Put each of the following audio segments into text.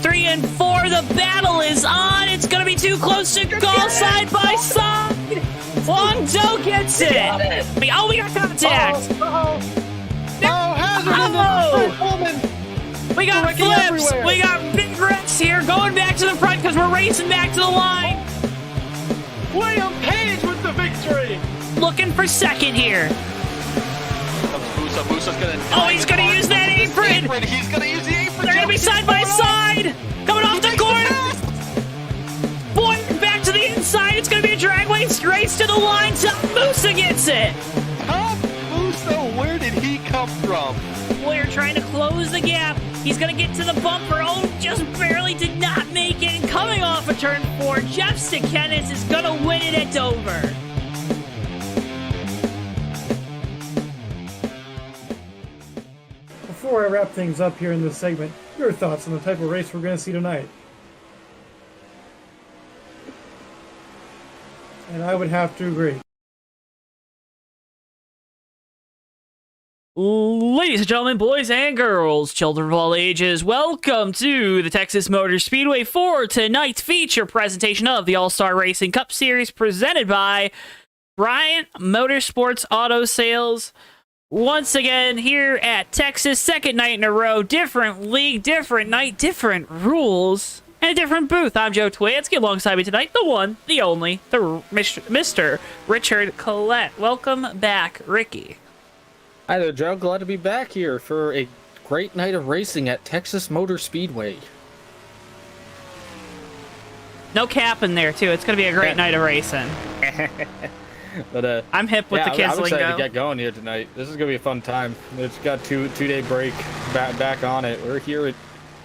3 and 4. The battle is on. It's going to be too close to go side by side. Wong Do gets it. Oh, we got contact. We got flips. We got big wrecks here. Going back to the front because we're racing back to the line. William Page with the victory. Looking for second here. Musa's gonna. Oh, he's gonna use that apron. He's gonna use the apron. They're gonna be side by side. Coming off the corner. Boy, back to the inside. It's gonna be a drag race to the line. Musa gets it. Tom Musa, where did he come from? We're trying to close the gap. He's gonna get to the bumper. Oh, just barely did not make it. And coming off of turn 4, Jeff Sikenis is gonna win it at Dover. Before I wrap things up here in this segment, your thoughts on the type of race we're going to see tonight? And I would have to agree. Ladies and gentlemen, boys and girls, children of all ages, welcome to the Texas Motor Speedway for tonight's feature presentation of the All-Star Racing Cup Series presented by Bryant Motorsports Auto Sales. Once again, here at Texas, second night in a row, different league, different night, different rules, and a different booth. I'm JoeTowNetwork. Alongside me tonight, the one, the only, the Mr. Richard Collette. Welcome back, Ricky. Hi there, Joe. Glad to be back here for a great night of racing at Texas Motor Speedway. No cap in there, too. It's going to be a great night of racing. But I'm hip with the kids I'm excited lingo. to get going here tonight. This is gonna be a fun time. It's got two-day break back on it. We're here at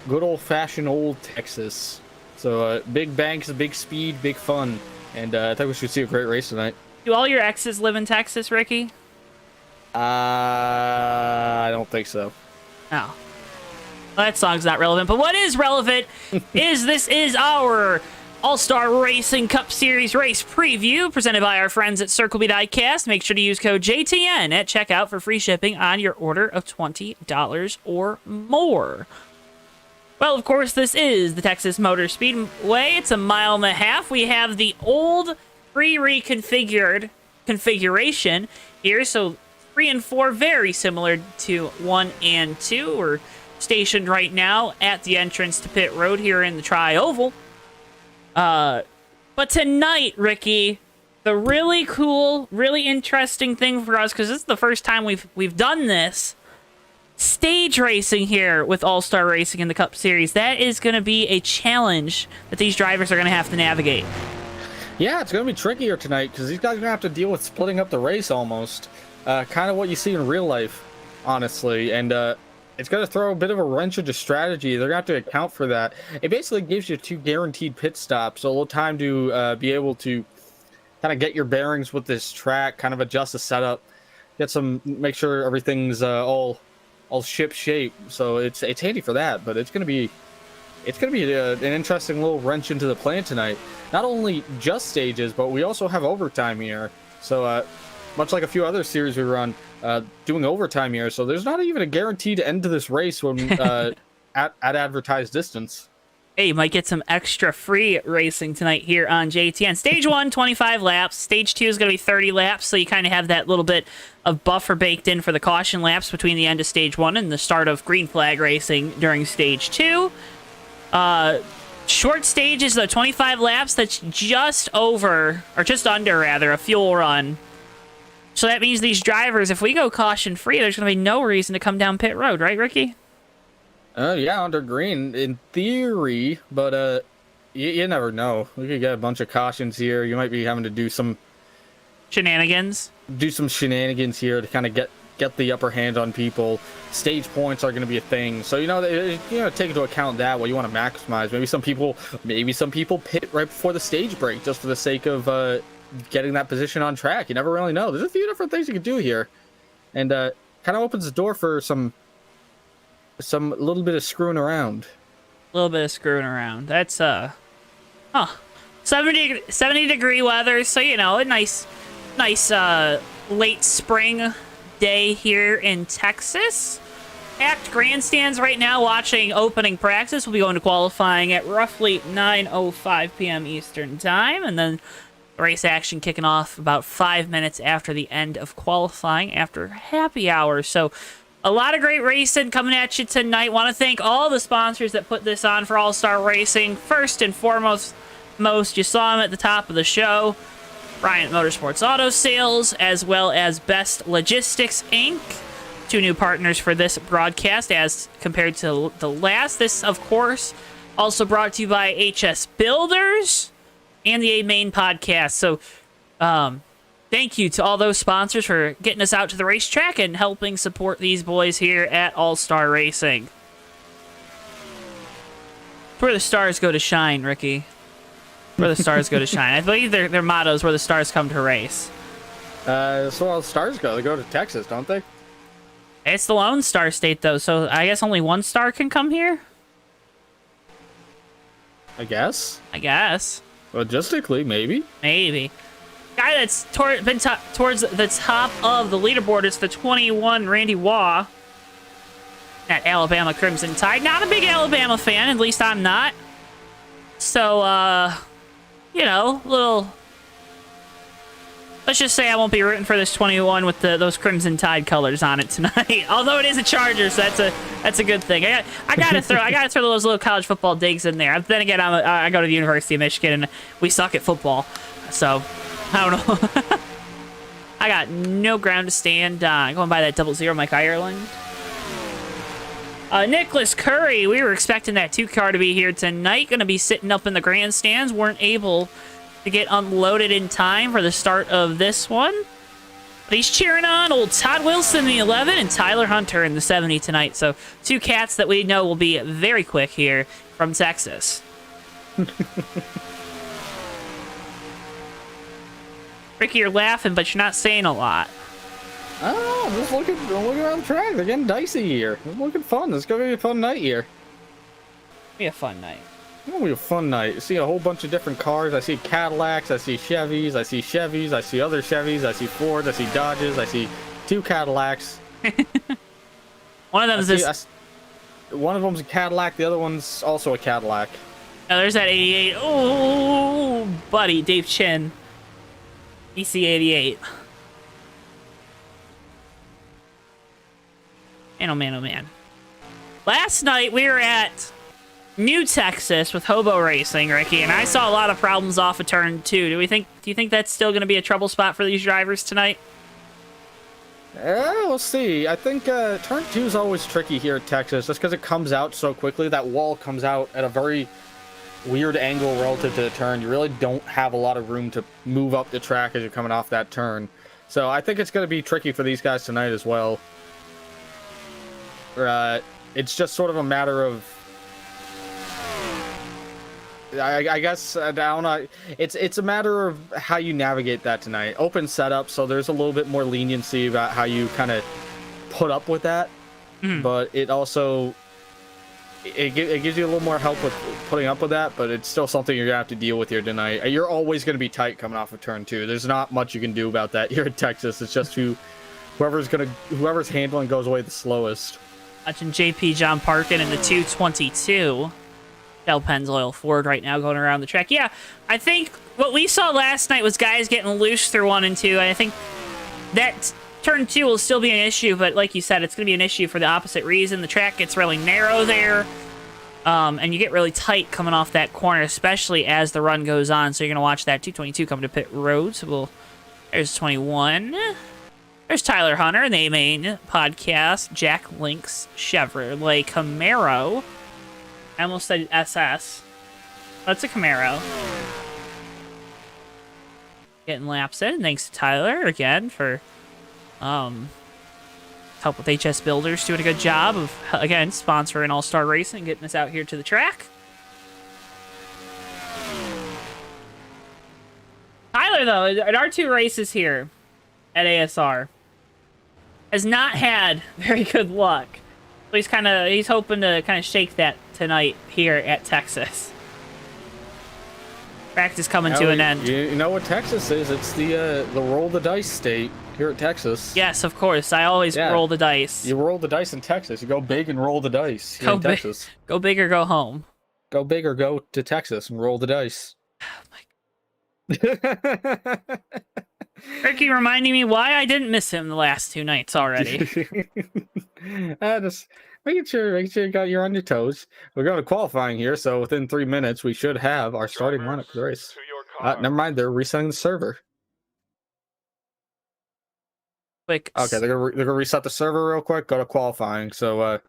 good old-fashioned old Texas. So big banks, big speed, big fun, and I think we should see a great race tonight. Do all your exes live in Texas, Ricky? I don't think so. Oh. Well, that song's not relevant, but what is relevant is this is our All-Star Racing Cup Series race preview presented by our friends at Circle B Diecast. Make sure to use code JTN at checkout for free shipping on your order of $20 or more. Well, of course, this is the Texas Motor Speedway. It's a mile and a half. We have the old pre-reconfigured configuration here, so 3 and 4 very similar to 1 and 2. We're stationed right now at the entrance to pit road here in the Tri-Oval. But tonight, Ricky, the really cool, really interesting thing for us, because this is the first time we've done this, stage racing here with All-Star Racing in the Cup Series. That is going to be a challenge that these drivers are going to have to navigate. Yeah, it's going to be trickier tonight because these guys are going to have to deal with splitting up the race almost. Kind of what you see in real life, honestly. And it's going to throw a bit of a wrench into strategy. They're going to have to account for that. It basically gives you 2 guaranteed pit stops, so a little time to be able to kind of get your bearings with this track, kind of adjust the setup, make sure everything's all ship shape. So it's handy for that. But it's going to be an interesting little wrench into the plan tonight. Not only just stages, but we also have overtime here. So much like a few other series we run, doing overtime here, so there's not even a guaranteed end to this race when at advertised distance. Hey, you might get some extra free racing tonight here on JTN. Stage 1, 25 laps. Stage 2 is going to be 30 laps, so you kind of have that little bit of buffer baked in for the caution laps between the end of Stage 1 and the start of green flag racing during Stage 2. Short stage is the 25 laps. That's just over, or just under, rather, a fuel run. So that means these drivers, if we go caution-free, there's going to be no reason to come down pit road, right, Ricky? Yeah, under green, in theory, but you never know. We could get a bunch of cautions here. You might be having to do some shenanigans here to kind of get the upper hand on people. Stage points are going to be a thing, so take into account that what you want to maximize. Maybe some people pit right before the stage break just for the sake of getting that position on track. You never really know. There's a few different things you can do here, and kind of opens the door for some little bit of screwing around. That's 70 degree weather, so a nice late spring day here in Texas. packed grandstands right now watching opening practice. We'll be going to qualifying at roughly 9:05 p.m. Eastern time, and then race action kicking off about 5 minutes after the end of qualifying after happy hour. So a lot of great racing coming at you tonight. Want to thank all the sponsors that put this on for All-Star Racing. First and foremost, you saw them at the top of the show. Bryant Motorsports Auto Sales, as well as Best Logistics, Inc. 2 new partners for this broadcast as compared to the last. This, of course, also brought to you by HS Builders and the A Main Podcast. So, thank you to all those sponsors for getting us out to the racetrack and helping support these boys here at All-Star Racing. Where the stars go to shine, Ricky. Where the stars go to shine. I believe their motto is where the stars come to race. That's where all the stars go. They go to Texas, don't they? It's the Lone Star State, though, so I guess only one star can come here? I guess. Logistically, maybe. Maybe. Guy that's been towards the top of the leaderboard is the 21 Randy Waugh at Alabama Crimson Tide. Not a big Alabama fan, at least I'm not. So, you know, little... Let's just say I won't be rooting for this 21 with those Crimson Tide colors on it tonight. Although it is a Charger, so that's a good thing. I gotta throw those little college football digs in there. Then again, I go to the University of Michigan and we suck at football, so I don't know. I got no ground to stand on. Going by that 00 Mike Ireland. Nicholas Curry, we were expecting that 2-car to be here tonight. Going to be sitting up in the grandstands. Weren't able to get unloaded in time for the start of this one. But he's cheering on old Todd Wilson in the 11 and Tyler Hunter in the 70 tonight. So 2 cats that we know will be very quick here from Texas. Ricky, you're laughing, but you're not saying a lot. Oh, I'm just looking around the track. They're getting dicey here. It's looking fun. It's going to be a fun night here. Be a fun night. It's going to be a fun night. I see a whole bunch of different cars. I see Cadillacs. I see Chevys. I see other Chevys. I see Fords. I see Dodges. I see 2 Cadillacs. One of them is this. One of them's a Cadillac. The other one's also a Cadillac. Oh, there's that 88. Oh, buddy, Dave Chin. EC88. Man, oh man, oh man. Last night we were at New Texas with Hobo Racing, Ricky, and I saw a lot of problems off of turn 2. Do you think that's still going to be a trouble spot for these drivers tonight? We'll see. I think turn 2 is always tricky here at Texas, just because it comes out so quickly. That wall comes out at a very weird angle relative to the turn. You really don't have a lot of room to move up the track as you're coming off that turn. So I think it's going to be tricky for these guys tonight as well. It's just sort of a matter of, I guess, I don't know. It's a matter of how you navigate that tonight. Open setup, so there's a little bit more leniency about how you kind of put up with that. But it also, it gives you a little more help with putting up with that, but it's still something you're going to have to deal with here tonight. You're always going to be tight coming off of turn 2. There's not much you can do about that here in Texas. It's just whoever's handling goes away the slowest. Watching JP John Parkin in the 222. Del Pennzoil Ford right now going around the track. Yeah, I think what we saw last night was guys getting loose through 1 and 2. I think that turn 2 will still be an issue, but like you said, it's going to be an issue for the opposite reason. The track gets really narrow there, and you get really tight coming off that corner, especially as the run goes on. So you're going to watch that 222 come to pit road. So there's 21. There's Tyler Hunter in the main podcast. Jack Link's Chevrolet Camaro. I almost said SS. That's a Camaro. Getting laps in. Thanks to Tyler again for help with HS Builders. Doing a good job of, again, sponsoring All-Star Racing, getting us out here to the track. Tyler, though, at our 2 races here at ASR, has not had very good luck. So he's hoping to kind of shake that tonight here at Texas. Practice coming to an end. You know what Texas is? It's the roll the dice state. here at Texas. Yes, of course. I always roll the dice. You roll the dice in Texas. You go big and roll the dice here in Texas. Go big or go home. Go big or go to Texas and roll the dice. Ricky reminding me why I didn't miss him the last 2 nights already. Just making sure you're on your toes. We're going to qualifying here, so within 3 minutes we should have our starting lineup for the race. Never mind, they're resetting the server. Quick. Okay, they're gonna reset the server real quick. Go to qualifying. So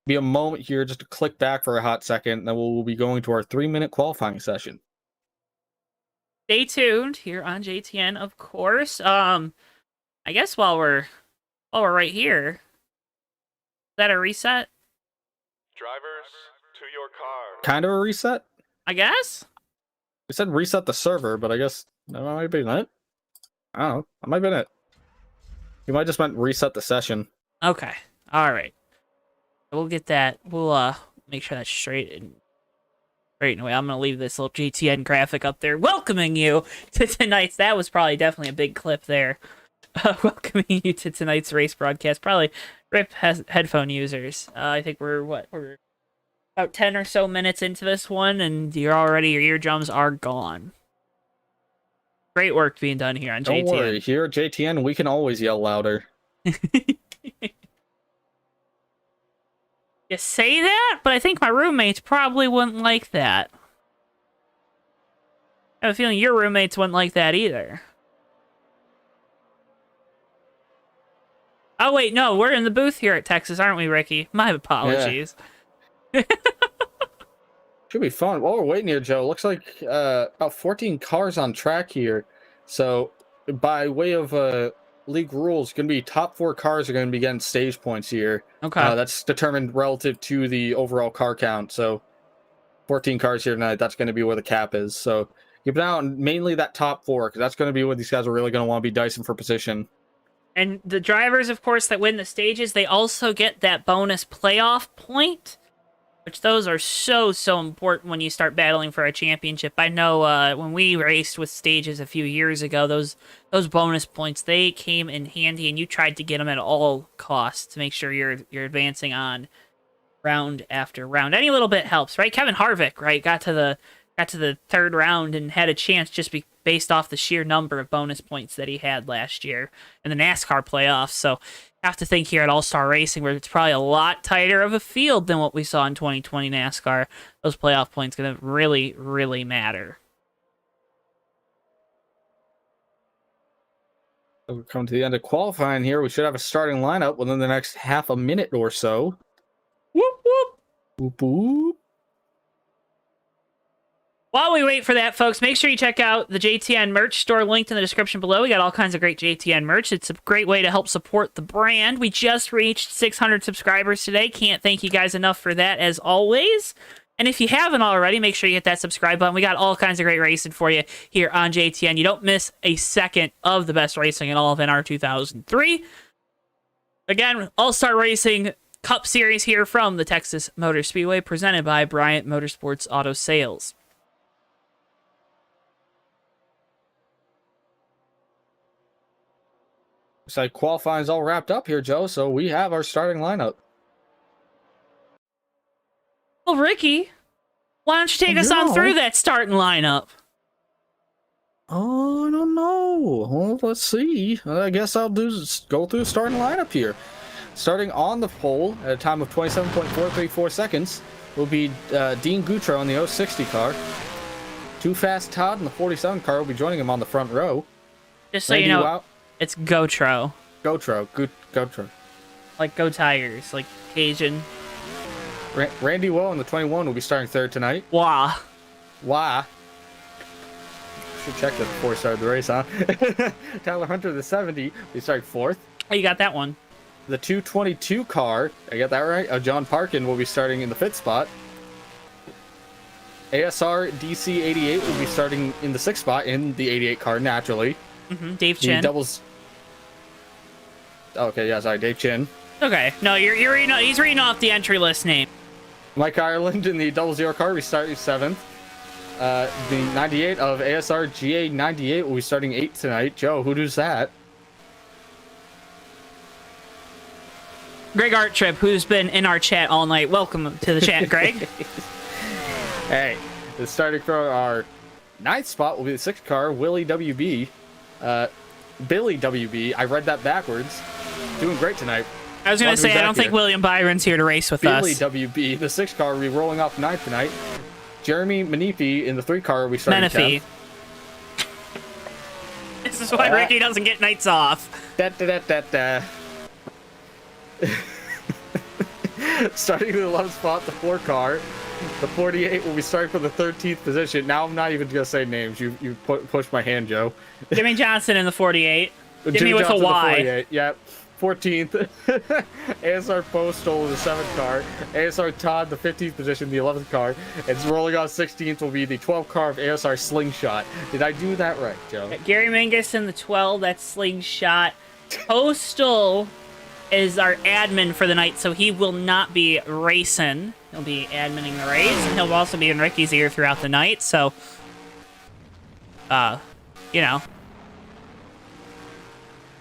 be a moment here just to click back for a hot second, then we'll be going to our 3-minute qualifying session. Stay tuned here on JTN, of course. I guess while we're right here, is that a reset? Drivers, to your car. Kind of a reset? I guess. It said reset the server, but I guess that might be it. I don't know. That might have been it. You might just meant reset the session. Okay. All right. We'll get that. We'll make sure that's straight and away. I'm gonna leave this little GTN graphic up there, welcoming you to tonight's. That was probably definitely a big clip there. Welcoming you to tonight's race broadcast. Probably rip headphone users. I think we're about 10 or so minutes into this one, and your eardrums are gone. Great work being done here on JTN. Don't worry, here at JTN we can always yell louder. You say that, but I think my roommates probably wouldn't like that. I have a feeling your roommates wouldn't like that either. Oh, wait, no, we're in the booth here at Texas, aren't we, Ricky? My apologies. Yeah. Should be fun. While we're waiting here, Joe, looks like about 14 cars on track here. So, by way of league rules, going to be top 4 cars are going to be getting stage points here. Okay. That's determined relative to the overall car count. So 14 cars here tonight, that's going to be where the cap is. So keep an eye on mainly that top 4, because that's going to be where these guys are really going to want to be dicing for position. And the drivers, of course, that win the stages, they also get that bonus playoff point, which those are so important when you start battling for a championship. I know when we raced with stages a few years ago, those bonus points, they came in handy, and you tried to get them at all costs to make sure you're advancing on round after round. Any little bit helps, right? Kevin Harvick, right, got to the 3rd round and had a chance just based off the sheer number of bonus points that he had last year in the NASCAR playoffs. So have to think here at All-Star Racing, where it's probably a lot tighter of a field than what we saw in 2020 NASCAR. Those playoff points going to really matter. So we're coming to the end of qualifying here. We should have a starting lineup within the next half a minute or so. Whoop, whoop. Whoop, whoop. While we wait for that, folks, make sure you check out the JTN merch store linked in the description below. We got all kinds of great JTN merch. It's a great way to help support the brand. We just reached 600 subscribers today. Can't thank you guys enough for that, as always. And if you haven't already, make sure you hit that subscribe button. We got all kinds of great racing for you here on JTN. You don't miss a second of the best racing in all of NR 2003. Again, All-Star Racing Cup Series here from the Texas Motor Speedway, presented by Bryant Motorsports Auto Sales. Looks like qualifying's all wrapped up here, Joe, so we have our starting lineup. Well, Ricky, why don't you take us on through that starting lineup? Oh, I don't know. Well, let's see. I guess I'll go through the starting lineup here. Starting on the pole at a time of 27.434 seconds will be Dean Goutreau in the 060 car. Too Fast Todd in the 47 car will be joining him on the front row. Just so you know, it's Gautreau. Gautreau. Like Go Tigers, like Cajun. Randy Woe in the 21 will be starting 3rd tonight. Wah. Should check that before we started the race, huh? Tyler Hunter, the 70, will be starting 4th. Oh, you got that one. The 222 car, I got that right? John Parkin will be starting in the 5th spot. ASR DC 88 will be starting in the 6th spot in the 88 car, naturally. Dave Chin. Okay, yeah, sorry, Dave Chin. Okay, no, you're reading. He's reading off the entry list name. Mike Ireland in the 00 car will be starting 7th. The 98 of ASR GA 98 will be starting 8th tonight. Joe, who does that? Greg Arttrip, who's been in our chat all night. Welcome to the chat, Greg. Hey, the starting for our 9th spot will be the 6th car, Willie WB. Billy WB. I read that backwards. Doing great tonight. I was going to say, I don't think William Byron's here to race with Billy us. WB, the 6th car, will be rolling off 9th tonight. Jeremy Menifee in the 3 car will be starting 10th. This is why Ricky doesn't get nights off. Starting in the 11th spot, the 4 car. The 48 will be starting for the 13th position. Now I'm not even going to say names. You pushed my hand, Joe. Jimmy Johnson in the 48. Jimmy with Johnson, a Y. The 48. Yep. 14th. ASR Postal in the 7th car. ASR Todd, the 15th position, the 11th car. And rolling on 16th will be the 12th car of ASR Slingshot. Did I do that right, Joe? Gary Mingus in the 12. That's Slingshot. Postal is our admin for the night, so he will not be racing. He'll be adminning the race, and he'll also be in Ricky's ear throughout the night, so, you know.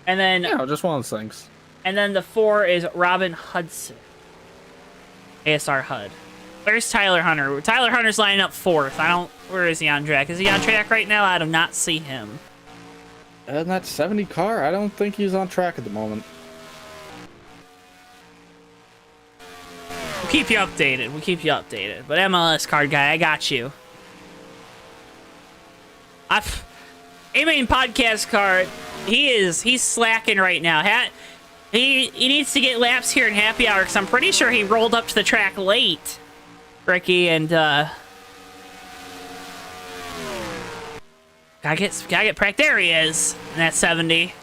And then... Yeah, just one of those things. And then the 4 is Robin Hudson. ASR HUD. Where's Tyler Hunter? Tyler Hunter's lining up 4th. Where is he on track? Is he on track right now? I do not see him. And that 70 car, I don't think he's on track at the moment. We'll keep you updated. But MLS card guy, I got you. A-Main podcast card, he's slacking right now. He needs to get laps here in happy hour, because I'm pretty sure he rolled up to the track late, Ricky, and gotta get prac. There he is, in that 70.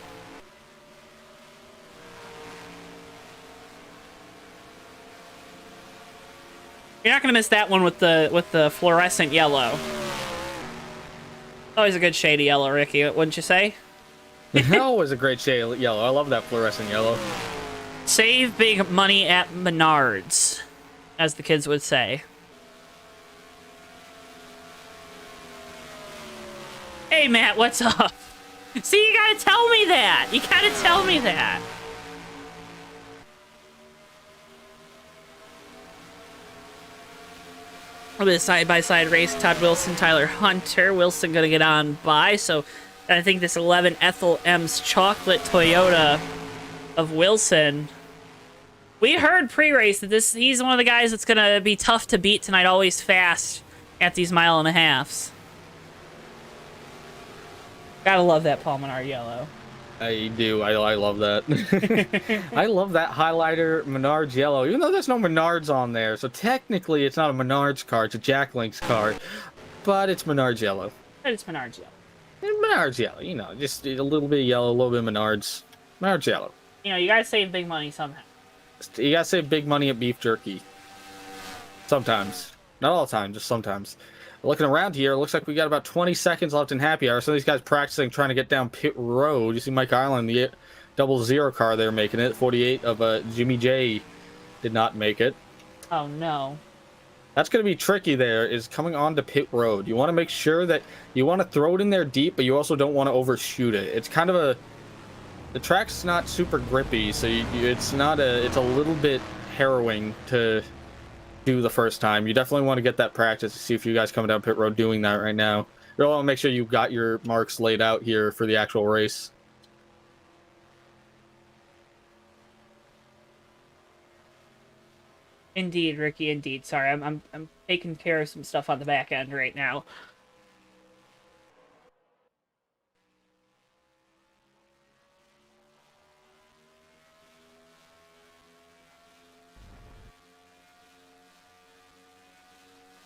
You're not gonna miss that one with the fluorescent yellow. Always a good shade of yellow, Ricky, wouldn't you say? Always a great shade of yellow. I love that fluorescent yellow. Save big money at Menards, as the kids would say. Hey, Matt, what's up? See, you gotta tell me that. You gotta tell me that. A little bit of side-by-side race. Todd Wilson, Tyler Hunter. Wilson gonna get on by, so I think this 11 Ethel M's chocolate Toyota of Wilson. We heard pre-race that he's one of the guys that's gonna be tough to beat tonight, always fast at these 1.5 miles. Gotta love that Paul Menard yellow. I do. I love that. I love that highlighter Menards yellow, even though there's no Menards on there. So technically, it's not a Menards car. It's a Jack Link's car. But it's Menards yellow. But it's Menards yellow. And Menards yellow, you know, just a little bit of yellow, a little bit of Menards. Menards yellow. You know, you gotta save big money somehow. You gotta save big money at beef jerky. Sometimes. Not all the time, just sometimes. Looking around here, it looks like we got about 20 seconds left in happy hour. Some of these guys practicing, trying to get down pit road. You see Mike Island, the 00 car there making it. 48 of Jimmy J did not make it. Oh, no. That's going to be tricky there, is coming onto pit road. You want to make sure that you want to throw it in there deep, but you also don't want to overshoot it. It's kind of the track's not super grippy, so it's a little bit harrowing to do the first time. You definitely want to get that practice to see if you guys coming down pit road doing that right now. You want to make sure you've got your marks laid out here for the actual race. Indeed, Ricky, indeed. Sorry, I'm taking care of some stuff on the back end right now.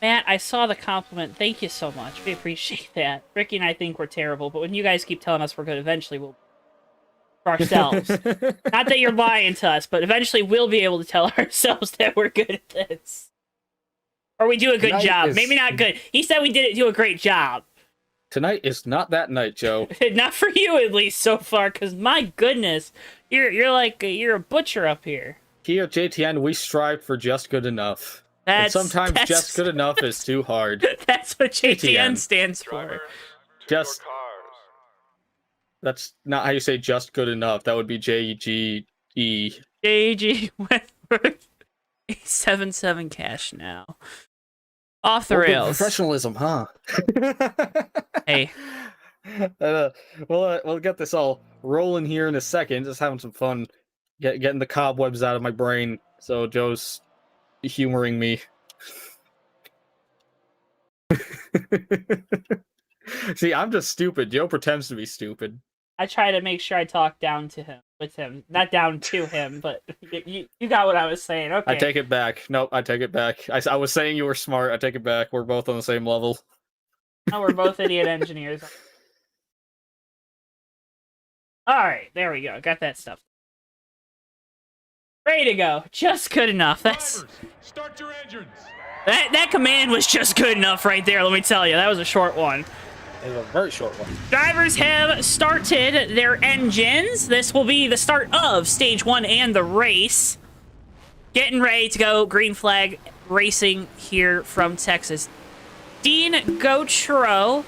Matt, I saw the compliment. Thank you so much. We appreciate that. Ricky and I think we're terrible, but when you guys keep telling us we're good, eventually we'll... for ourselves. Not that you're lying to us, but eventually we'll be able to tell ourselves that we're good at this. Or we do a good job. Maybe not good. He said we didn't do a great job. Tonight is not that night, Joe. Not for you, at least, so far, because my goodness, you're a butcher up here. Here at JTN, we strive for just good enough. And sometimes just good enough is too hard. That's what JTN stands for. Just... That's not how you say just good enough. That would be JGE. JG Wentworth. 877 cash now. Off the Well, good rails. professionalism, huh? Hey. We'll get this all rolling here in a second. Just having some fun, getting the cobwebs out of my brain. So Joe's humoring me. See, I'm just stupid. Joe pretends to be stupid. I try to make sure I talk down to him, with him. Not down to him, but you got what I was saying. Okay. I take it back. Nope, I take it back. I was saying you were smart. I take it back. We're both on the same level. Oh, we're both idiot engineers. Alright, there we go. Got that stuff. Ready to go. Just good enough. That's Start your engines. that command was just good enough right there, let me tell you. That was a short one. It was a very short one. Drivers have started their engines. This will be the start of stage 1 and the race. Getting ready to go. Green flag racing here from Texas. Dean Gautreaux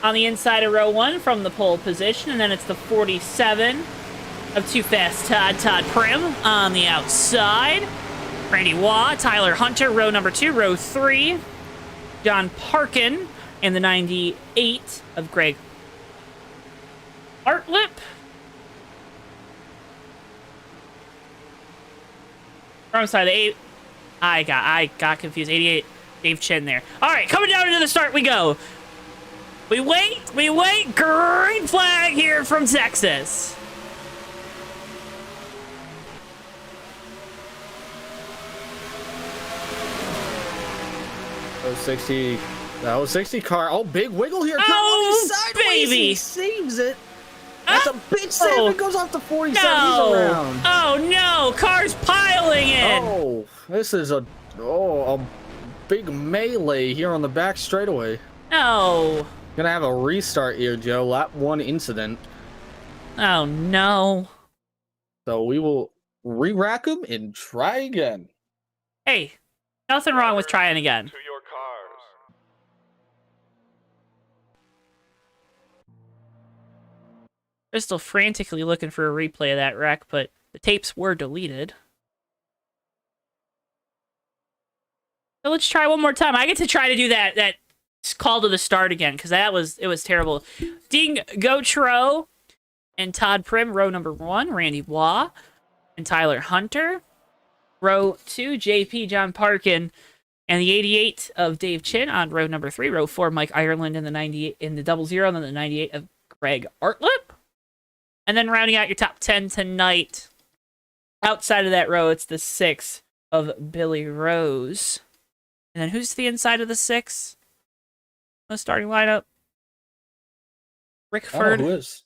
on the inside of row 1 from the pole position. And then it's the 47 of Too Fast Todd Prim on the outside. Randy Waugh, Tyler Hunter, row number 2. Row 3, John Parkin. And the 98 of Greg Artlip. Or I'm sorry, the 8. I got confused. 88, Dave Chen there. All right, coming down into the start we go. We wait. Green flag here from Texas. Oh, 60. Oh, 60 car. Oh, big wiggle here. Oh, Sideways. baby. He saves it. That's a big save. Oh. It goes off the 47. No. He's around. Oh, no. Cars piling in. Oh, this is a big melee here on the back straightaway. No. Gonna have a restart here, Joe. Lap 1 incident. Oh, no. So we will re-rack them and try again. Hey, nothing wrong with trying again. To your cars. They're still frantically looking for a replay of that wreck, but the tapes were deleted. So let's try one more time. I get to try to do that call to the start again, because it was terrible. Dean Gautreaux and Todd Prim, row number 1, Randy Waugh and Tyler Hunter. Row 2, JP John Parkin and the 88 of Dave Chin on row number 3. Row 4, Mike Ireland in the 98 in the 00, and then the 98 of Greg Artlip. And then rounding out your top 10 tonight, outside of that row, it's the 6 of Billy Rose. And then who's the inside of the 6? The starting lineup? Rickford. Oh, who is?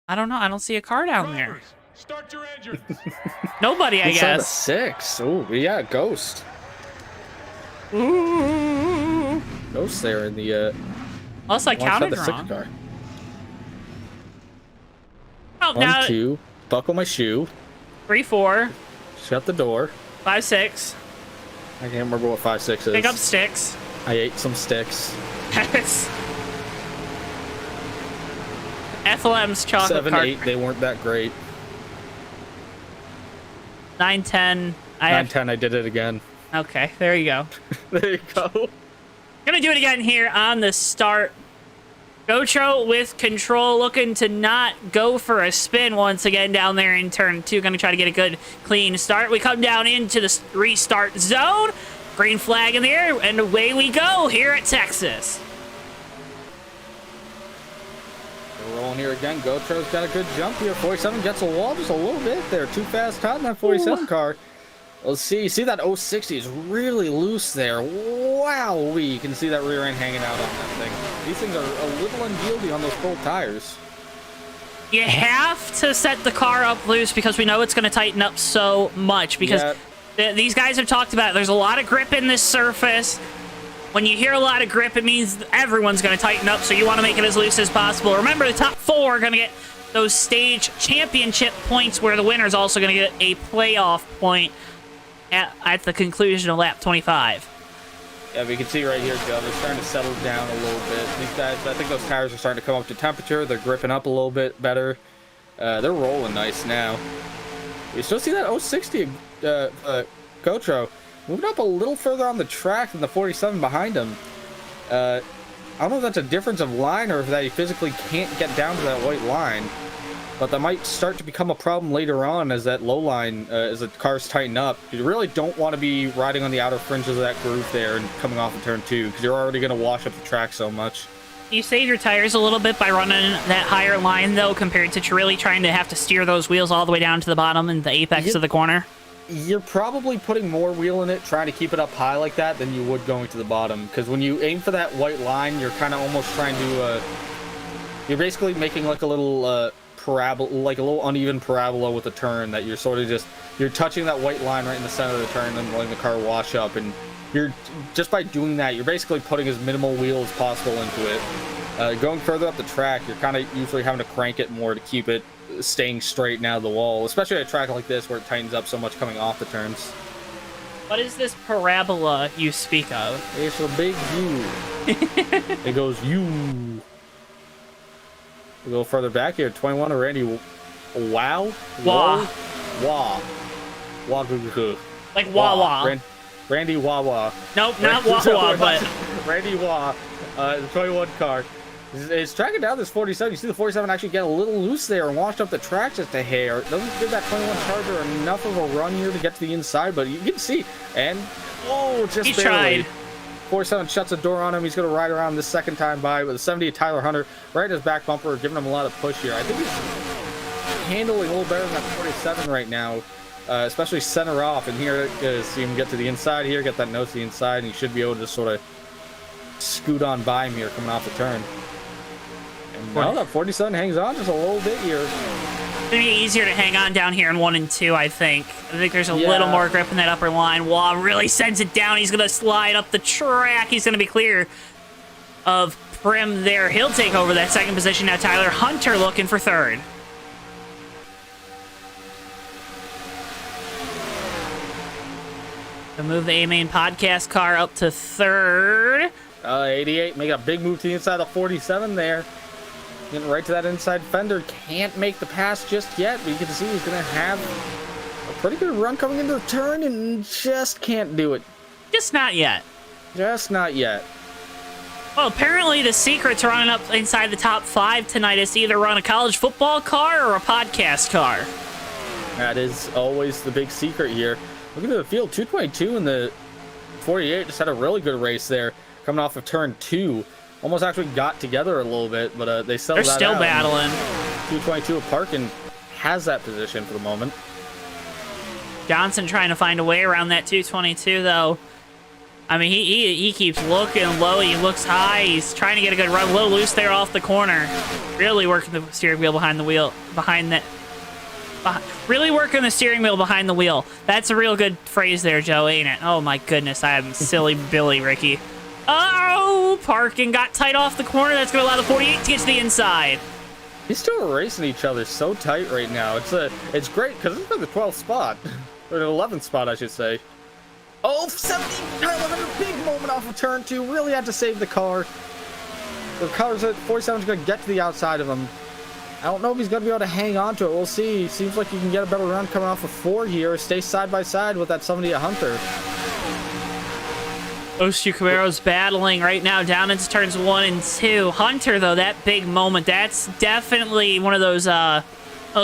I don't know. I don't see a car down there. Drivers, start your engines. Nobody, I Inside the guess. 6. Oh, yeah, Ghost. Ooh. Ghost there in the Unless I one side counted of the 6 wrong. car. Oh, 1, now 2. Buckle my shoe. 3, 4, Shut the door. 5, 6. I can't remember what 5, 6 is. Pick up sticks. I ate some sticks. FLM's chocolate 7, cart. 8. They weren't that great. 9, 10. 9, 10. I did it again. Okay, there you go. There you go. Gonna do it again here on the start. Gautreaux with control, looking to not go for a spin once again down there in turn 2. Gonna try to get a good, clean start. We come down into the restart zone. Green flag in the air, and away we go here at Texas. We're rolling here again. Gautreaux's got a good jump here. 47 gets a wall just a little bit there. Too fast out in that 47 car. Let's see. See that 060 is really loose there. Wow, you can see that rear end hanging out on that thing. These things are a little unwieldy on those cold tires. You have to set the car up loose because we know it's going to tighten up so much because these guys have talked about it. There's a lot of grip in this surface. When you hear a lot of grip, it means everyone's going to tighten up, so you want to make it as loose as possible. Remember, the top 4 are going to get those stage championship points where the winner's also going to get a playoff point at the conclusion of lap 25. Yeah, we can see right here, Joe, they're starting to settle down a little bit. These guys, I think those tires are starting to come up to temperature. They're gripping up a little bit better. They're rolling nice now. You still see that 060 Gotro moving up a little further on the track than the 47 behind him. I don't know if that's a difference of line or if that he physically can't get down to that white line, but that might start to become a problem later on as that low line, as the cars tighten up. You really don't want to be riding on the outer fringes of that groove there and coming off of turn 2, because you're already going to wash up the track so much. You save your tires a little bit by running that higher line, though, compared to really trying to have to steer those wheels all the way down to the bottom and the apex of the corner. You're probably putting more wheel in it, trying to keep it up high like that, than you would going to the bottom. Because when you aim for that white line, you're kind of almost trying to, you're basically making like a little parabola, like a little uneven parabola with a turn that you're sort of just, you're touching that white line right in the center of the turn and letting the car wash up. And you're, just by doing that, you're basically putting as minimal wheel as possible into it. Going further up the track, you're kind of usually having to crank it more to keep it staying straight and out of the wall, especially at a track like this where it tightens up so much coming off the turns. What is this parabola you speak of? It's a big U. It goes U. We go further back here. 21 to Randy. Wow. Wah. Wah. Wah. Like Wawa. Randy Wawa. Nope, not Wawa, but Randy Wah. The 21 car. It's tracking down this 47. You see the 47 actually get a little loose there and washed up the track just a hair. Doesn't give that 21 Charger enough of a run here to get to the inside, but you can see. And, oh, just he barely. tried. 47 shuts the door on him. He's going to ride around this second time by with a 70 Tyler Hunter right in his back bumper, giving him a lot of push here. I think he's handling a little better than that 47 right now, especially center off. And here, see him get to the inside here, get that nose to the inside, and he should be able to just sort of scoot on by him here coming off the turn. And now that 47 hangs on just a little bit here. It's going to be easier to hang on down here in 1 and 2, I think. I think there's a little more grip in that upper line. Wah really sends it down. He's going to slide up the track. He's going to be clear of Prim there. He'll take over that second position. Now Tyler Hunter looking for third. To move the A-Main podcast car up to third. 88 make a big move to the inside of 47 there. Getting right to that inside fender. Can't make the pass just yet, but you can see he's going to have a pretty good run coming into the turn and just can't do it. Just not yet. Just not yet. Well, apparently the secret to running up inside the top 5 tonight is to either run a college football car or a podcast car. That is always the big secret here. Look at the field. 222 in the 48 just had a really good race there. Coming off of turn 2. Almost actually got together a little bit, but they settled that out. They're still battling. 222 of Parkin has that position for the moment. Johnson trying to find a way around that 222, though. I mean, he keeps looking low. He looks high. He's trying to get a good run. A little loose there off the corner. Really working the steering wheel behind the wheel. Really working the steering wheel behind the wheel. That's a real good phrase there, Joe, ain't it? Oh, my goodness. I am silly Billy, Ricky. Oh, Parkin got tight off the corner. That's going to allow the 48 to get to the inside. These two are racing each other so tight right now. It's great because it's for the 12th spot. Or the 11th spot, I should say. Oh, 70 Tyler Hunter, big moment off of turn 2. Really had to save the car. The car's at 47's going to get to the outside of him. I don't know if he's going to be able to hang on to it. We'll see. Seems like you can get a better run coming off of 4 here. Stay side by side with that 70 Hunter. Those two Camaros battling right now down into turns 1 and 2. Hunter, though, that big moment, that's definitely one of those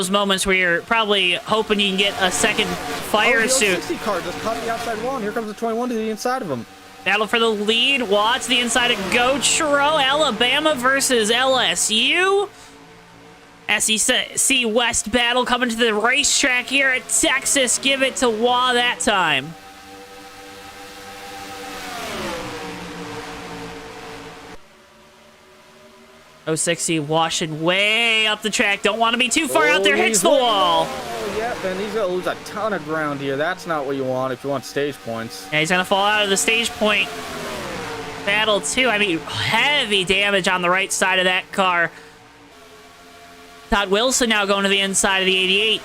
moments where you're probably hoping you can get a second fire suit. The 60 car just caught the outside wall, and here comes the 21 to the inside of him. Battle for the lead. Watts the inside of Gotro. Alabama versus LSU. SEC West battle coming to the racetrack here at Texas. Give it to Wah that time. .060 washing way up the track. Don't want to be too far out there. Hits the wall. Oh, yeah, and he's going to lose a ton of ground here. That's not what you want if you want stage points. Yeah, he's going to fall out of the stage point battle, too. I mean, heavy damage on the right side of that car. Todd Wilson now going to the inside of the 88.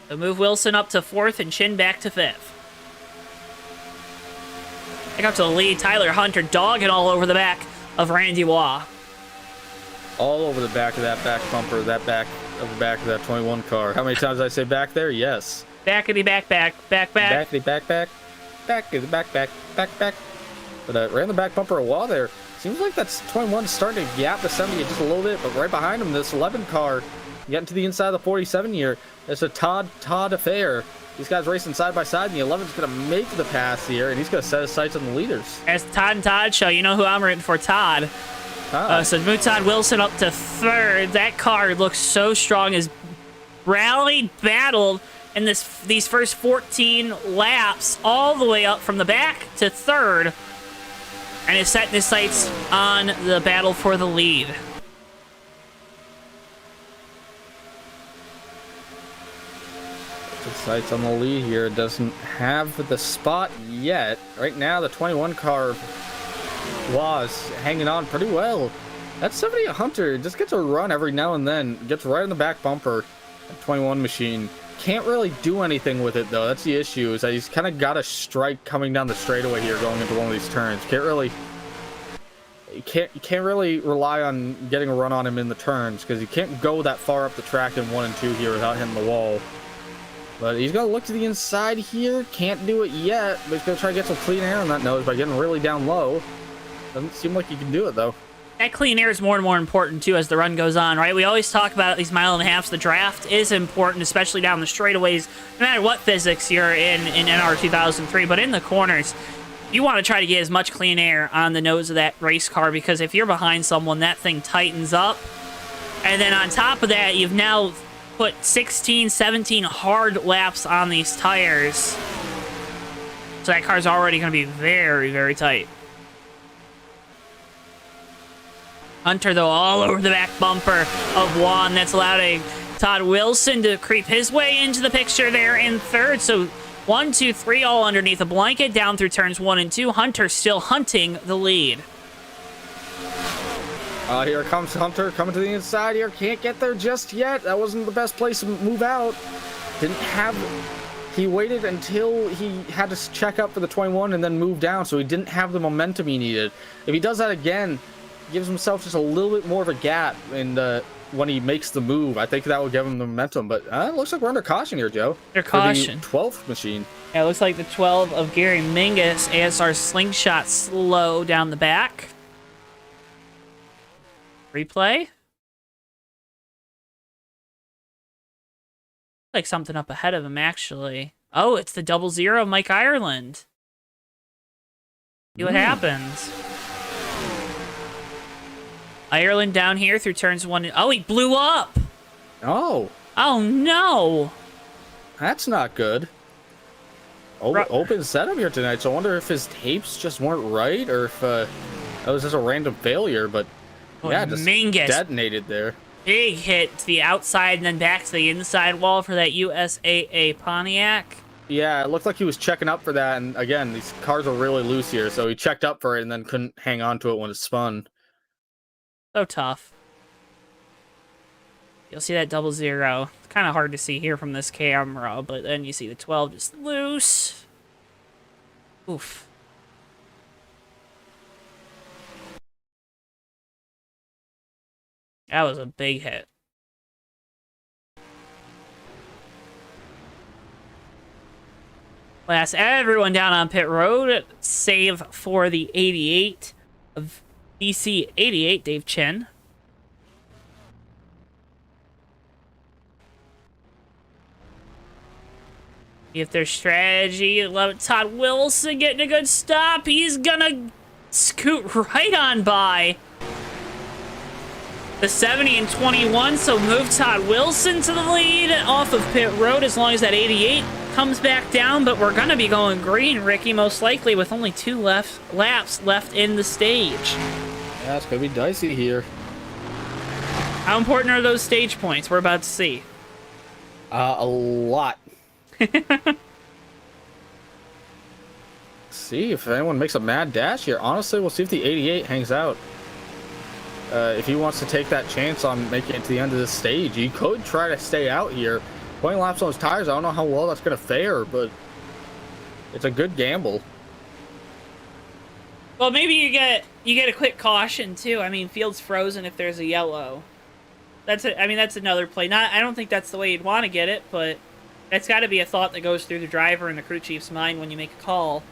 So move Wilson up to 4th and Chin back to 5th. Back up to the lead. Tyler Hunter dogging all over the back. of Randy Waugh. All over the back of that back bumper, that back of the back of that 21 car. How many times did I say back there? Yes. Backity back. Backity back. Backity back. But ran the back bumper a while there. Seems like that's 21 starting to gap the 70 just a little bit, but right behind him, this 11 car getting to the inside of the 47 here. It's a Todd affair. These guys racing side by side, and the 11's going to make the pass here, and he's going to set his sights on the leaders. As Todd and Todd show, you know who I'm rooting for, Todd. So move Todd Wilson up to third. That car looks so strong, has rallied, battled in these first 14 laps all the way up from the back to third, and is setting his sights on the battle for the lead. His sights on the lead here. Doesn't have the spot yet. Right now, the 21 car was hanging on pretty well. That 70 Hunter just gets a run every now and then. Gets right in the back bumper. That 21 machine can't really do anything with it though. That's the issue. Is that he's kind of got a strike coming down the straightaway here, going into one of these turns. You can't really rely on getting a run on him in the turns, because he can't go that far up the track in 1 and 2 here without hitting the wall. But he's going to look to the inside here. Can't do it yet, but he's going to try to get some clean air on that nose by getting really down low. Doesn't seem like he can do it, though. That clean air is more and more important, too, as the run goes on, right? We always talk about these mile and a halves. The draft is important, especially down the straightaways, no matter what physics you're in NR 2003. But in the corners, you want to try to get as much clean air on the nose of that race car, because if you're behind someone, that thing tightens up. And then on top of that, you've now put 16, 17 hard laps on these tires. So that car's already going to be very, very tight. Hunter, though, all over the back bumper of Juan. That's allowing Todd Wilson to creep his way into the picture there in third. So 1, 2, 3 all underneath a blanket down through turns 1 and 2. Hunter still hunting the lead. Here comes Hunter coming to the inside here. Can't get there just yet. That wasn't the best place to move out. He waited until he had to check up for the 21 and then move down, so he didn't have the momentum he needed. If he does that again, gives himself just a little bit more of a gap in when he makes the move. I think that will give him the momentum, but it looks like we're under caution here, Joe. Under caution. The 12th machine. Yeah, it looks like the 12 of Gary Mingus as our slingshot slow down the back. Replay. Like something up ahead of him, actually. Oh, it's the 00 Mike Ireland. See what happens. Ireland down here through turns 1. Oh, he blew up. Oh. Oh, no. That's not good. Open setup here tonight, so I wonder if his tapes just weren't right, or if that was just a random failure, but yeah, just Mingus detonated there. Big hit to the outside and then back to the inside wall for that USAA Pontiac. Yeah, it looked like he was checking up for that, and again, these cars are really loose here, so he checked up for it and then couldn't hang on to it when it spun. So tough. You'll see that 00. It's kind of hard to see here from this camera, but then you see the 12 just loose. Oof. That was a big hit. Last, everyone down on pit road, save for the 88 of DC 88, Dave Chen. If there's strategy, love it. Todd Wilson getting a good stop. He's gonna scoot right on by the 70 and 21, so move Todd Wilson to the lead off of pit road as long as that 88 comes back down, but we're gonna be going green, Ricky, most likely with only 2 laps left in the stage. Yeah, it's gonna be dicey here. How important are those stage points we're about to see? A lot. See if anyone makes a mad dash here. Honestly, we'll see if the 88 hangs out. If he wants to take that chance on making it to the end of this stage, he could try to stay out here. 20 laps on his tires, I don't know how well that's going to fare, but it's a good gamble. Well, maybe you get you get a quick caution too. I mean, field's frozen if there's a yellow. I mean, that's another play. I don't think that's the way you'd want to get it, but that's got to be a thought that goes through the driver and the crew chief's mind when you make a call.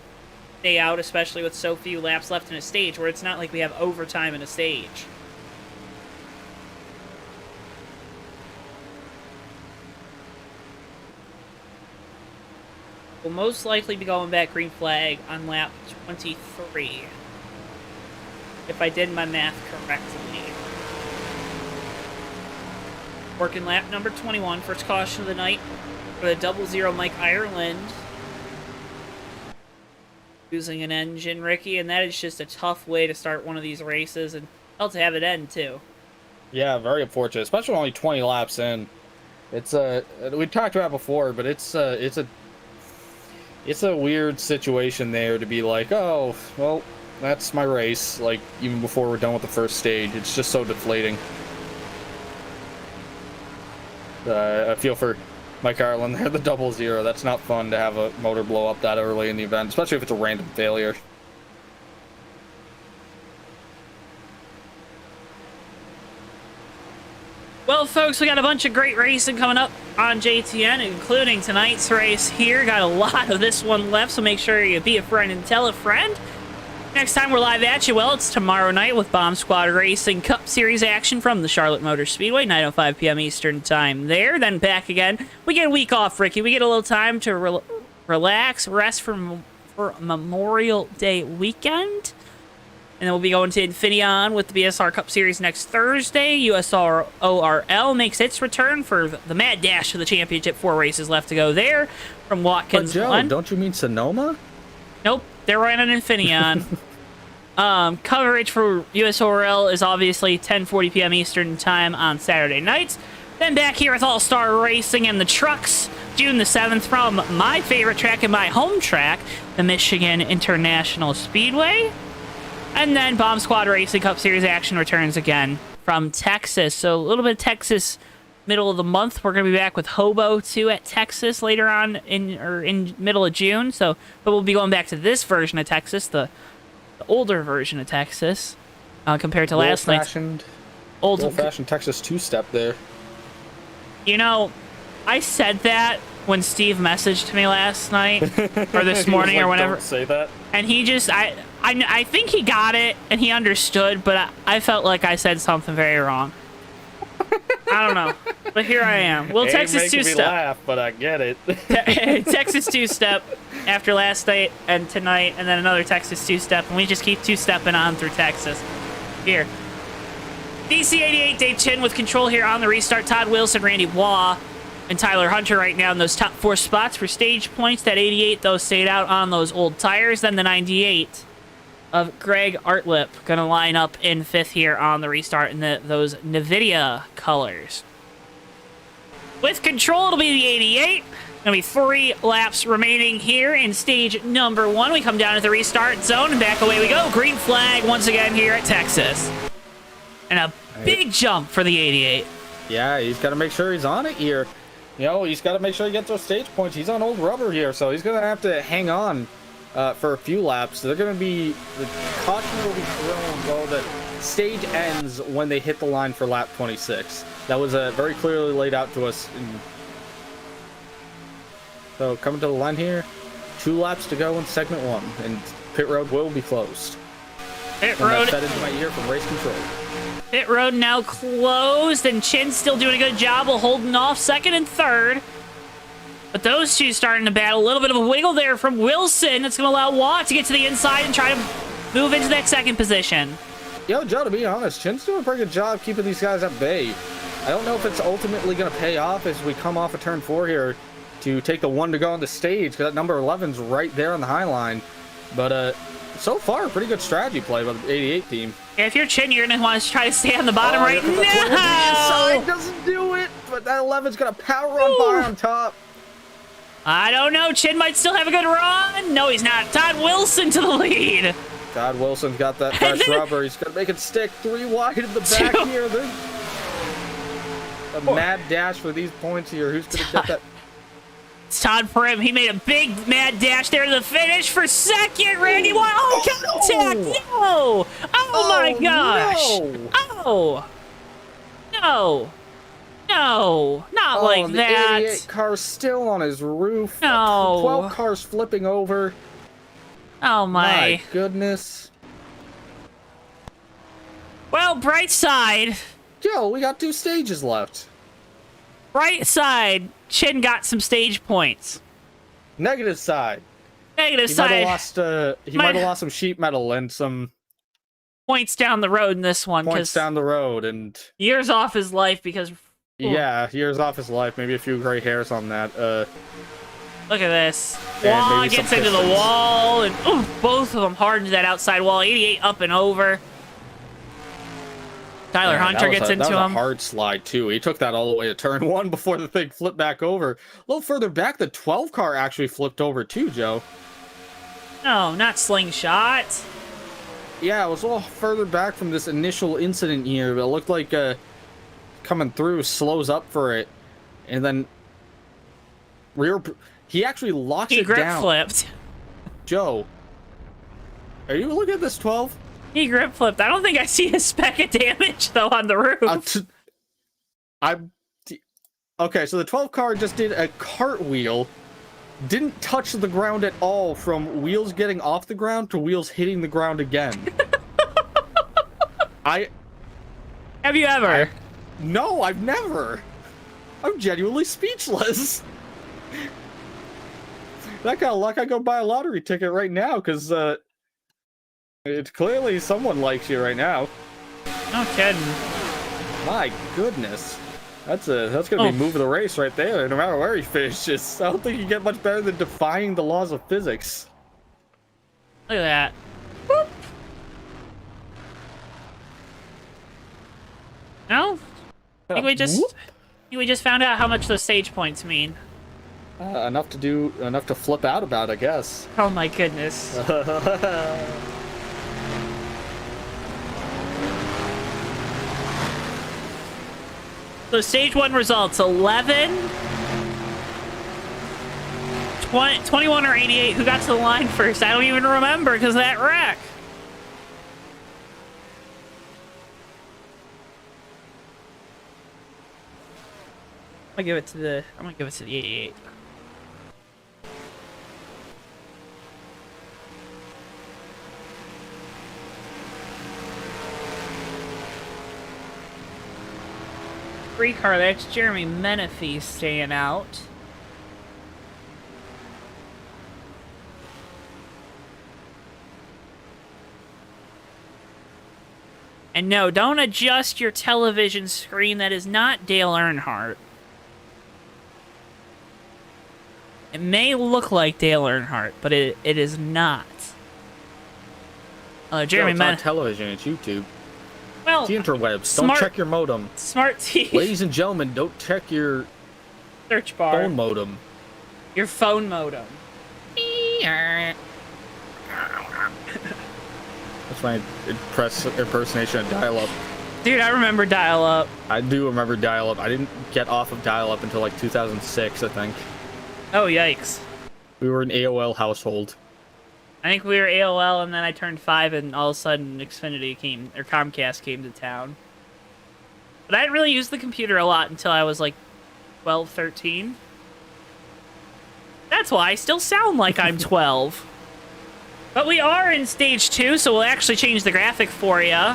Stay out, especially with so few laps left in a stage, where it's not like we have overtime in a stage. We'll most likely be going back green flag on lap 23. If I did my math correctly. Working lap number 21, first caution of the night for the 00 Mike Ireland. Using an engine, Ricky, and that is just a tough way to start one of these races, and hell to have it end too. Yeah, very unfortunate, especially only 20 laps in. It's we talked about it before, but it's a weird situation there to be like, oh, well, that's my race. Like, even before we're done with the first stage, it's just so deflating. I feel for Mike Ireland there, the 00. That's not fun to have a motor blow up that early in the event, especially if it's a random failure. Well, folks, we got a bunch of great racing coming up on JTN, including tonight's race here. Got a lot of this one left, so make sure you be a friend and tell a friend. Next time we're live at you, well, it's tomorrow night with Bomb Squad Racing Cup Series action from the Charlotte Motor Speedway, 9:05 p.m. Eastern Time there. Then back again. We get a week off, Ricky. We get a little time to relax, rest for Memorial Day weekend. And then we'll be going to Infineon with the BSR Cup Series next Thursday. USR ORL makes its return for the mad dash to the championship. 4 races left to go there from Watkins. But Joe, don't you mean Sonoma? Nope, they're right on Infineon. Coverage for USORL is obviously 10:40 p.m. Eastern Time on Saturday nights. Then back here with All-Star Racing and the Trucks, June the 7th from my favorite track and my home track, the Michigan International Speedway. And then Bomb Squad Racing Cup Series action returns again from Texas. So a little bit of Texas middle of the month. We're going to be back with Hobo 2 at Texas later on in middle of June. But we'll be going back to this version of Texas, the older version of Texas, compared to last night's old-fashioned Texas two-step there. You know, I said that when Steve messaged me last night or this morning like, or whenever. Don't say that. And he just, I think he got it and he understood, but I felt like I said something very wrong. I don't know, but here I am. Well, Texas two-step. Me laugh, but I get it. Texas two-step after last night and tonight, and then another Texas two-step, and we just keep two-stepping on through Texas. Here. DC88, Dave Chin with control here on the restart. Todd Wilson, Randy Waugh, and Tyler Hunter right now in those top 4 spots for stage points. That 88, though, stayed out on those old tires. Then the 98 of Greg Artlip going to line up in 5th here on the restart in those NVIDIA colors. With control, it'll be the 88. Going to be 3 laps remaining here in stage number 1. We come down to the restart zone, and back away we go. Green flag once again here at Texas. And a big jump for the 88. Yeah, he's got to make sure he's on it here. You know, he's got to make sure he gets those stage points. He's on old rubber here, so he's going to have to hang on for a few laps. They're going to be, the caution will be thrown while the stage ends when they hit the line for lap 26. That was very clearly laid out to us. So coming to the line here, 2 laps to go in segment 1, and pit road will be closed. Pit road. That into my ear from race control. Pit road now closed, and Chin's still doing a good job of holding off 2nd and 3rd. But those two starting to battle. A little bit of a wiggle there from Wilson. It's going to allow Watt to get to the inside and try to move into that 2nd position. Yo, Joe, to be honest, Chin's doing a pretty good job keeping these guys at bay. I don't know if it's ultimately going to pay off as we come off of turn 4 here to take the 1 to go on the stage, because that number 11's right there on the high line. But so far, pretty good strategy play by the 88 team. Yeah, if you're Chin, you're going to want to try to stay on the bottom right. No! Inside doesn't do it, but that 11's going to power on by on top. I don't know. Chin might still have a good run. No, he's not. Todd Wilson to the lead. Todd Wilson's got that fresh rubber. He's going to make it stick 3 wide in the back here. There's a mad dash for these points here. Who's going to get that? It's Todd Prim. He made a big mad dash there to the finish for second. Randy White. Oh, contact. No. Oh, my gosh. No. Oh. No. No. Not like the that. 88 car's still on his roof. No. 12 cars flipping over. Oh, My goodness. Well, bright side. Joe, we got 2 stages left. Bright side. Chin got some stage points. Negative side. Negative He side. might have lost some sheet metal and some Points down the road in this one. points down the road, and years off his life because. yeah, years off his life. Maybe a few gray hairs on that. Look at this. And Wall maybe some gets into the pistons. wall, and both of them hardened that outside wall. 88 up and over. Tyler Man, Hunter gets into that was him. a hard slide too. He took that all the way to turn 1 before the thing flipped back over. A little further back, the 12 car actually flipped over too, Joe. No, not slingshot. Yeah, it was a little further back from this initial incident here, but it looked like coming through slows up for it, and then he actually locks He it grip down. flipped. Joe, are you looking at this 12? He grip flipped. I don't think I see a speck of damage though on the roof. Okay, so the 12 car just did a cartwheel, didn't touch the ground at all from wheels getting off the ground to wheels hitting the ground again. Have you ever? No, I've never. I'm genuinely speechless. That kind of luck, I go buy a lottery ticket right now, because it's clearly someone likes you right now. No kidding. My goodness. That's gonna be move of the race right there, no matter where he finishes. I don't think you get much better than defying the laws of physics. Look at that. Boop. No? I think we just found out how much those stage points mean. Enough to flip out about, I guess. Oh my goodness. So stage 1 results 11, 21 or 88. Who got to the line first? I don't even remember because of that wreck. I'm gonna give it to the 88. Free car, that's Jeremy Menifee staying out. And no, don't adjust your television screen. That is not Dale Earnhardt. It may look like Dale Earnhardt, but it is not. Jeremy It's on Menifee. television, it's YouTube. Well, It's the interwebs. smart- Don't check your modem. Smart TV. Ladies and gentlemen, don't check your Search bar. phone modem. Your phone modem. That's my impersonation of dial-up. Dude, I remember dial-up. I do remember dial-up. I didn't get off of dial-up until like 2006, I think. Oh, yikes. We were an AOL household. I think we were AOL, and then I turned 5, and all of a sudden Xfinity came, or Comcast came to town. But I didn't really use the computer a lot until I was like 12, 13. That's why I still sound like I'm 12. But we are in stage 2, so we'll actually change the graphic for you.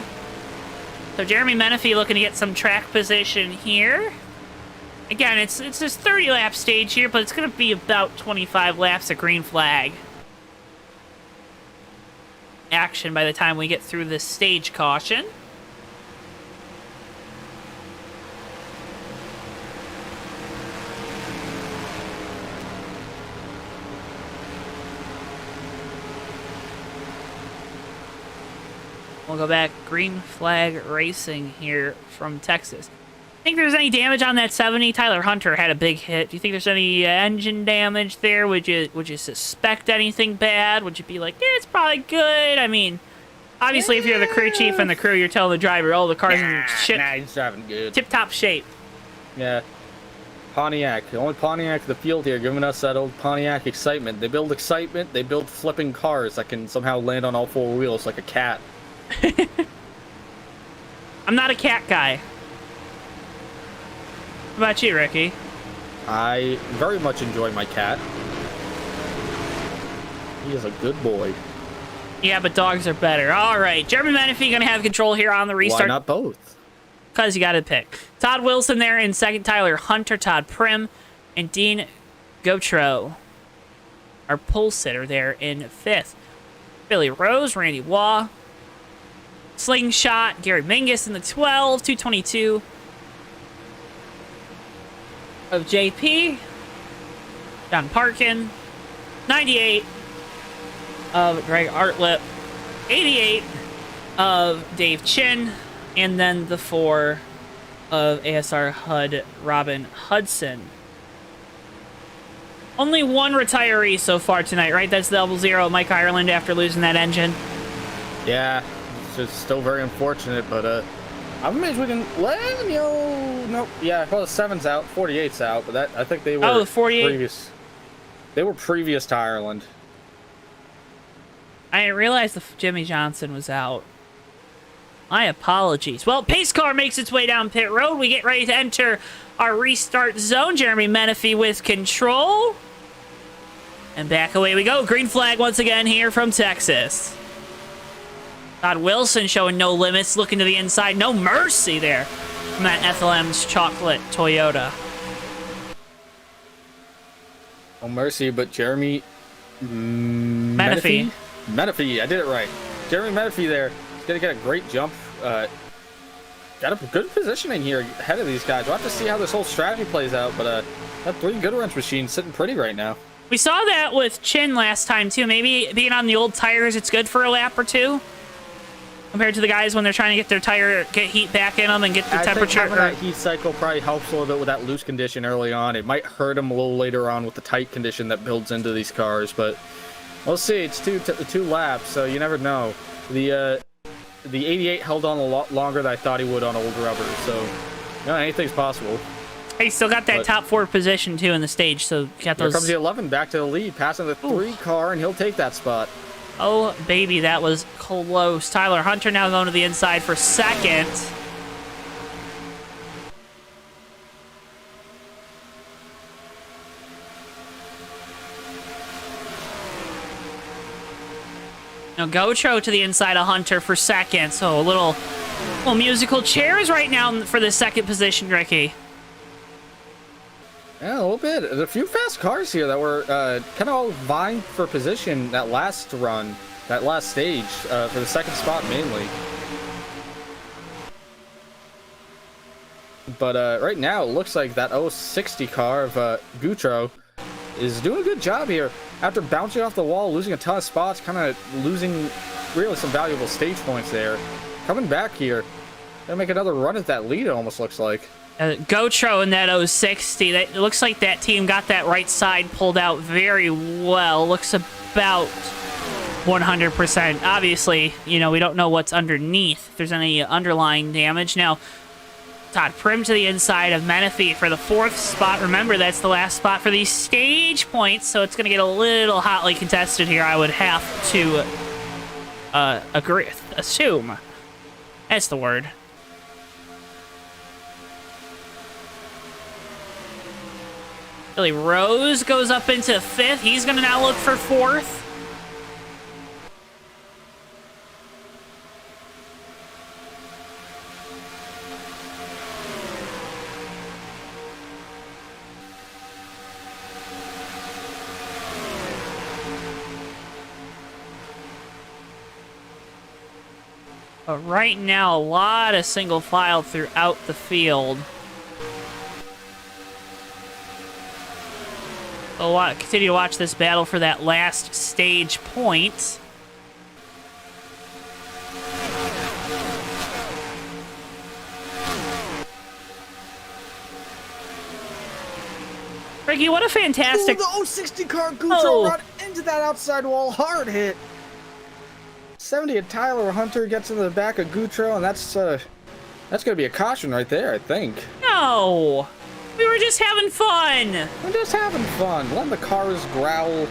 So Jeremy Menifee looking to get some track position here. Again, it's this 30-lap stage here, but it's going to be about 25 laps of green flag action by the time we get through this stage caution. We'll go back. Green flag racing here from Texas. Think there's any damage on that 70? Tyler Hunter had a big hit. Do you think there's any engine damage there? Would you suspect anything bad? Would you be like, it's probably good? I mean, obviously, if you're the crew chief and the crew, you're telling the driver, oh, the car's in Nah, he's driving good. tip-top shape. Yeah. Pontiac. The only Pontiac in the field here, giving us that old Pontiac excitement. They build excitement. They build flipping cars that can somehow land on all four wheels like a cat. I'm not a cat guy. What about you, Ricky? I very much enjoy my cat. He is a good boy. Yeah, but dogs are better. All right, Jeremy Menifee gonna have control here on the restart. Why not both? Because you got to pick. Todd Wilson there in second, Tyler Hunter, Todd Prim, and Dean Gautreaux. Our pole sitter there in fifth. Billy Rose, Randy Waugh, Slingshot, Gary Mingus in the 12, 222 of JP, John Parkin, 98 of Greg Artlip, 88 of Dave Chin, and then the 4 of ASR HUD Robin Hudson. Only one retiree so far tonight, right? That's the 00 Mike Ireland after losing that engine. Yeah, it's just still very unfortunate, but I'm amazed we can let nope. Yeah, well the 7's out, 48's out, but that I think they were the 48. previous. They were previous to Ireland. I didn't realize the Jimmy Johnson was out. My apologies. Well, pace car makes its way down pit road. We get ready to enter our restart zone. Jeremy Menifee with control. And back away we go. Green flag once again here from Texas. Todd Wilson showing no limits, looking to the inside. No mercy there from that FLM's chocolate Toyota. No mercy, but Jeremy Menifee. Menifee, I did it right. Jeremy Menifee there. He's going to get a great jump. Got a good positioning here ahead of these guys. We'll have to see how this whole strategy plays out, but that 3 good wrench machine sitting pretty right now. We saw that with Chin last time, too. Maybe being on the old tires, it's good for a lap or two. Compared to the guys when they're trying to get their tire, get heat back in them and get the temperature. I think that heat cycle probably helps a little bit with that loose condition early on. It might hurt them a little later on with the tight condition that builds into these cars, but we'll see. It's two laps, so you never know. The 88 held on a lot longer than I thought he would on old rubber, so you know, anything's possible. He still got that top 4 position, too, in the stage, so got those. Here comes the 11 back to the lead, passing the 3 car, and he'll take that spot. Oh, baby, that was close. Tyler Hunter now going to the inside for second. Now Gautreaux to the inside of Hunter for second. So a little musical chairs right now for the second position, Ricky. Yeah, a little bit. There's a few fast cars here that were kind of all vying for position that last run, that last stage, for the second spot mainly. But right now, it looks like that 060 car of Gautreaux is doing a good job here. After bouncing off the wall, losing a ton of spots, kind of losing really some valuable stage points there. Coming back here, gonna make another run at that lead, it almost looks like. Gautreaux in that 060, it looks like that team got that right side pulled out very well. Looks about 100%. Obviously, you know, we don't know what's underneath, if there's any underlying damage. Now, Todd Prim to the inside of Menifee for the 4th spot. Remember, that's the last spot for these stage points, so it's going to get a little hotly contested here, I would have to assume. That's the word. Billy Rose goes up into 5th. He's going to now look for 4th. But right now, a lot of single file throughout the field. We'll continue to watch this battle for that last stage point. Ricky, what a fantastic... Ooh, the 060 car Gautreaux run into that outside wall. Hard hit. 70 at Tyler Hunter gets into the back of Gautreaux, and that's going to be a caution right there, I think. No! We were just having fun. We're just having fun. Let the cars growl.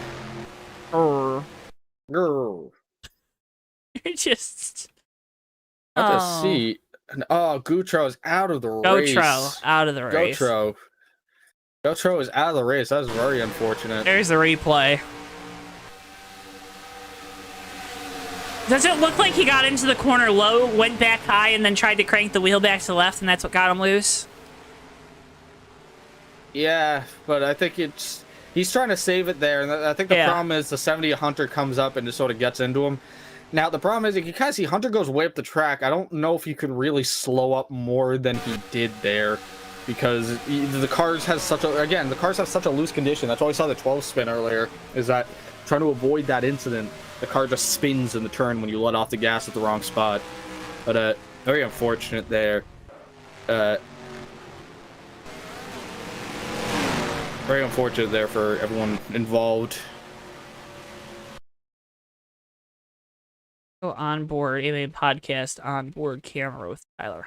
Grr. Grr. You're just... I just see. Oh, Gutro's out of the race. Gotro out of the race. Gotro is out of the race. That's very unfortunate. There's the replay. Does it look like he got into the corner low, went back high, and then tried to crank the wheel back to the left, and that's what got him loose? Yeah, but I think he's trying to save it there, and I think the problem is the 70 Hunter comes up and just sort of gets into him. Now, the problem is, you kind of see Hunter goes way up the track. I don't know if you could really slow up more than he did there, because the cars have such a loose condition. That's why we saw the 12 spin earlier, is that trying to avoid that incident, the car just spins in the turn when you let off the gas at the wrong spot. But very unfortunate there. Very unfortunate there for everyone involved. Go on board, AMA podcast on board camera with Tyler.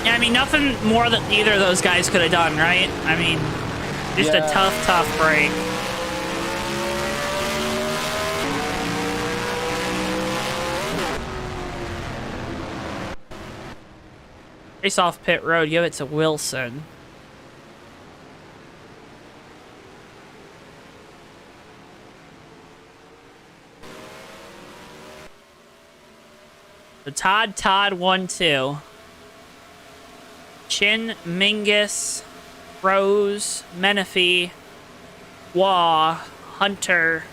Yeah, I mean, nothing more that either of those guys could have done, right? I mean, just a tough break. Race off pit road, give it to Wilson. The Todd 1-2. Chin, Mingus, Rose, Menifee, Waugh, Hunter.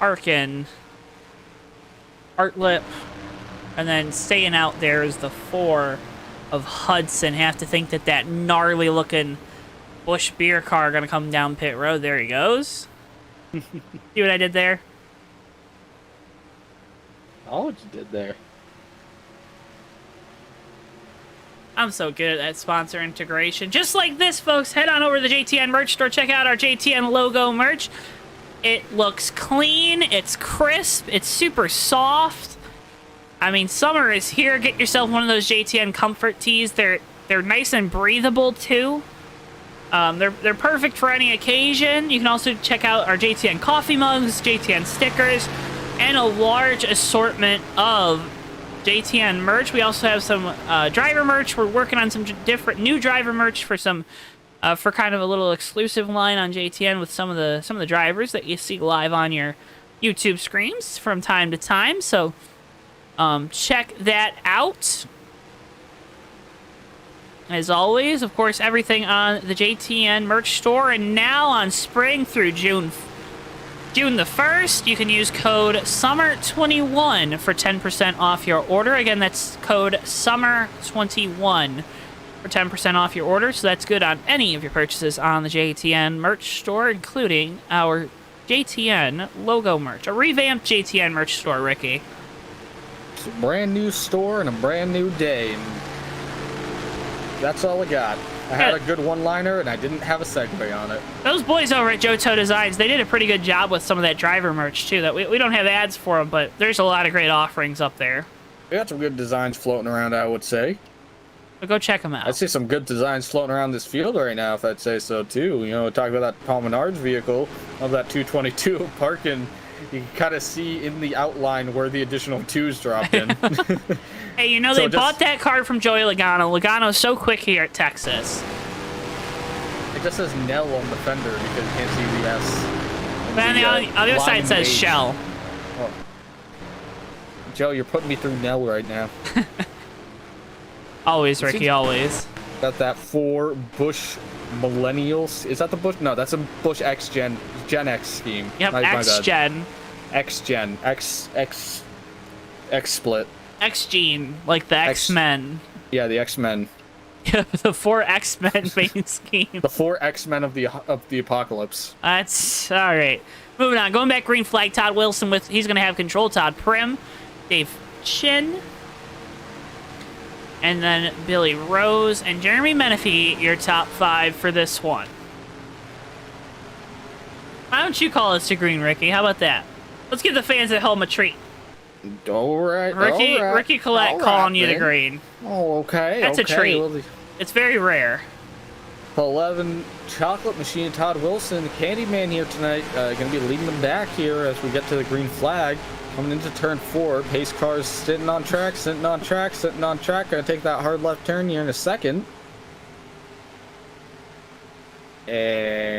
Arkin, Artlip, and then staying out there is the 4 of Hudson. Have to think that gnarly looking Busch beer car gonna come down pit road. There he goes. See what I did there? Oh, what you did there. I'm so good at that sponsor integration. Just like this, folks, head on over to the JTN merch store. Check out our JTN logo merch. It looks clean. It's crisp. It's super soft. I mean, summer is here. Get yourself one of those JTN comfort tees. They're nice and breathable, too. They're perfect for any occasion. You can also check out our JTN coffee mugs, JTN stickers, and a large assortment of JTN merch. We also have some driver merch. We're working on some different new driver merch for some for kind of a little exclusive line on JTN with some of the drivers that you see live on your YouTube screens from time to time. So check that out. As always, of course, everything on the JTN merch store, and now on spring through June the 1st, you can use code SUMMER21 for 10% off your order. Again, that's code SUMMER21 for 10% off your order. So that's good on any of your purchases on the JTN merch store, including our JTN logo merch, a revamped JTN merch store, Ricky. It's a brand new store and a brand new day. And that's all I got. I had a good one-liner, and I didn't have a segue on it. Those boys over at JoeTow Designs, they did a pretty good job with some of that driver merch, too. That we don't have ads for them, but there's a lot of great offerings up there. We got some good designs floating around, I would say. So go check them out. I see some good designs floating around this field right now, if I'd say so, too. You know, talk about that Paul Menard's vehicle of that 222 parking. You can kind of see in the outline where the additional 2s dropped in. Hey, you know, they bought that car from Joey Logano. Logano's so quick here at Texas. It just says Nell on the fender because you can't see the S. But on the other side it says Shell. Oh. Joe, you're putting me through Nell right now. Always, Ricky, always. Got that 4 Busch Millennials. Is that the Busch? No, that's a Busch X Gen X scheme. Yep, X Gen. X Gen. X split. X Gene, like the X-Men. Yeah, the X-Men. The 4 X-Men main scheme. The 4 X-Men of the apocalypse. That's all right. Moving on. Going back green flag. Todd Wilson he's going to have control. Todd Prim, Dave Chin, and then Billy Rose and Jeremy Menifee, your top 5 for this one. Why don't you call us to green, Ricky? How about that? Let's give the fans at home a treat. All right, Ricky Collette calling you to man. green. Oh, okay. That's okay. a treat. Well, It's very rare. 11 Chocolate Machine, Todd Wilson, the Candyman here tonight. Going to be leading them back here as we get to the green flag. Coming into turn 4. Pace cars sitting on track, sitting on track, sitting on track. Going to take that hard left turn here in a second. And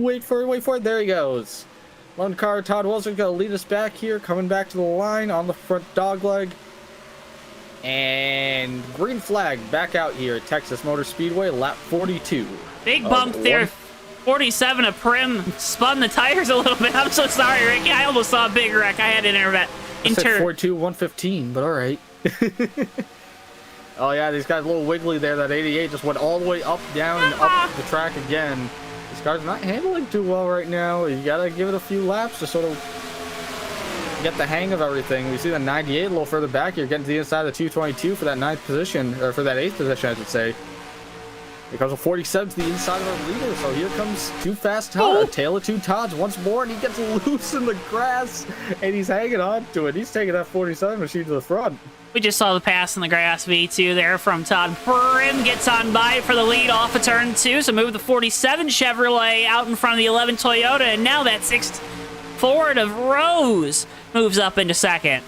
wait for it. There he goes. One car, Todd Wilson, going to lead us back here. Coming back to the line on the front dog leg. And green flag back out here at Texas Motor Speedway, lap 42. Big bump there. 47 of Prim spun the tires a little bit. I'm so sorry, Ricky. I almost saw a big wreck. I had an I said 42, 115, but all right. Oh, yeah, these guys a little wiggly there. That 88 just went all the way up, down, and up the track again. These cars are not handling too well right now. You got to give it a few laps to sort of get the hang of everything. We see the 98 a little further back here, getting to the inside of the 222 for that 9th position, or for that 8th position, I should say. Here comes a 47 to the inside of our leader, so here comes Too Fast Todd, a tale of two Todds once more, and he gets loose in the grass, and he's hanging on to it. He's taking that 47 machine to the front. We just saw the pass in the grass V2 there from Todd. Prim gets on by for the lead off of turn 2, so move the 47 Chevrolet out in front of the 11 Toyota, and now that 6th Ford of Rose moves up into second.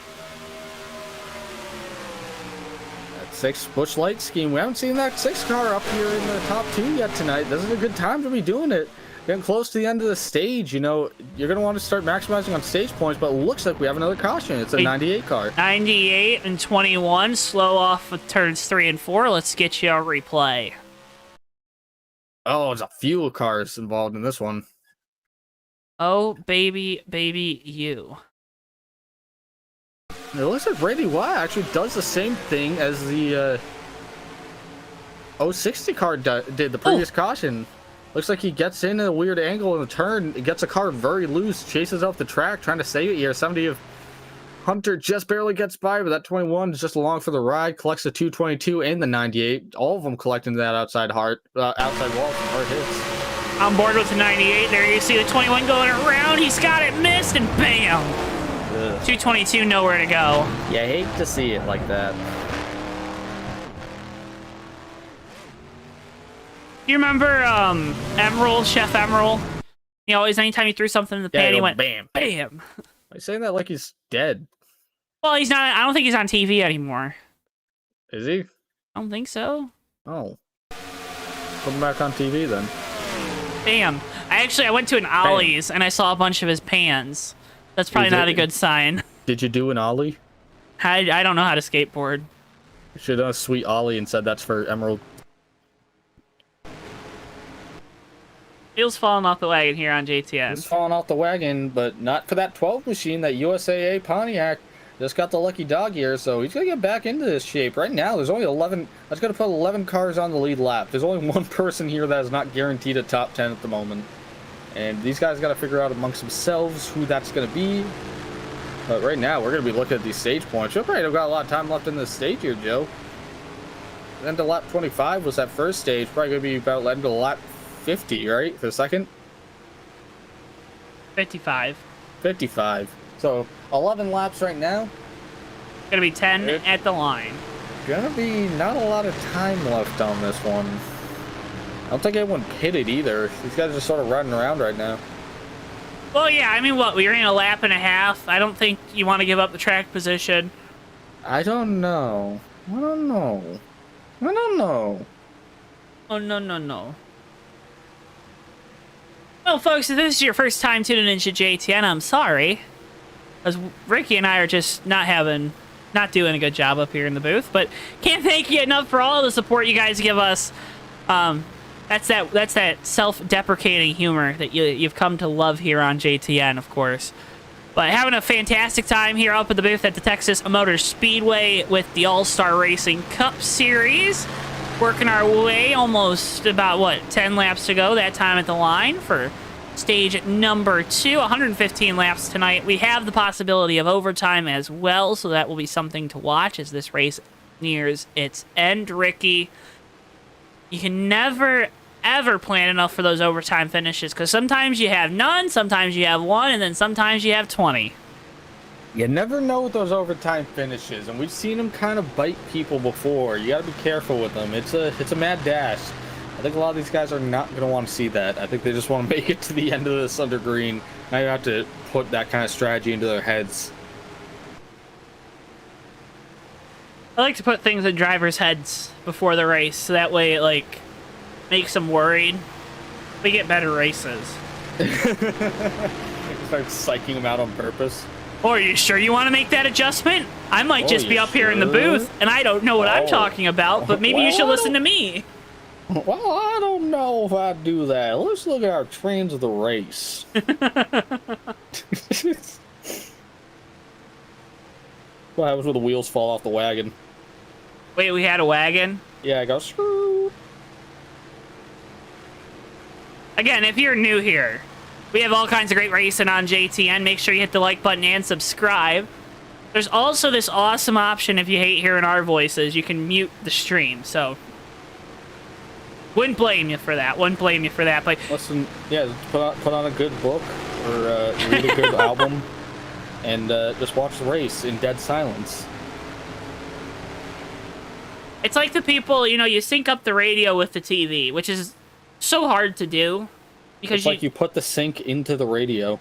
That 6th Busch Light scheme. We haven't seen that 6 car up here in the top 2 yet tonight. This is a good time to be doing it. Getting close to the end of the stage, you know, you're going to want to start maximizing on stage points, but it looks like we have another caution. It's a 98 car. 98 and 21, slow off with turns 3 and 4. Let's get you a replay. Oh, there's a few cars involved in this one. Oh, baby, you. It looks like Randy Watt actually does the same thing as the 060 car did the previous caution. Looks like he gets in a weird angle in the turn, gets a car very loose, chases off the track, trying to save it here. 70 of Hunter just barely gets by, but that 21 is just along for the ride, collects the 222 and the 98. All of them collecting that outside wall from hard hits. On board with the 98. There you see the 21 going around. He's got it, missed, and bam! Ugh. 222, nowhere to go. You hate to see it like that. Do you remember Emerald, Chef Emerald? You know, always anytime he threw something in the pan, he went bam. bam. Why saying that like he's dead? Well, he's not. I don't think he's on TV anymore. Is he? I don't think so. Oh. Put him back on TV then. Bam. I went to an Ollie's and I saw a bunch of his pans. That's probably not a good sign. Did you do an ollie? I don't know how to skateboard. You should have done a sweet ollie and said that's for Emerald. Wheels falling off the wagon here on JTN. He's falling off the wagon, but not for that 12 machine. That USAA Pontiac just got the lucky dog here, so he's going to get back into this shape. Right now, there's only 11. That's going to put 11 cars on the lead lap. There's only one person here that is not guaranteed a top 10 at the moment. And these guys got to figure out amongst themselves who that's going to be. But right now, we're going to be looking at these stage points. We've probably got a lot of time left in this stage here, Joe. Then to lap 25 was that first stage. Probably going to be about end of lap 50, right? For the second? 55. 55. So 11 laps right now. Gonna be 10 at the line. Gonna be not a lot of time left on this one. I don't think anyone pitted either. These guys are just sort of running around right now. Well, yeah, I mean, what? We're in a lap and a half. I don't think you want to give up the track position. I don't know. I don't know. Oh, no. Well, folks, if this is your first time tuning into JTN, I'm sorry. Because Ricky and I are just not doing a good job up here in the booth. But can't thank you enough for all the support you guys give us. That's that self-deprecating humor that you've come to love here on JTN, of course. But having a fantastic time here up at the booth at the Texas Motor Speedway with the All-Star Racing Cup Series. Working our way almost about, 10 laps to go that time at the line for stage number 2. 115 laps tonight. We have the possibility of overtime as well, so that will be something to watch as this race nears its end. Ricky, you can never, ever plan enough for those overtime finishes, because sometimes you have none, sometimes you have one, and then sometimes you have 20. You never know with those overtime finishes, and we've seen them kind of bite people before. You got to be careful with them. It's a mad dash. I think a lot of these guys are not going to want to see that. I think they just want to make it to the end of this under green. Now you have to put that kind of strategy into their heads. I like to put things in drivers' heads before the race, so that way it, like, makes them worried. We get better races. Start psyching them out on purpose. Oh, are you sure you want to make that adjustment? I might just be up here in the booth, and I don't know what I'm talking about, but maybe you should listen to me. Well, I don't know if I'd do that. Let's look at our trains of the race. What happens when the wheels fall off the wagon? Wait, we had a wagon? Yeah, I go screw. Again, if you're new here, we have all kinds of great racing on JTN. Make sure you hit the like button and subscribe. There's also this awesome option if you hate hearing our voices. You can mute the stream, so wouldn't blame you for that. Wouldn't blame you for that. But Listen, yeah, put on a good book or read a good album and just watch the race in dead silence. it's like the people, you know, you sync up the radio with the TV, which is so hard to do. Because It's like you put the sync into the radio.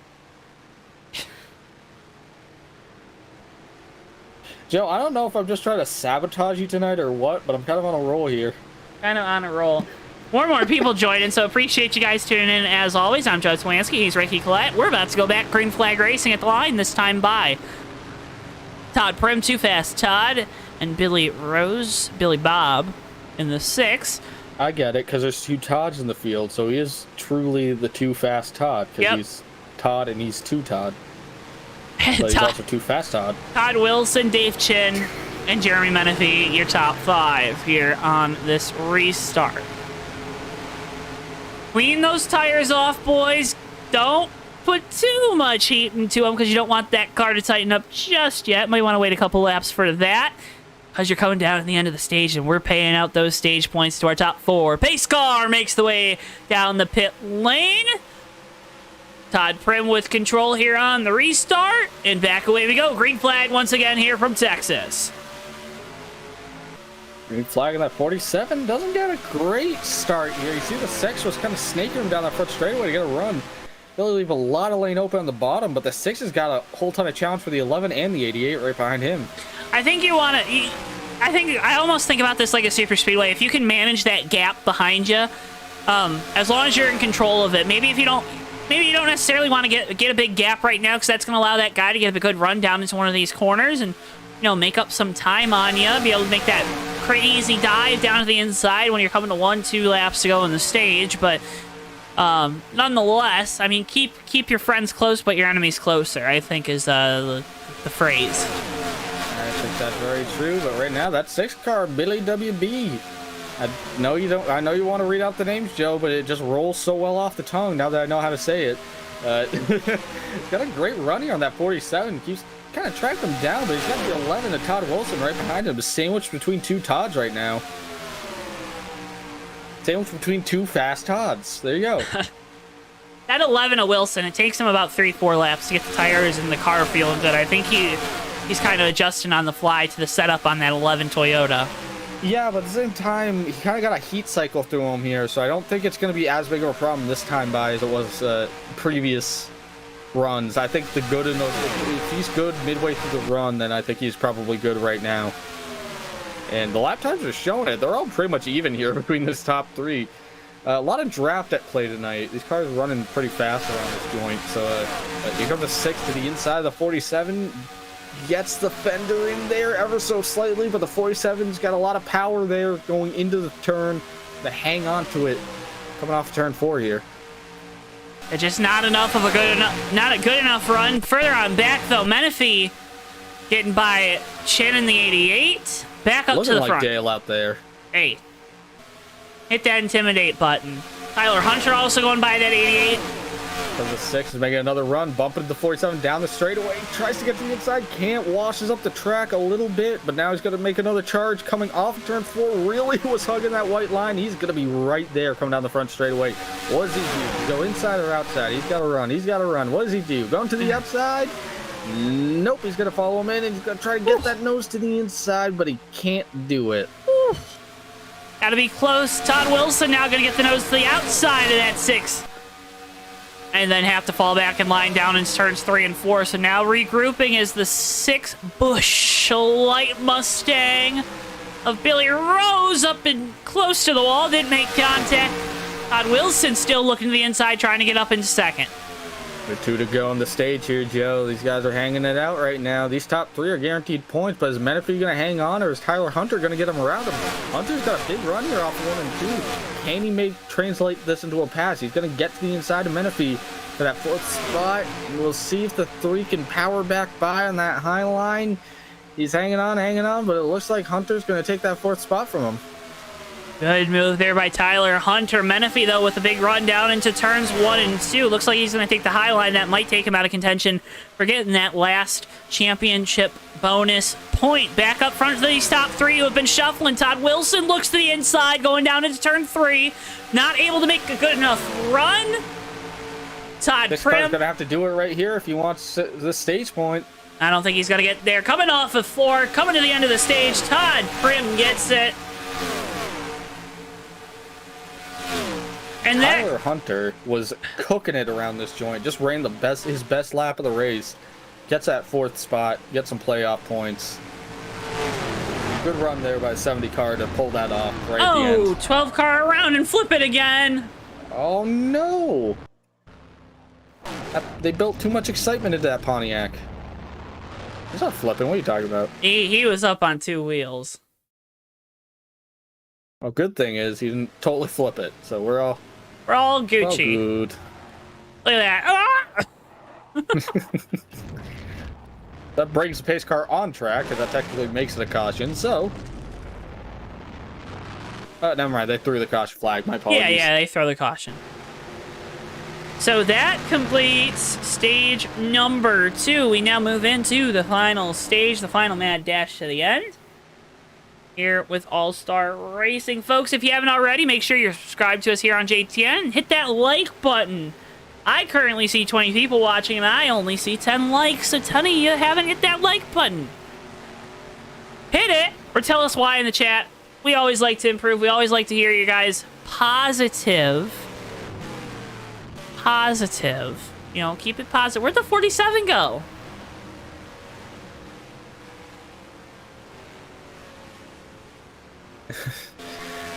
Joe, I don't know if I'm just trying to sabotage you tonight or what, but I'm kind of on a roll here. kind of on a roll. More and more people joining, so appreciate you guys tuning in as always. I'm Joe Townetwork. He's Ricky Collette. We're about to go back green flag racing at the line, this time by Todd Prim, Too Fast Todd, and Billy Bob in the 6. I get it, because there's two Todds in the field, so he is truly the Too Fast Todd, because he's Todd and he's Too Todd. But he's also Too Fast Todd. Todd Wilson, Dave Chin, and Jeremy Menifee, your top 5 here on this restart. Clean those tires off, boys. Don't put too much heat into them because you don't want that car to tighten up just yet. Might want to wait a couple laps for that because you're coming down at the end of the stage and we're paying out those stage points to our top 4. Pace car makes the way down the pit lane. Todd Prim with control here on the restart. And back away we go. Green flag once again here from Texas. Green flag in that 47 doesn't get a great start here. You see the 6 was kind of snaking him down that front straightaway to get a run. Really leave a lot of lane open on the bottom, but the 6 has got a whole ton of challenge for the 11 and the 88 right behind him. I think you want to... I almost think about this like a super speedway. If you can manage that gap behind you, as long as you're in control of it, maybe you don't necessarily want to get a big gap right now because that's going to allow that guy to get a good run down into one of these corners and, you know, make up some time on you, be able to make that crazy dive down to the inside when you're coming to 1-2 laps to go in the stage. But nonetheless, I mean, keep your friends close but your enemies closer, I think is the phrase. I think that's very true, but right now that 6 car, Billy WB. I know you want to read out the names, Joe, but it just rolls so well off the tongue now that I know how to say it. He's got a great run here on that 47. Keeps kind of tracked him down, but he's got the 11 of Todd Wilson right behind him. Sandwiched between 2 Todds right now. Sandwiched between 2 fast Todds. There you go. That 11 of Wilson, it takes him about 3-4 laps to get the tires and the car feeling good. I think he's kind of adjusting on the fly to the setup on that 11 Toyota. Yeah, but at the same time, he kind of got a heat cycle through him here, so I don't think it's going to be as big of a problem this time by as it was previous runs. I think if he's good midway through the run, then I think he's probably good right now. And the lap times are showing it. They're all pretty much even here between this top 3. A lot of draft at play tonight. These cars are running pretty fast around this joint. So here comes the 6 to the inside of the 47. Gets the fender in there ever so slightly, but the 47's got a lot of power there going into the turn to hang on to it coming off turn 4 here. It's just not a good enough run. Further on back though, Menifee getting by Shannon the 88. Back up Looking to the like front. Dale out there. Hey, hit that intimidate button. Tyler Hunter also going by that 88. So the 6 is making another run, bumping the 47 down the straightaway. Tries to get to the inside, can't. Washes up the track a little bit, but now he's going to make another charge coming off of turn 4. Really was hugging that white line. He's going to be right there coming down the front straightaway. What does he do? Go inside or outside? He's got to run. He's got to run. What does he do? Going to the outside? Nope. He's going to follow him in, and he's going to try to get that nose to the inside, but he can't do it. Got to be close. Todd Wilson now going to get the nose to the outside of that 6. And then have to fall back in line down in turns 3 and 4. So now regrouping is the 6 Busch Light Mustang of Billy Rose up and close to the wall. Didn't make contact. Todd Wilson still looking to the inside, trying to get up in second. With 2 to go on the stage here, Joe. These guys are hanging it out right now. These top 3 are guaranteed points, but is Menifee going to hang on, or is Tyler Hunter going to get him around him? Hunter's got a big run here off 1 and 2. Can he translate this into a pass? He's going to get to the inside of Menifee for that 4th spot. And we'll see if the 3 can power back by on that high line. He's hanging on, but it looks like Hunter's going to take that 4th spot from him. Good move there by Tyler Hunter. Menifee, though, with a big run down into turns 1 and 2. Looks like he's going to take the high line. That might take him out of contention for getting that last championship bonus point. Back up front for these top 3 who have been shuffling. Todd Wilson looks to the inside, going down into turn 3. Not able to make a good enough run. Todd This Prim. car's going to have to do it right here if he wants the stage point. I don't think he's going to get there. Coming off of 4, coming to the end of the stage. Todd Prim gets it. And Tyler Hunter was cooking it around this joint. Just ran his best lap of the race. Gets that 4th spot. Gets some playoff points. Good run there by 70 car to pull that off right at the end. 12 car around and flip it again. Oh no! They built too much excitement into that Pontiac. He's not flipping. What are you talking about? He was up on 2 wheels. Well, good thing is he didn't totally flip it. So we're all Gucci. good. Look at that. That brings the pace car on track, because that technically makes it a caution. So, never mind. They threw the caution flag. My apologies. Yeah, they throw the caution. So that completes stage number 2. We now move into the final stage, the final mad dash to the end. Here with All-Star Racing. Folks, if you haven't already, make sure you're subscribed to us here on JTN. Hit that like button. I currently see 20 people watching, and I only see 10 likes, so 10 of you haven't hit that like button. Hit it, or tell us why in the chat. We always like to improve. We always like to hear you guys positive. You know, keep it positive. Where'd the 47 go?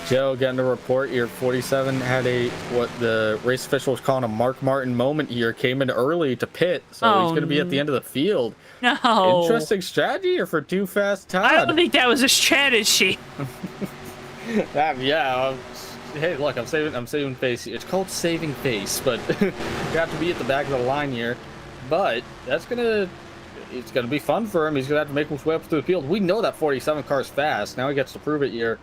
Joe, getting a report here. 47 had what the race official was calling a Mark Martin moment here. Came in early to pit, so he's going to be at the end of the field. No. Interesting strategy here for Too Fast Todd. I don't think that was a strategy. Yeah. Hey, look, I'm saving face. It's called saving face, but you have to be at the back of the line here. But it's gonna be fun for him. He's gonna have to make his way up through the field. We know that 47 car is fast. Now he gets to prove it here.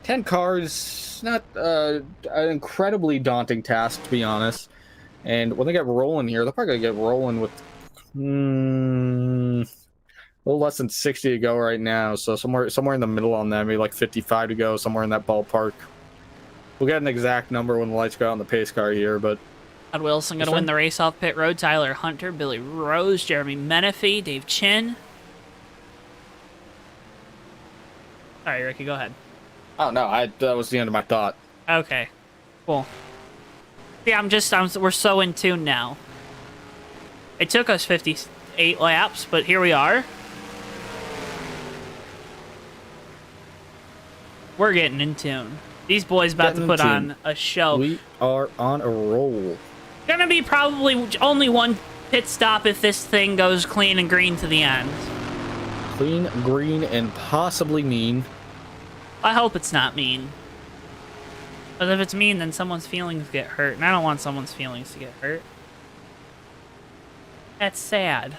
10 cars, not an incredibly daunting task, to be honest. And when they get rolling here, they're probably gonna get rolling with a little less than 60 to go right now. So somewhere in the middle on that, maybe like 55 to go, somewhere in that ballpark. We'll get an exact number when the lights go out on the pace car here, but Todd Wilson going to win the race off pit road. Tyler Hunter, Billy Rose, Jeremy Menifee, Dave Chin. All right, Ricky, go ahead. Oh no, that was the end of my thought. Okay, cool. Yeah, we're so in tune now. It took us 58 laps, but here we are. We're getting in tune. These boys about to put on a show. We are on a roll. Gonna be probably only one pit stop if this thing goes clean and green to the end. Clean, green, and possibly mean. I hope it's not mean. But if it's mean, then someone's feelings get hurt. And I don't want someone's feelings to get hurt. That's sad.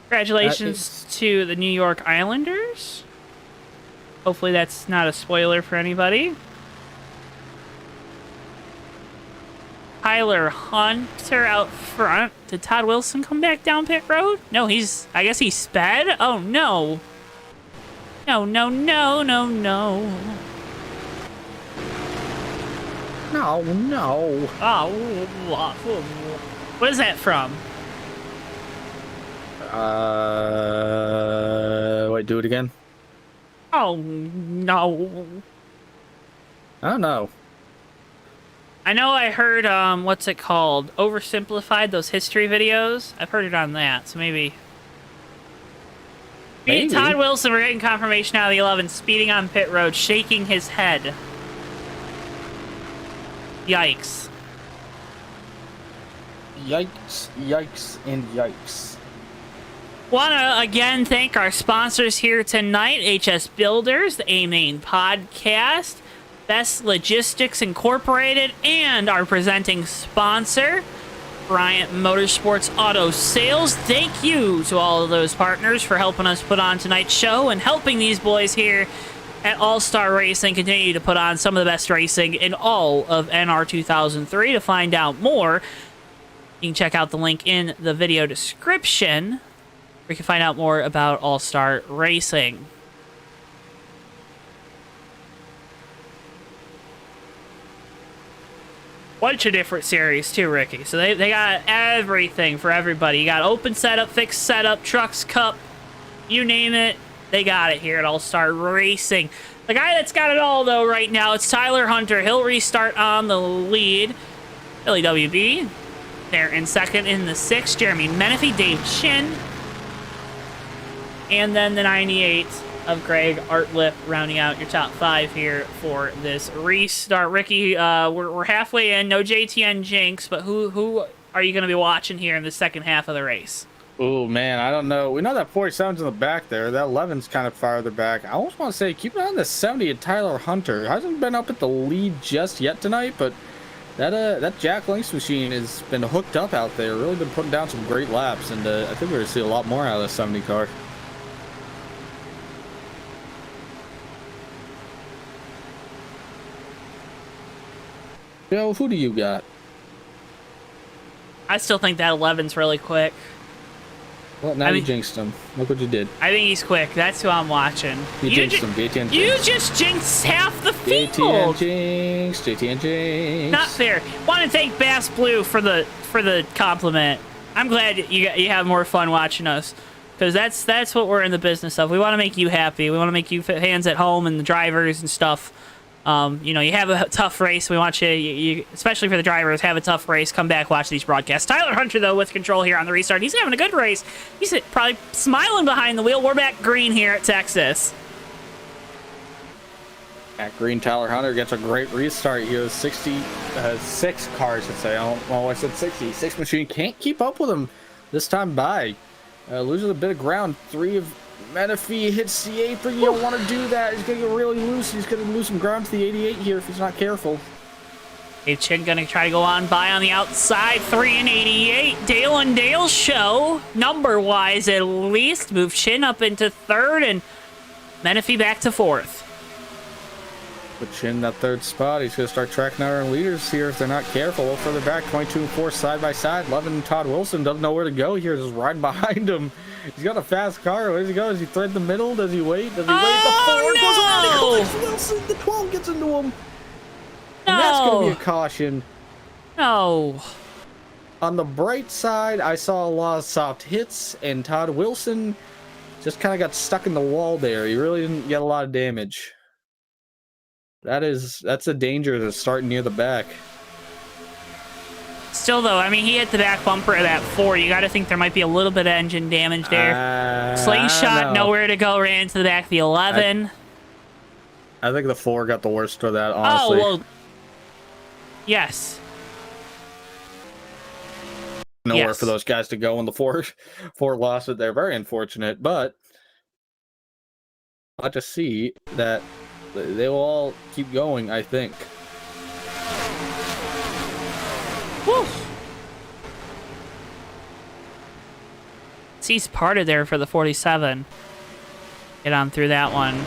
Congratulations to the New York Islanders. Hopefully that's not a spoiler for anybody. Tyler Hunter out front. Did Todd Wilson come back down pit road? No, I guess he sped? Oh, no. No, no, no, no, no. No, no. Oh, what is that from? Wait, do it again. Oh, no. I don't know. I know I heard, what's it called? Oversimplified, those history videos. I've heard it on that, so maybe. Maybe. Todd Wilson, we're getting confirmation out of the 11, speeding on pit road, shaking his head. Yikes. Yikes, yikes, and yikes. Want to again thank our sponsors here tonight, HS Builders, the A-Main Podcast, Best Logistics Incorporated, and our presenting sponsor, Bryant Motorsports Auto Sales. Thank you to all of those partners for helping us put on tonight's show and helping these boys here at All-Star Racing continue to put on some of the best racing in all of NR 2003. To find out more, you can check out the link in the video description where you can find out more about All-Star Racing. Bunch of different series too, Ricky. So they got everything for everybody. You got open setup, fixed setup, trucks, cup, you name it, they got it here at All-Star Racing. The guy that's got it all, though, right now, it's Tyler Hunter. He'll restart on the lead. Billy WB there in second. In the 6th, Jeremy Menifee, Dave Chin. And then the 98 of Greg Artlip rounding out your top 5 here for this restart. Ricky, we're halfway in. No JTN Jinx, but who are you going to be watching here in the second half of the race? Oh, man, I don't know. We know that 47's in the back there. That 11's kind of farther back. I almost want to say keep it on the 70 of Tyler Hunter. Hasn't been up at the lead just yet tonight, but that Jack Links machine has been hooked up out there. Really been putting down some great laps, and I think we're going to see a lot more out of the 70 car. Joe, who do you got? I still think that 11's really quick. Well, now you jinxed him. Look what you did. I think he's quick. That's who I'm watching. You jinxed him. JTN jinx. You just jinxed half the field. JTN jinx. JTN jinx. Not fair. Want to thank Bass Blue for the compliment. I'm glad you have more fun watching us, because that's what we're in the business of. We want to make you happy. We want to make you fans at home and the drivers and stuff. You know, you have a tough race. We want you, especially for the drivers, have a tough race. Come back, watch these broadcasts. Tyler Hunter, though, with control here on the restart. He's having a good race. He's probably smiling behind the wheel. We're back green here at Texas. At green, Tyler Hunter gets a great restart here. 66 cars, I should say. I don't know why I said 60. 6 machine can't keep up with him this time by. Loses a bit of ground. 3 of Menifee hits the apron. You don't want to do that. He's going to get really loose. He's going to lose some ground to the 88 here if he's not careful. Dave Chin going to try to go on by on the outside. 3 and 88. Dale and Dale show, number-wise at least. Move Chin up into 3rd and Menifee back to 4th. Put Chin in that 3rd spot. He's going to start tracking our leaders here if they're not careful. A little further back, 22 and 4 side by side. Levin and Todd Wilson doesn't know where to go here. Just riding behind him. He's got a fast car. Where does he go? Does he thread the middle? Does he wait? Does he wait? The 4 goes around and collects Wilson. The 12 gets into him. And that's going to be a caution. No. On the bright side, I saw a lot of soft hits, and Todd Wilson just kind of got stuck in the wall there. He really didn't get a lot of damage. That's a danger that's starting near the back. Still, though, I mean, he hit the back bumper of that 4. You got to think there might be a little bit of engine damage there. Slingshot, nowhere to go, ran into the back of the 11. I think the 4 got the worst of that, honestly. Oh, well, yes. Nowhere for those guys to go when the 4 lost it. They're very unfortunate, but I'll just see that they will all keep going, I think. Woo. He's parted there for the 47. Get on through that one.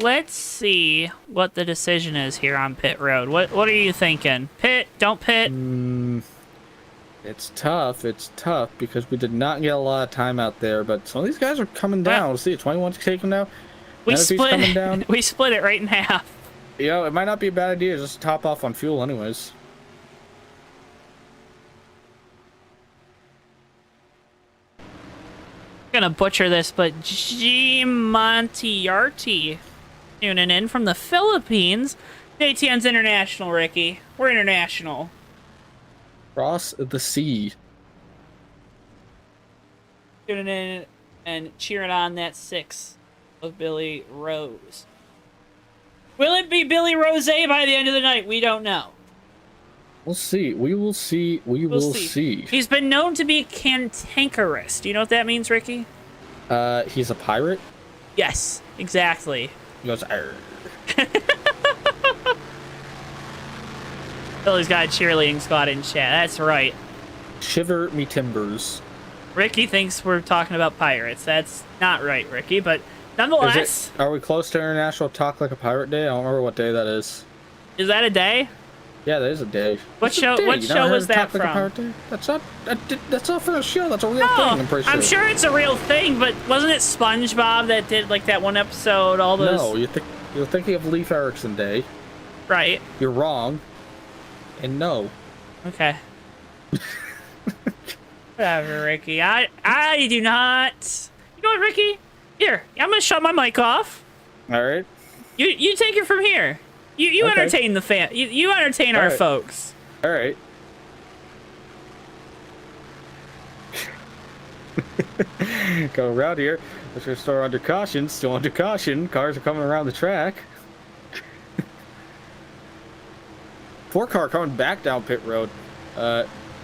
let's see what the decision is here on pit road. What are you thinking? Pit? Don't pit? It's tough. It's tough because we did not get a lot of time out there, but some of these guys are coming down. Let's see, 21's taking them down. We coming down. split. We split it right in half. You know, it might not be a bad idea just to top off on fuel, anyways. Gonna butcher this, but G Montiarty tuning in from the Philippines. JTN's international, Ricky. We're international. Cross the sea. Tuning in and cheering on that 6 of Billy Rose. Will it be Billy Rose by the end of the night? We don't know. We'll see. We will see. We will see. He's been known to be cantankerous. Do you know what that means, Ricky? He's a pirate? Yes, exactly. He goes, arr. Billy's got a cheerleading squad in chat. That's right. Shiver me timbers. Ricky thinks we're talking about pirates. That's not right, Ricky, but nonetheless. Are we close to International Talk Like a Pirate Day? I don't remember what day that is. Is that a day? Yeah, that is a day. What show was that from? That's not for a show. That's a real thing, I'm pretty sure. I'm sure it's a real thing, but wasn't it SpongeBob that did like that one episode, all those... No, you're thinking of Leif Erikson Day. Right. You're wrong. And no. Okay. Whatever, Ricky. I do not... You know what, Ricky? Here, I'm gonna shut my mic off. Alright. You take it from here. You okay. entertain the fan. You entertain our folks. All right. Go around here. Let's just start under caution. Still under caution. Cars are coming around the track. 4-car coming back down pit road.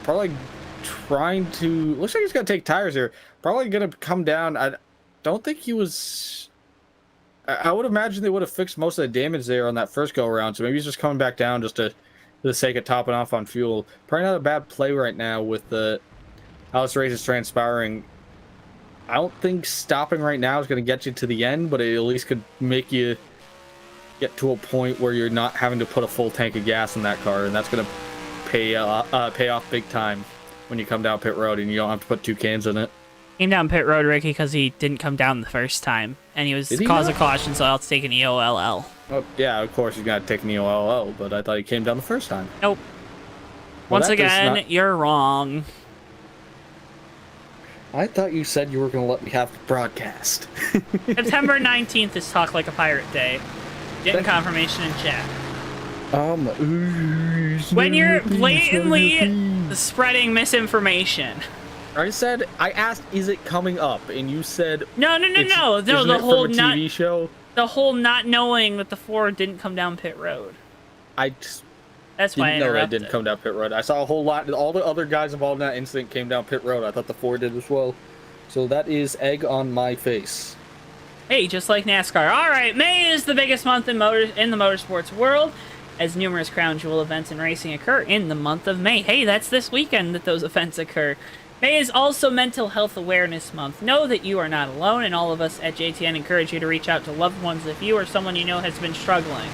Probably trying to. Looks like he's gonna take tires here. Probably gonna come down. I don't think he was. I would imagine they would have fixed most of the damage there on that first go around, so maybe he's just coming back down just for the sake of topping off on fuel. Probably not a bad play right now with how this race is transpiring. I don't think stopping right now is going to get you to the end, but it at least could make you get to a point where you're not having to put a full tank of gas in that car, and that's going to pay off big time when you come down pit road and you don't have to put 2 cans in it. Came down pit road, Ricky, because he didn't come down the first time, and he was cause of caution, so I'll take an EOLL. Oh, yeah, of course he's got to take an EOLL, but I thought he came down the first time. Nope. Once again, you're wrong. I thought you said you were going to let me have the broadcast. September 19th is Talk Like a Pirate Day. Getting confirmation in chat. When you're blatantly spreading misinformation. I asked, is it coming up? And you said no. The whole from a TV show. The whole not knowing that the Ford didn't come down pit road. That's why I didn't know that didn't come down pit road. I saw a whole lot. All the other guys involved in that incident came down pit road. I thought the Ford did as well. So that is egg on my face. Hey, just like NASCAR. All right, May is the biggest month in the motorsports world, as numerous crown jewel events and racing occur in the month of May. Hey, that's this weekend that those events occur. May is also Mental Health Awareness Month. Know that you are not alone, and all of us at JTN encourage you to reach out to loved ones if you or someone you know has been struggling.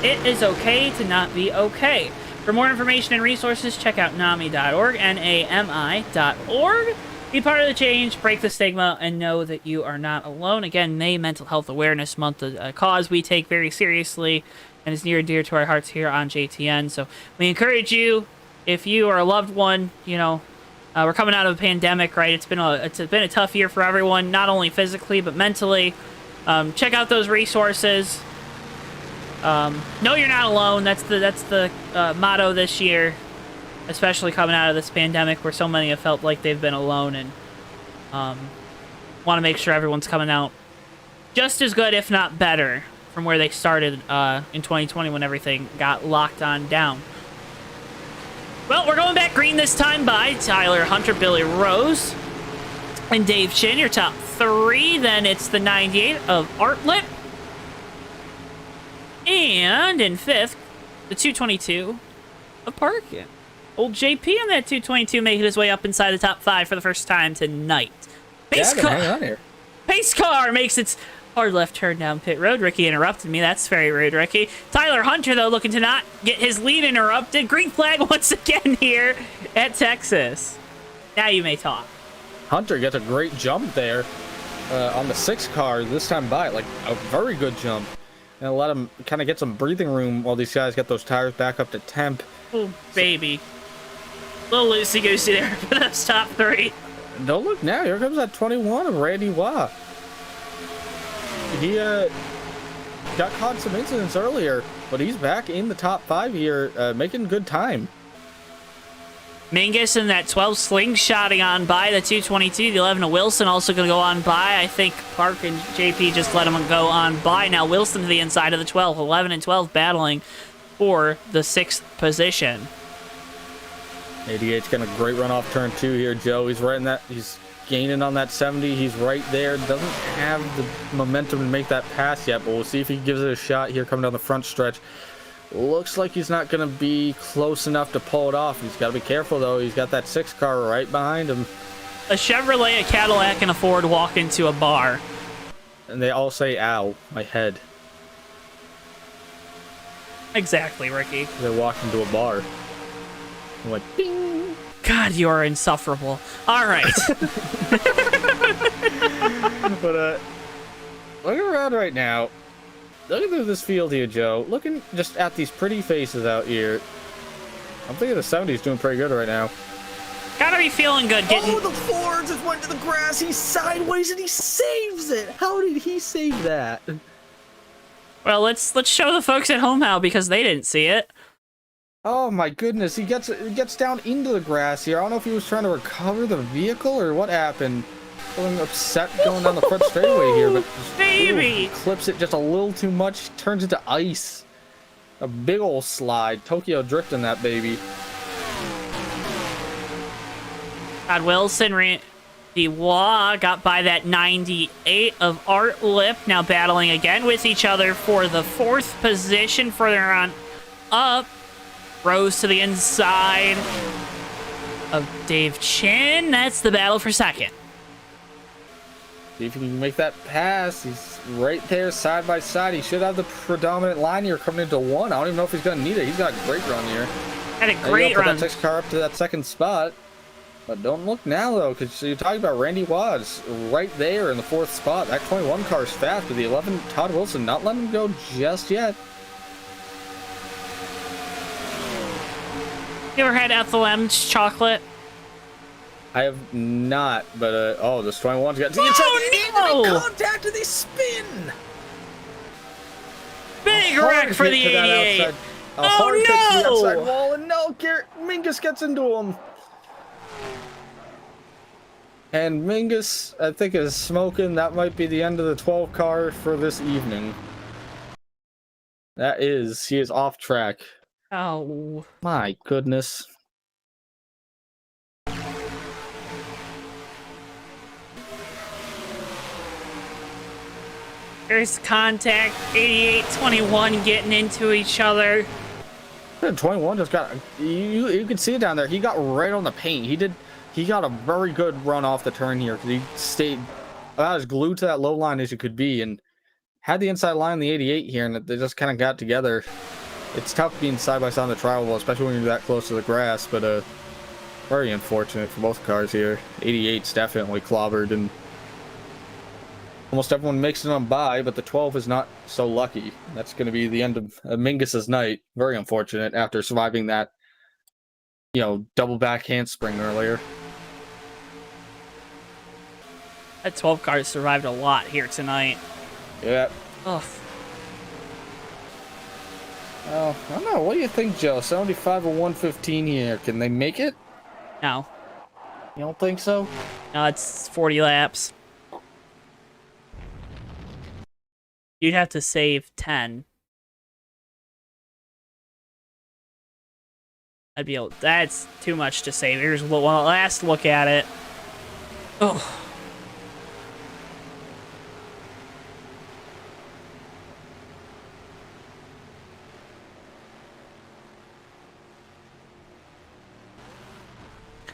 It is okay to not be okay. For more information and resources, check out NAMI.org, NAMI.org. Be part of the change, break the stigma, and know that you are not alone. Again, May Mental Health Awareness Month, a cause we take very seriously and is near and dear to our hearts here on JTN. So we encourage you, if you or a loved one, we're coming out of a pandemic, right? It's been a tough year for everyone, not only physically but mentally. Check out those resources. Know you're not alone. That's the motto this year, especially coming out of this pandemic, where so many have felt like they've been alone, and want to make sure everyone's coming out just as good, if not better, from where they started in 2020 when everything got locked on down. Well, we're going back green this time by Tyler Hunter, Billy Rose, and Dave Chin, your top 3. Then it's the 98 of Artlet. And in 5th, the 222 of Parkin. Old JP on that 222 making his way up inside the top 5 for the first time tonight. Pace car makes its Hard left turn down pit road. Ricky interrupted me. That's very rude, Ricky. Tyler Hunter, though, looking to not get his lead interrupted. Green flag once again here at Texas. Now you may talk. Hunter gets a great jump there on the 6 car this time by, like a very good jump. And let him kind of get some breathing room while these guys get those tires back up to temp. Oh, baby. Little loosey-goosey there for those top 3. Don't look now. Here comes that 21 of Randy Waugh. He got caught in some incidents earlier, but he's back in the top 5 here, making good time. Mingus in that 12 slingshotting on by the 222. The 11 of Wilson also going to go on by. I think Park and JP just let him go on by. Now Wilson to the inside of the 12. 11 and 12 battling for the 6th position. 88's got a great run off turn 2 here, Joe. He's right in that. He's gaining on that 70. He's right there. Doesn't have the momentum to make that pass yet, but we'll see if he gives it a shot here coming down the front stretch. Looks like he's not going to be close enough to pull it off. He's got to be careful, though. He's got that 6 car right behind him. A Chevrolet, a Cadillac, and a Ford walk into a bar. And they all say, ow, my head. Exactly, Ricky. They walked into a bar. I'm like, bing. God, you are insufferable. All right. But, looking around right now. Looking through this field here, Joe. Looking just at these pretty faces out here. I'm thinking the 70's doing pretty good right now. Gotta be feeling good. Oh, the Ford just went to the grass. He's sideways and he saves it. How did he save that? Well, let's show the folks at home how, because they didn't see it. Oh my goodness, he gets down into the grass here. I don't know if he was trying to recover the vehicle or what happened. Feeling upset going down the front straightaway here, but baby clips it just a little too much, turns into ice. A big old slide. Tokyo drifting that baby. Todd Wilson, Randy Waugh got by that 98 of Art Lip, now battling again with each other for the 4th position. Further on up, Rose to the inside of Dave Chin. That's the battle for 2nd. See if he can make that pass. He's right there side by side. He should have the predominant line here coming into 1. I don't even know if he's going to need it. He's got a great run here. Had a great run. Put that 6 car up to that 2nd spot. But don't look now, though, because you're talking about Randy Waugh right there in the 4th spot. That 21 car is fast, but the 11, Todd Wilson, not letting him go just yet. You ever had Ethel M's chocolate? I have not, but, oh, this 21's got to no! contact and they spin! Big wreck for the 88. Hard hit to the outside no! wall, and no, Garrett Mingus gets into him. And Mingus, I think, is smoking. That might be the end of the 12 car for this evening. That is, he is off track. Oh. My goodness. There's contact. 88, 21 getting into each other. 21 just got, you can see it down there. He got right on the paint. He got a very good run off the turn here because he stayed about as glued to that low line as you could be and had the inside line in the 88 here, and they just kind of got together. It's tough being side by side on the trial wall, especially when you're that close to the grass, but very unfortunate for both cars here. 88's definitely clobbered, and almost everyone makes it on by, but the 12 is not so lucky. That's going to be the end of Mingus's night. Very unfortunate after surviving that, you know, double back handspring earlier. That 12 car survived a lot here tonight. Yeah. Ugh. Oh, I don't know. What do you think, Joe? 75 or 115 here. Can they make it? No. You don't think so? No, it's 40 laps. You'd have to save 10. I'd be able. That's too much to save. Here's one last look at it. Oh.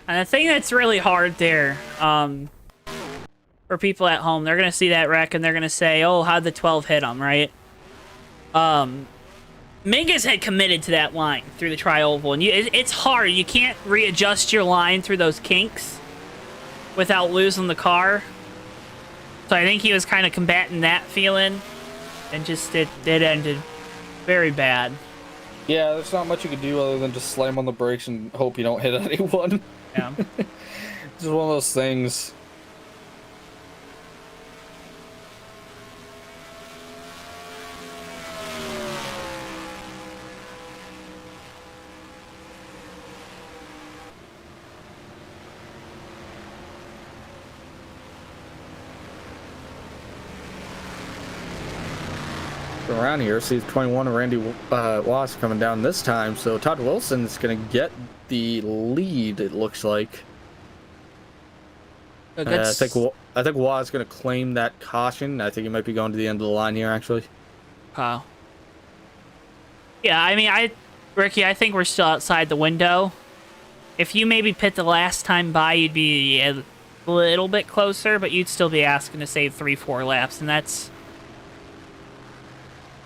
And the thing that's really hard there, for for people at home. They're going to see that wreck and they're going to say, oh, how'd the 12 hit him, right? Mingus had committed to that line through the tri-oval, and it's hard. You can't readjust your line through those kinks without losing the car. So I think he was kind of combating that feeling, and just it ended very bad. Yeah, there's not much you can do other than just slam on the brakes and hope you don't hit anyone. Yeah. It's just one of those things. Around here, see 21 and Randy Wass coming down this time, so Todd Wilson's gonna get the lead. It looks like. I think Wass gonna claim that caution. I think he might be going to the end of the line here, actually. Oh. Yeah, I mean, Ricky, I think we're still outside the window. If you maybe pit the last time by, you'd be a little bit closer, but you'd still be asking to save 3-4 laps, and that's.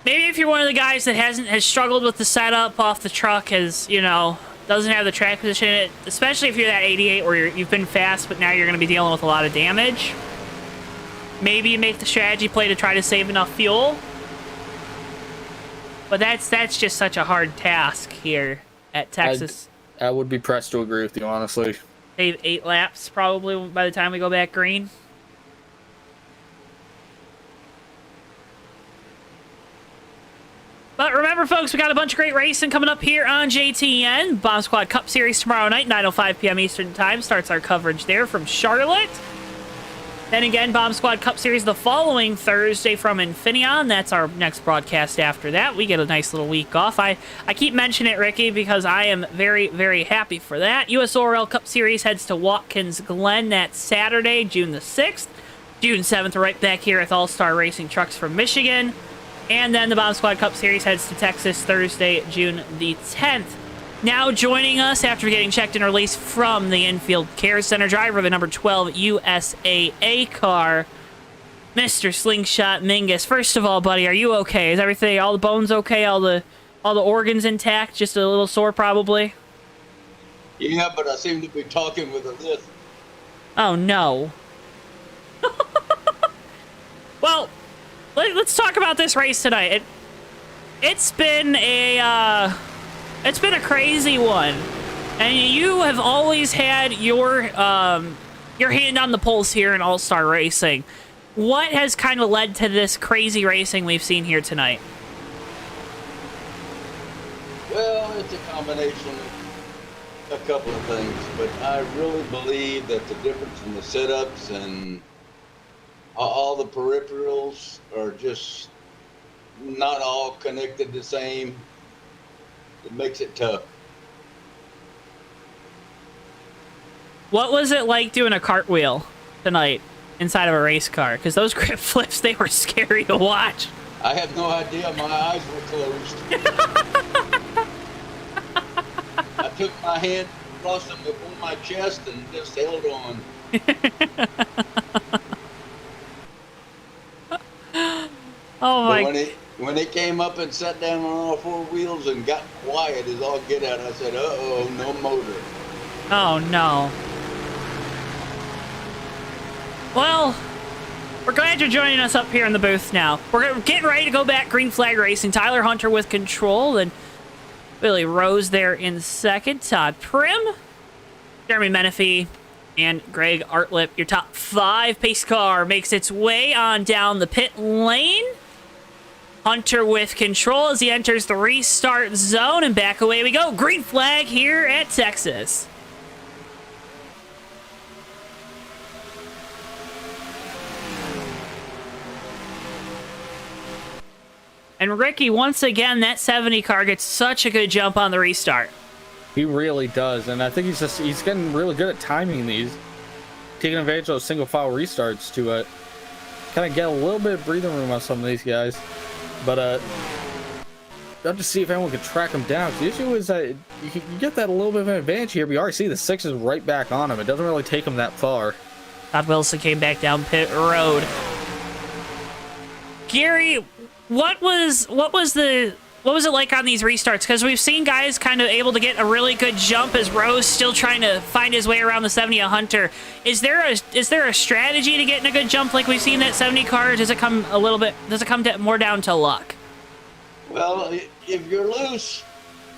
Maybe if you're one of the guys that has struggled with the setup off the truck, doesn't have the track position, especially if you're that 88 where you've been fast, but now you're going to be dealing with a lot of damage. Maybe you make the strategy play to try to save enough fuel. But that's just such a hard task here at Texas. I would be pressed to agree with you, honestly. Save 8 laps probably by the time we go back green. But remember, folks, we got a bunch of great racing coming up here on JTN. Bomb Squad Cup Series tomorrow night, 9:05 p.m. Eastern Time. Starts our coverage there from Charlotte. Then again, Bomb Squad Cup Series the following Thursday from Infineon. That's our next broadcast after that. We get a nice little week off. I keep mentioning it, Ricky, because I am very, very happy for that. USORL Cup Series heads to Watkins Glen. That's Saturday, June the 6th. June 7th, we're right back here with All-Star Racing Trucks from Michigan. And then the Bomb Squad Cup Series heads to Texas Thursday, June the 10th. Now joining us after getting checked and released from the Infield Care Center, driver of the number 12 USAA car, Mr. Slingshot Mingus. First of all, buddy, are you okay? Is everything, all the bones okay? All the organs intact? Just a little sore, probably? Yeah, but I seem to be talking with a lisp. Oh, no. Well, let's talk about this race tonight. It's been a crazy one, and you have always had your hand on the pulse here in All-Star Racing. What has kind of led to this crazy racing we've seen here tonight? Well, it's a combination of a couple of things, but I really believe that the difference in the setups and all the peripherals are just not all connected the same. It makes it tough. What was it like doing a cartwheel tonight inside of a race car? Because those grip flips, they were scary to watch. I have no idea. My eyes were closed. I took my hand, crossed them before my chest, and just held on. Oh my! When it came up and sat down on all four wheels and got quiet as all get out, I said, "Uh-oh, no motor." Oh no. Well, we're glad you're joining us up here in the booth now. We're getting ready to go back green flag racing. Tyler Hunter with control, and Billy Rose there in second. Todd Prim, Jeremy Menifee, and Greg Artlip. Your top 5 pace car makes its way on down the pit lane. Hunter with control as he enters the restart zone, and back away we go. Green flag here at Texas. And Ricky, once again, that 70 car gets such a good jump on the restart. He really does, and I think he's getting really good at timing these, taking advantage of those single file restarts to kind of get a little bit of breathing room on some of these guys. But I'll have to see if anyone can track him down. The issue is that you get that a little bit of an advantage here, but you already see the 6 is right back on him. It doesn't really take him that far. Todd Wilson came back down pit road. Gary, what was it like on these restarts? Because we've seen guys kind of able to get a really good jump as Rose still trying to find his way around the 70 of Hunter. Is there a strategy to getting a good jump like we've seen that 70 car? Or does it come more down to luck? Well, if you're loose,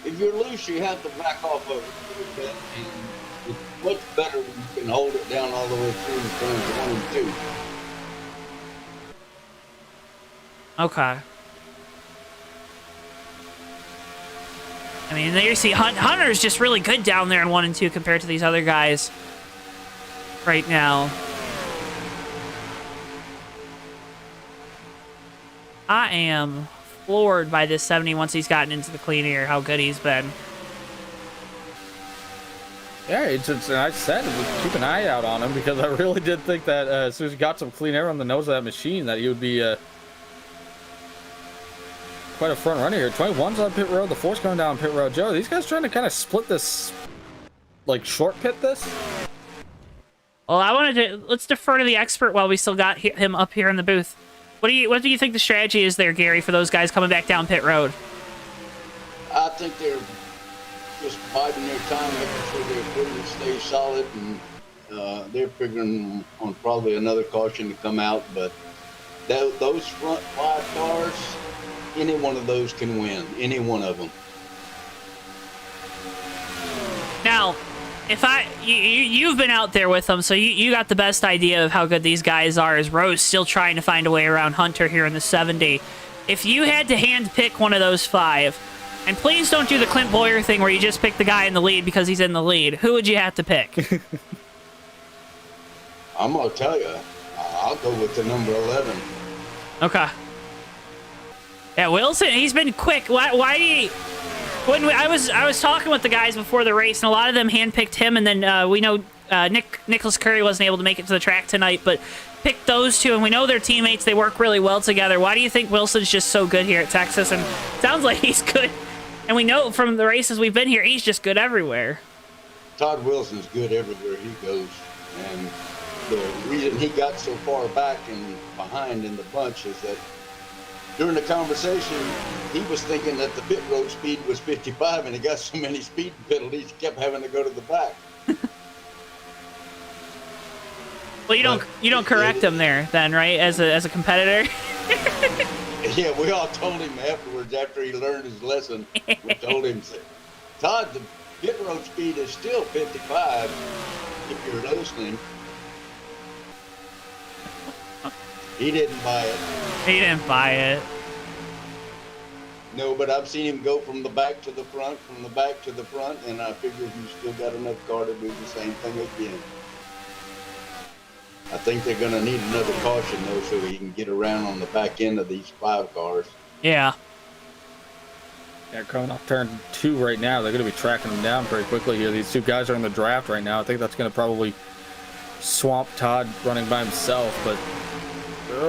you have to back off of it a little bit. And it's much better when you can hold it down all the way through turns 1 and 2. Okay. I mean, there you see Hunter's just really good down there in 1 and 2 compared to these other guys right now. I am floored by this 70 once he's gotten into the clean air, how good he's been. Yeah, it's I said keep an eye out on him because I really did think that as soon as he got some clean air on the nose of that machine that he would be quite a front runner here. 21's on pit road, the 4's going down pit road. Joe, these guys trying to kind of split this, like short pit this? Well, let's defer to the expert while we still got him up here in the booth. What do you think the strategy is there, Gary, for those guys coming back down pit road? I think they're just biding their time, making sure their equipment stays solid, and they're figuring on probably another caution to come out. But those front 5 cars, any one of those can win. Any one of them. Now, you've been out there with them, so you got the best idea of how good these guys are. As Rose still trying to find a way around Hunter here in the 70. If you had to hand pick one of those 5, and please don't do the Clint Boyer thing where you just pick the guy in the lead because he's in the lead, who would you have to pick? I'm gonna tell you, I'll go with the number 11. Okay. Yeah, Wilson, he's been quick. Why do you... I was talking with the guys before the race, and a lot of them handpicked him, and then we know Nicholas Curry wasn't able to make it to the track tonight, but picked those two, and we know they're teammates. They work really well together. Why do you think Wilson's just so good here at Texas? And it sounds like he's good. And we know from the races we've been here, he's just good everywhere. Todd Wilson's good everywhere he goes, and the reason he got so far back and behind in the bunch is that during the conversation, he was thinking that the pit road speed was 55, and he got so many speed penalties, he kept having to go to the back. Well, you don't correct him there, then, right? As a competitor. Yeah, we all told him afterwards, after he learned his lesson. We told him, Todd, the pit road speed is still 55. If you're listening. He didn't buy it. He didn't buy it. No, but I've seen him go from the back to the front, from the back to the front, and I figure he's still got enough car to do the same thing again. I think they're going to need another caution, though, so he can get around on the back end of these 5 cars. Yeah. They're coming off turn 2 right now. They're going to be tracking them down very quickly here. These 2 guys are in the draft right now. I think that's going to probably swamp Todd running by himself, but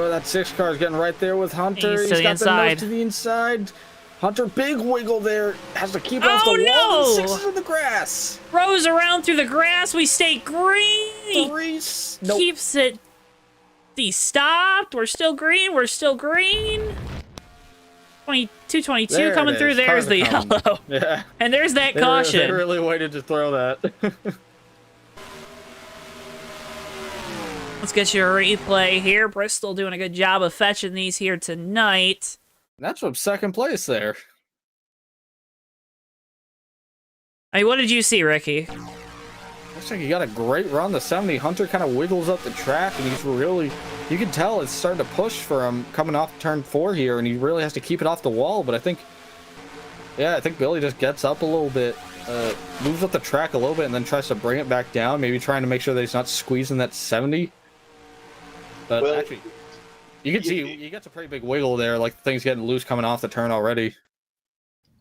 that 6 car is getting right there with Hunter. He's got the nose to the inside. Hunter, big wiggle there. Has to keep off the wall. No! 6 is in the grass. Rose around through the grass. We stay green. 3. Nope. Keeps it. He stopped. We're still green. We're still green. 22-22 there coming through. There's the yellow. Yeah. And there's that caution. They really waited to throw that. Let's get you a replay here. Bristol doing a good job of fetching these here tonight. That's from second place there. I mean, what did you see, Ricky? Looks like he got a great run. The 70 Hunter kind of wiggles up the track, and he's really, you can tell it's starting to push for him coming off turn 4 here, and he really has to keep it off the wall. But I think Billy just gets up a little bit, moves up the track a little bit, and then tries to bring it back down, maybe trying to make sure that he's not squeezing that 70. But Well, actually, you can see he gets a pretty big wiggle there, like things getting loose coming off the turn already.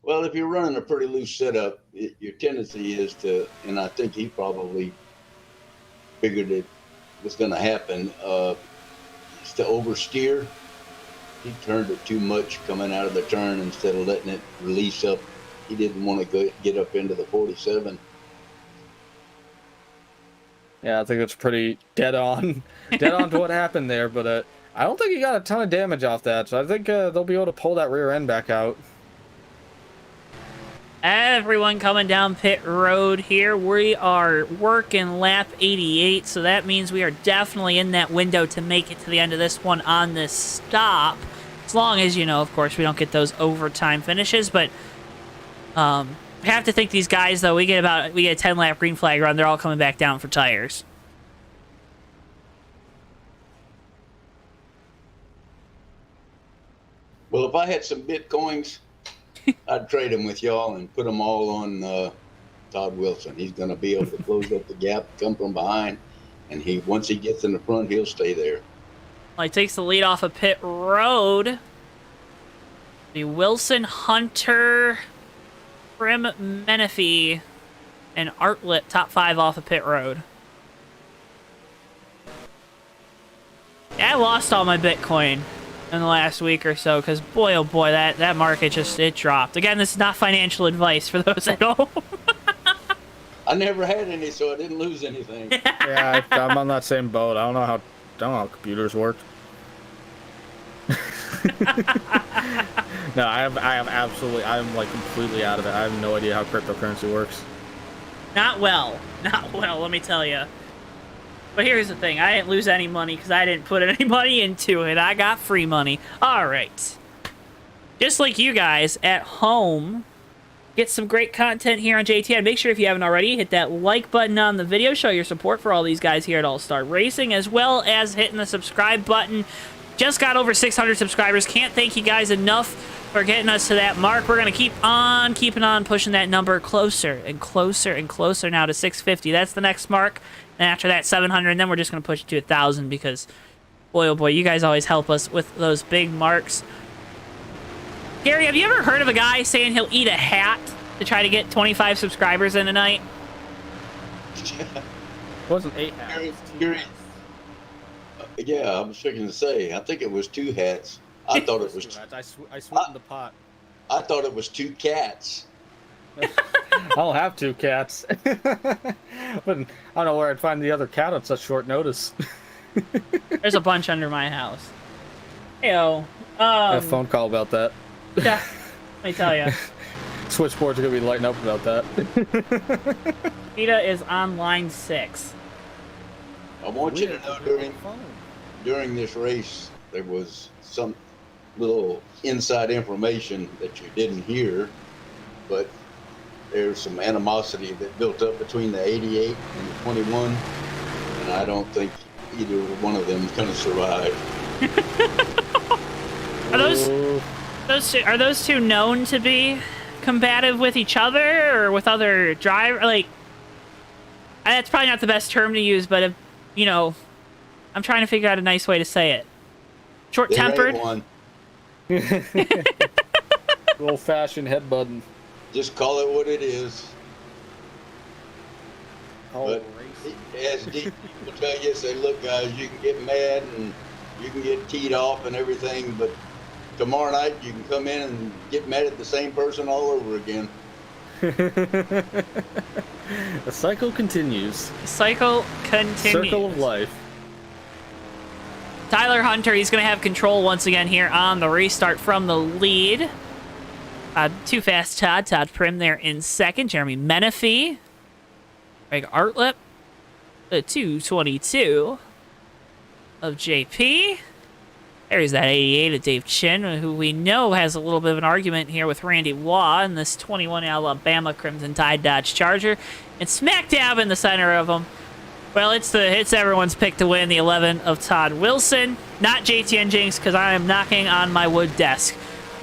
Well, if you're running a pretty loose setup, your tendency is to, and I think he probably figured it was going to happen, is to oversteer. He turned it too much coming out of the turn instead of letting it release up. He didn't want to get up into the 47. Yeah, I think that's pretty dead on, dead on to what happened there. But I don't think he got a ton of damage off that, so I think they'll be able to pull that rear end back out. Everyone coming down pit road here. We are working lap 88, so that means we are definitely in that window to make it to the end of this one on this stop. As long as, you know, of course, we don't get those overtime finishes. But I have to think these guys, though, we get a 10-lap green flag run. They're all coming back down for tires. Well, if I had some Bitcoins, I'd trade them with y'all and put them all on Todd Wilson. He's going to be able to close up the gap, come from behind, and once he gets in the front, he'll stay there. Well, he takes the lead off of pit road. The Wilson, Hunter, Prim, Menifee, and Artlett top 5 off of pit road. Yeah, I lost all my Bitcoin in the last week or so, because boy, oh boy, that market it dropped. Again, this is not financial advice for those at home. I never had any, so I didn't lose anything. Yeah, I'm on that same boat. I don't know how computers work. No, I have absolutely, I'm like completely out of it. I have no idea how cryptocurrency works. Not well, let me tell you. But here's the thing, I didn't lose any money because I didn't put any money into it. I got free money. All right. Just like you guys at home, get some great content here on JTN. Make sure if you haven't already, hit that like button on the video. Show your support for all these guys here at All-Star Racing, as well as hitting the subscribe button. Just got over 600 subscribers. Can't thank you guys enough for getting us to that mark. We're going to keep on keeping on pushing that number closer and closer and closer now to 650. That's the next mark. And after that, 700, and then we're just going to push it to 1,000 because, boy, oh boy, you guys always help us with those big marks. Gary, have you ever heard of a guy saying he'll eat a hat to try to get 25 subscribers in a night? It wasn't 8 hats. Yeah, I was thinking to say, I think it was 2 hats. I thought it was 2 hats. I sweetened the pot. I thought it was 2 cats. I'll have 2 cats. But I don't know where I'd find the other cat on such short notice. There's a bunch under my house. Heyo. I had a phone call about that. Yeah, let me tell you. Switchboards are going to be lighting up about that. PETA is on line 6. I want you to know during this race, there was some little inside information that you didn't hear, but there's some animosity that built up between the 88 and the 21, and I don't think either one of them is going to survive. Are those two known to be combative with each other or with other drivers? Like, that's probably not the best term to use, but if, you know, I'm trying to figure out a nice way to say it. Short-tempered. Old-fashioned headbutting. Just call it what it is. Oh, but as deep people tell you, say, look, guys, you can get mad and you can get teed off and everything, but tomorrow night you can come in and get mad at the same person all over again. The cycle continues. The cycle continues. Circle of life. Tyler Hunter, he's going to have control once again here on the restart from the lead. Too fast Todd Prim there in second. Jeremy Menifee. Greg Artlett. The 222 of JP. There's that 88 of Dave Chin, who we know has a little bit of an argument here with Randy Waugh in this 21 Alabama Crimson Tide Dodge Charger. And smack dab in the center of them, well, it's everyone's pick to win, the 11 of Todd Wilson. Not JTN Jinx, because I am knocking on my wood desk.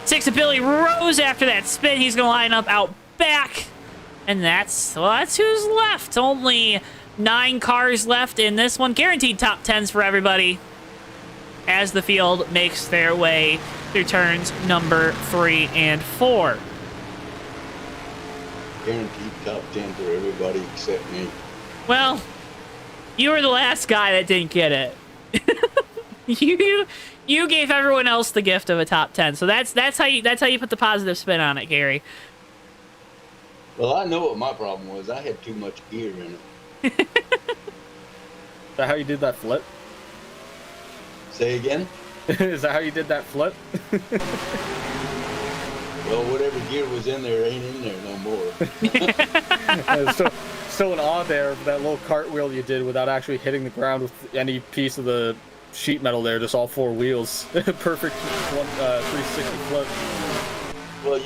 6 of Billy Rose after that spin. He's going to line up out back. And that's who's left. Only 9 cars left in this one. Guaranteed top 10s for everybody as the field makes their way through turns number 3 and 4. Guaranteed top 10 for everybody except me. Well, you were the last guy that didn't get it. You gave everyone else the gift of a top 10. So that's how you put the positive spin on it, Gary. Well, I know what my problem was. I had too much gear in it. that how you did that flip? Say again? Is that how you did that flip? Well, whatever gear was in there ain't in there no more. Still an awe there of that little cartwheel you did without actually hitting the ground with any piece of the sheet metal there, just all 4 wheels. Perfect 360 flip. Well,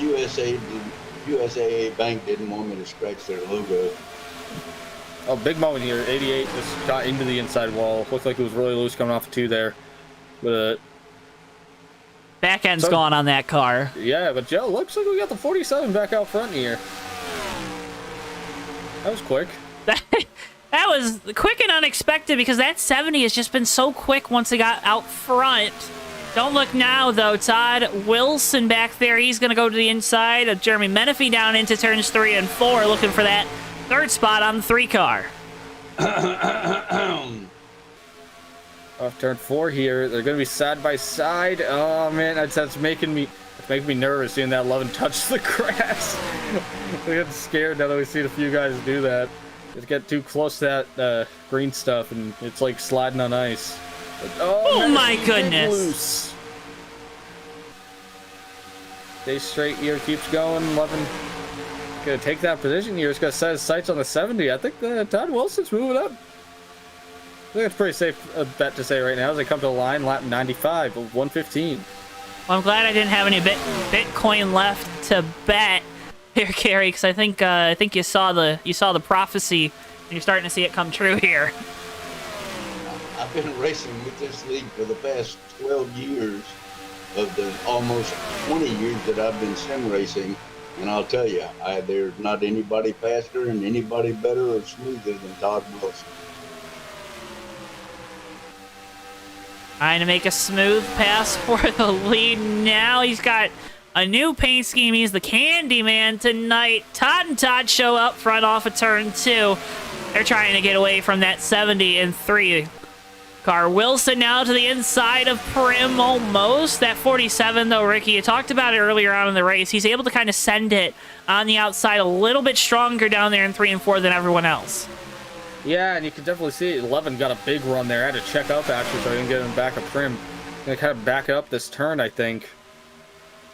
USAA Bank didn't want me to scratch their logo. Oh, big moment here. 88 just got into the inside wall. Looked like it was really loose coming off of 2 there. But Back end's gone on that car. yeah, but Joe, looks like we got the 47 back out front here. That was quick. That was quick and unexpected because that 70 has just been so quick once it got out front. Don't look now, though. Todd Wilson back there. He's going to go to the inside of Jeremy Menifee down into turns 3 and 4, looking for that 3rd spot on the 3 car. Off turn 4 here. They're going to be side by side. Oh, man, that's making me nervous seeing that 11 touch the grass. I'm getting scared now that we've seen a few guys do that. Just get too close to that green stuff, and it's like sliding on ice. But, Oh man, my it's goodness. Loose. Stay straight here, keeps going. 11 gonna take that position here. He's gonna set his sights on the 70. I think Todd Wilson's moving up. I think it's pretty safe bet to say right now as they come to the line, lap 95, 115. Well, I'm glad I didn't have any Bitcoin left to bet here, Carrie, because I think you saw the prophecy, and you're starting to see it come true here. I've been racing with this league for the past 12 years of the almost 20 years that I've been sim racing, and I'll tell you, there's not anybody faster and anybody better or smoother than Todd Wilson. Trying to make a smooth pass for the lead now. He's got a new paint scheme. He's the candy man tonight. Todd and Todd show up front off of turn 2. They're trying to get away from that 70 and 3 car. Wilson now to the inside of Prim almost. That 47, though, Ricky, you talked about it earlier on in the race. He's able to kind of send it on the outside a little bit stronger down there in 3 and 4 than everyone else. Yeah, and you can definitely see 11 got a big run there. I had to check up actually so I can get him back up Prim. Gonna kind of back up this turn, I think.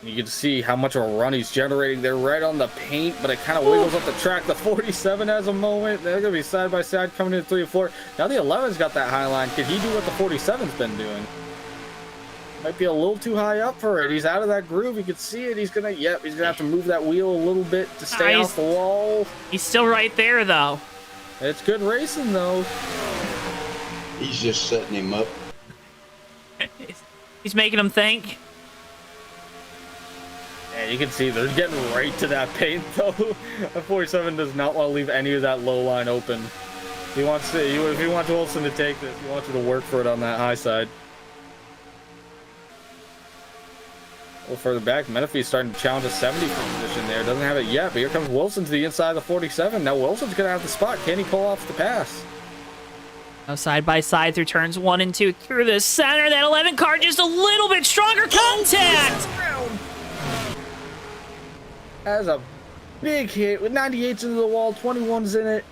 You can see how much of a run he's generating there right on the paint, but it kind of wiggles up the track. The 47 has a moment. They're going to be side by side coming in 3 and 4. Now the 11's got that high line. Can he do what the 47's been doing? Might be a little too high up for it. He's out of that groove. You can see it. He's going to have to move that wheel a little bit to stay off the wall. He's still right there, though. It's good racing, though. He's just setting him up. He's making him think. Yeah, you can see they're getting right to that paint, though. The 47 does not want to leave any of that low line open. He wants to. If he wants Wilson to take this, he wants you to work for it on that high side. A little further back, Menifee's starting to challenge a 70 position there. Doesn't have it yet, but here comes Wilson to the inside of the 47. Now Wilson's going to have the spot. Can he pull off the pass? Now side by side through turns 1 and 2 through the center. That 11 car just a little bit stronger contact. Has a big hit with 98s into the wall, 21s in it.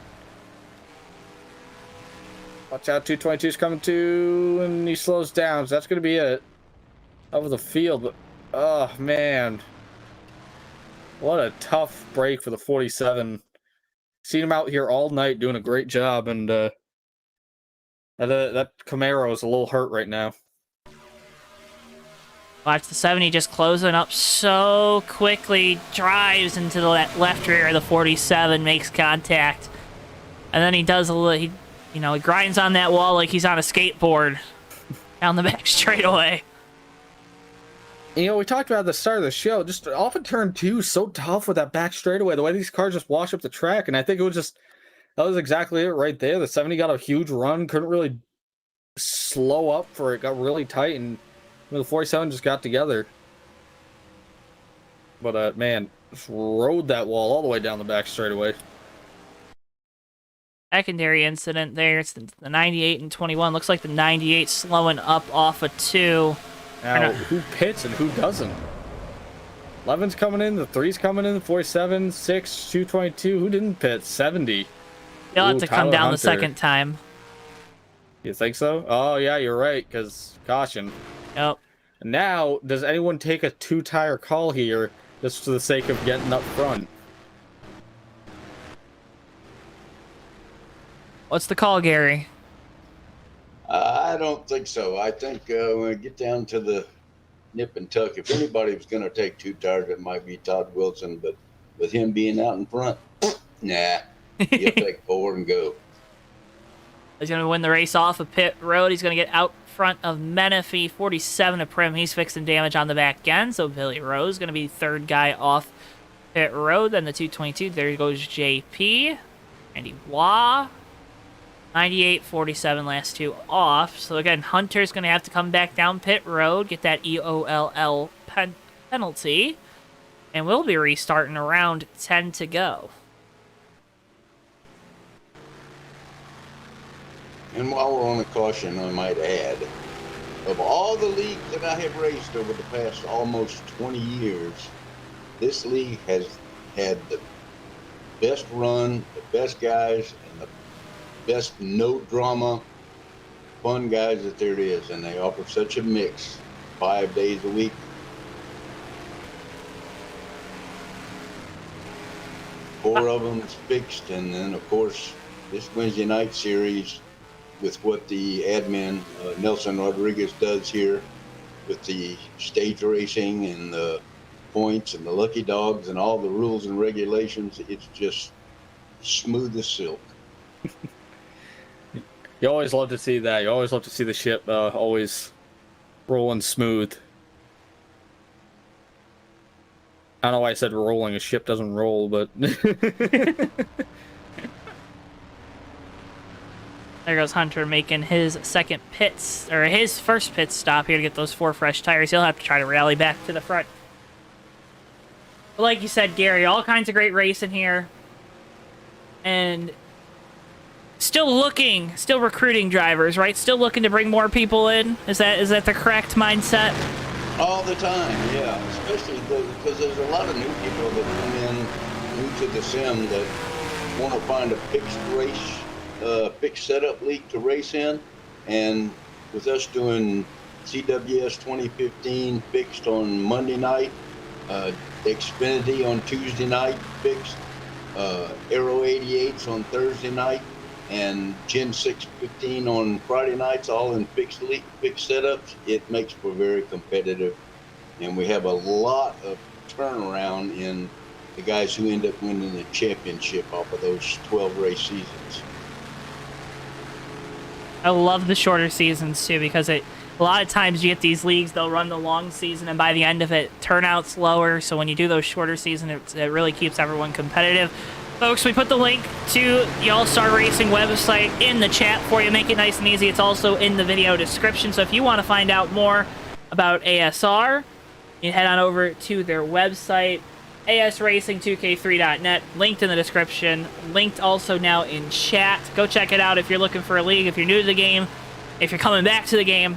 Watch out, 222's coming to, and he slows down. So that's going to be it. Over the field, but oh man, what a tough break for the 47. Seen him out here all night doing a great job, and that Camaro is a little hurt right now. Watch the 70 just closing up so quickly. Drives into the left rear of the 47, makes contact. And then he does a little, he grinds on that wall like he's on a skateboard down the back straightaway. We talked about at the start of the show, just off of turn 2, so tough with that back straightaway, the way these cars just wash up the track. And I think that was exactly it right there. The 70 got a huge run, couldn't really slow up for it, got really tight, and the 47 just got together. But, man, just rode that wall all the way down the back straightaway. Secondary incident there. It's the 98 and 21. Looks like the 98 slowing up off of 2. Now, who pits and who doesn't? 11's coming in, the 3's coming in, the 47, 6, 222. Who didn't pit? 70. They'll have to come Tyler down Hunter. the second time. You think so? Oh, yeah, you're right, because caution. Yep. Now, does anyone take a 2-tire call here just for the sake of getting up front? What's the call, Gary? I don't think so. I think when we get down to the nip and tuck, if anybody was going to take 2 tires, it might be Todd Wilson. But with him being out in front, nah, he'll take 4 and go. He's going to win the race off of pit road. He's going to get out front of Menifee, 47 to Prim. He's fixing damage on the back end, so Billy Rose going to be third guy off pit road. Then the 222, there goes JP. Andy Waugh. 98, 47, last 2 off. So again, Hunter's going to have to come back down pit road, get that EOLL penalty, and we'll be restarting around 10 to go. And while we're on the caution, I might add, of all the leagues that I have raced over the past almost 20 years, this league has had the best run, the best guys, and the best no drama, fun guys that there is. And they offer such a mix 5 days a week. Four of them is fixed. And then, of course, this Wednesday night series, with what the admin Nelson Rodriguez does here with the stage racing and the points and the lucky dogs and all the rules and regulations, it's just smooth as silk. You always love to see that. You always love to see the ship always rolling smooth. I don't know why I said rolling. A ship doesn't roll, but... There goes Hunter making his second pits, or his first pit stop here to get those 4 fresh tires. He'll have to try to rally back to the front. But like you said, Gary, all kinds of great racing here. And still recruiting drivers, right? Still looking to bring more people in? Is that the correct mindset? All the time, yeah. Especially because there's a lot of new people that come in new to the sim that want to find a fixed race, fixed setup league to race in. And with us doing CWS 2015 fixed on Monday night, Xfinity on Tuesday night fixed, Aero 88s on Thursday night, and Gen 615 on Friday nights, all in fixed setups, it makes for very competitive. And we have a lot of turnaround in the guys who end up winning the championship off of those 12 race seasons. I love the shorter seasons too, because a lot of times you get these leagues, they'll run the long season, and by the end of it, turnout's lower. So when you do those shorter seasons, it really keeps everyone competitive. Folks, we put the link to the All-Star Racing website in the chat for you. Make it nice and easy. It's also in the video description. So if you want to find out more about ASR, you head on over to their website, asracing2k3.net, linked in the description, linked also now in chat. Go check it out if you're looking for a league, if you're new to the game, if you're coming back to the game.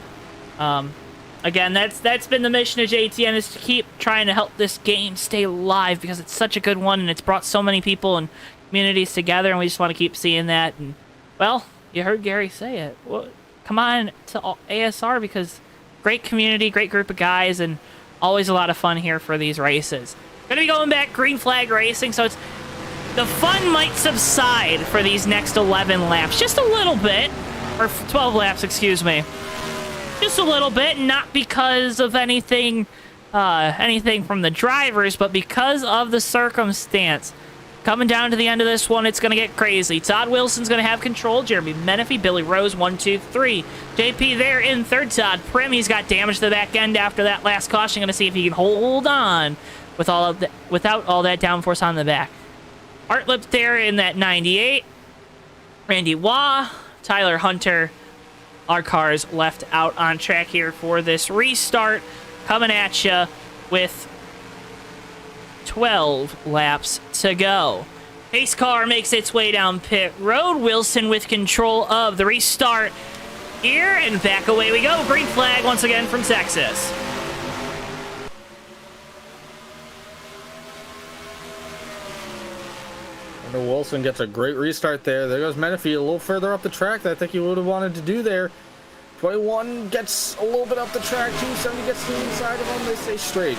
Again, that's been the mission of JTN, is to keep trying to help this game stay alive, because it's such a good one and it's brought so many people and communities together, and we just want to keep seeing that. And well, you heard Gary say it. Well, come on to ASR, because great community, great group of guys, and always a lot of fun here for these races. Gonna be going back green flag racing, so the fun might subside for these next 11 laps, just a little bit, or 12 laps, excuse me. Just a little bit, not because of anything from the drivers, but because of the circumstance. Coming down to the end of this one, it's going to get crazy. Todd Wilson's going to have control. Jeremy Menifee, Billy Rose, 1, 2, 3. JP there in third. Todd Prim, he's got damage to the back end after that last caution. Going to see if he can hold on with without all that downforce on the back. Artlip there in that 98. Randy Waugh, Tyler Hunter. Our cars left out on track here for this restart. Coming at you with 12 laps to go. Pace car makes its way down pit road. Wilson with control of the restart here, and back away we go. Green flag once again from Texas. And Wilson gets a great restart there. There goes Menifee a little further up the track than I think he would have wanted to do there. 21 gets a little bit up the track. 270 gets to the inside of him. They stay straight.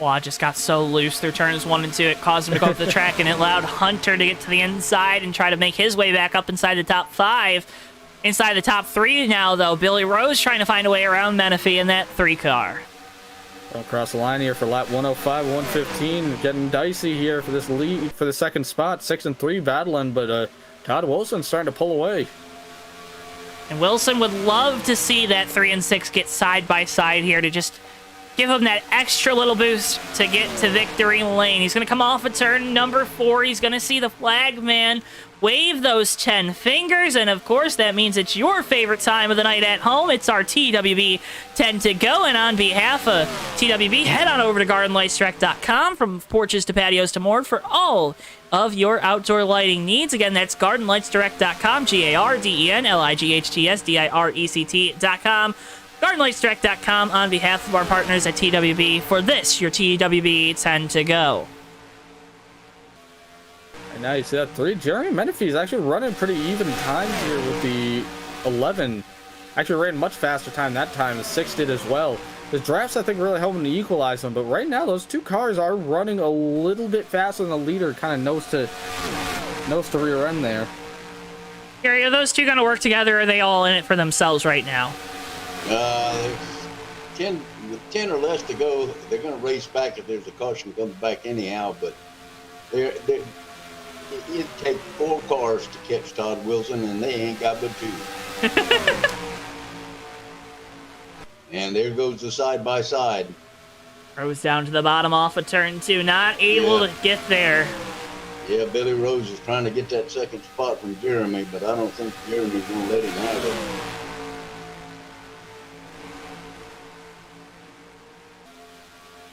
Well, just got so loose through turns 1 and 2, it caused him to go up the track, and it allowed Hunter to get to the inside and try to make his way back up inside the top 5. Inside the top 3 now, though, Billy Rose trying to find a way around Menifee in that 3 car. Across the line here for lap 105, 115, getting dicey here for this lead for the second spot. 6 and 3 battling, but Todd Wilson starting to pull away. And Wilson would love to see that 3 and 6 get side by side here to just give him that extra little boost to get to victory lane. He's going to come off of turn number 4. He's going to see the flag man wave those 10 fingers. And, of course, that means it's your favorite time of the night at home. It's our TWB 10 to go. And on behalf of TWB, head on over to GardenLightsDirect.com. From porches to patios to more for all of your outdoor lighting needs. Again, that's GardenLightsDirect.com, GardenLightsDirect.com. GardenLightsDirect.com on behalf of our partners at TWB for this, your TWB 10 to go. And now you see that 3. Jeremy Menifee is actually running pretty even time here with the 11. Actually ran much faster time that time. The 6 did as well. The drafts, I think, really helping to equalize them. But right now, those 2 cars are running a little bit faster than the leader. Kind of knows to rear end there. Gary, are those 2 going to work together, or are they all in it for themselves right now? There's 10 or less to go. They're going to race back if there's a caution comes back anyhow. But it'd take 4 cars to catch Todd Wilson, and they ain't got but 2. And there goes the side-by-side. Rose down to the bottom off of turn 2. Not able to get there. Yeah, Billy Rose is trying to get that second spot from Jeremy, but I don't think Jeremy's going to let him have it.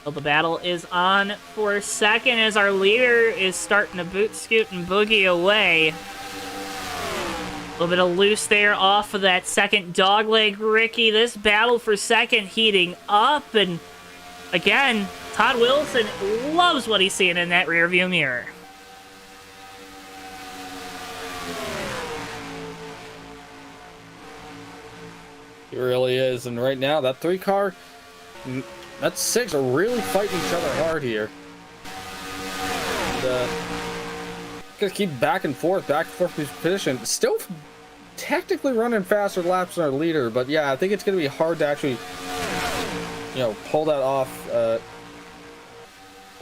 Well, the battle is on for a second as our leader is starting to boot, scoot, and boogie away. A little bit of loose there off of that second dogleg Ricky. This battle for second heating up. And again, Todd Wilson loves what he's seeing in that rearview mirror. He really is. And right now, that 3 car... That 6 are really fighting each other hard here. And, gonna keep back and forth position. Still technically running faster laps than our leader, but yeah, I think it's gonna be hard to actually, pull that off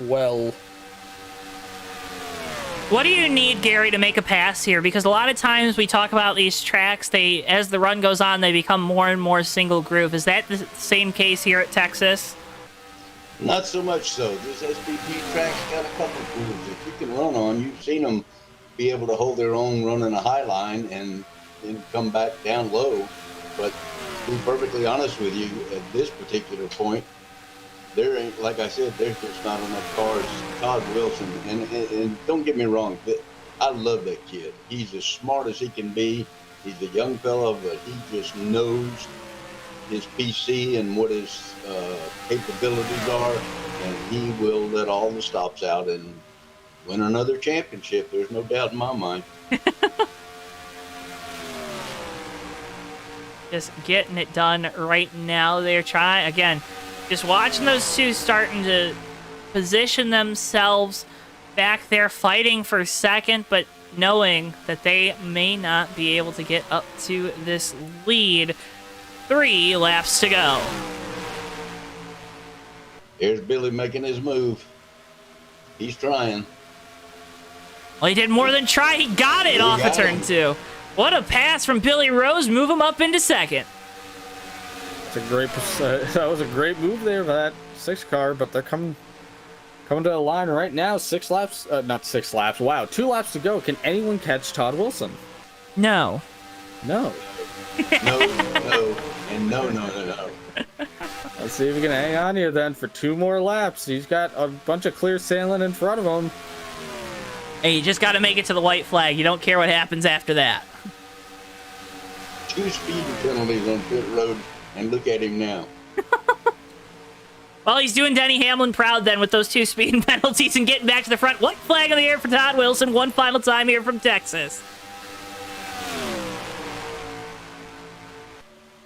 well. What do you need, Gary, to make a pass here? Because a lot of times we talk about these tracks, as the run goes on, they become more and more single groove. Is that the same case here at Texas? Not so much so. This SPG track's got a couple of grooves that you can run on. You've seen them be able to hold their own running a high line and then come back down low. But to be perfectly honest with you, at this particular point, there ain't, like I said, there's just not enough cars. Todd Wilson, and don't get me wrong, I love that kid. He's as smart as he can be. He's a young fella, but he just knows his PC and what his capabilities are, and he will let all the stops out and win another championship. There's no doubt in my mind. Just getting it done right now. They're trying, again, just watching those 2 starting to position themselves back there, fighting for second, but knowing that they may not be able to get up to this lead. 3 laps to go. Here's Billy making his move. He's trying. Well, he did more than try. He got it off of turn 2. What a pass from Billy Rose. Move him up into second. That was a great move there by that 6 car, but they're coming to the line right now. 6 laps, not 6 laps. Wow, 2 laps to go. Can anyone catch Todd Wilson? No. No. No, and no. Let's see if we can hang on here then for 2 more laps. He's got a bunch of clear sailing in front of him. Hey, you just got to make it to the white flag. You don't care what happens after that. 2 speeding penalties on pit road, and look at him now. Well, he's doing Denny Hamlin proud then with those 2 speeding penalties and getting back to the front. White flag in the air for Todd Wilson. One final time here from Texas.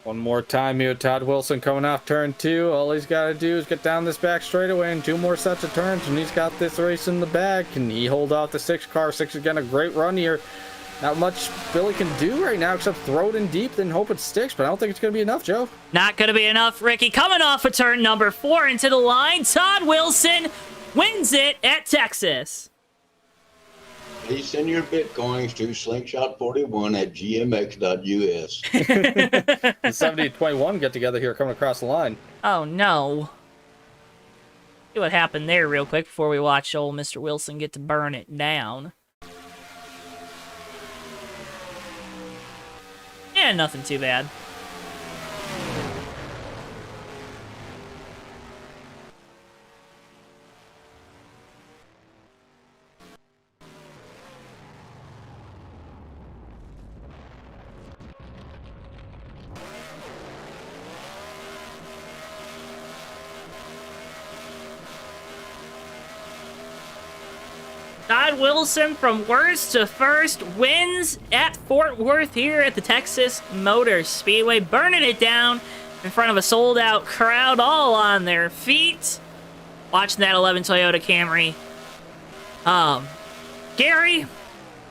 One more time here, Todd Wilson coming off turn 2. All he's got to do is get down this back straightaway in 2 more sets of turns, and he's got this race in the bag. Can he hold off the 6 car? 6 is getting a great run here. Not much Billy can do right now except throw it in deep, then hope it sticks, but I don't think it's going to be enough, Joe. Not going to be enough, Ricky. Coming off of turn number 4 into the line, Todd Wilson wins it at Texas. Please send your bitcoins to slingshot41@gmx.us. The 70-21 get together here coming across the line. Oh, no. See what happened there real quick before we watch old Mr. Wilson get to burn it down. Yeah, nothing too bad. Todd Wilson from worst to first wins at Fort Worth here at the Texas Motor Speedway, burning it down in front of a sold-out crowd, all on their feet, watching that 11 Toyota Camry. Gary,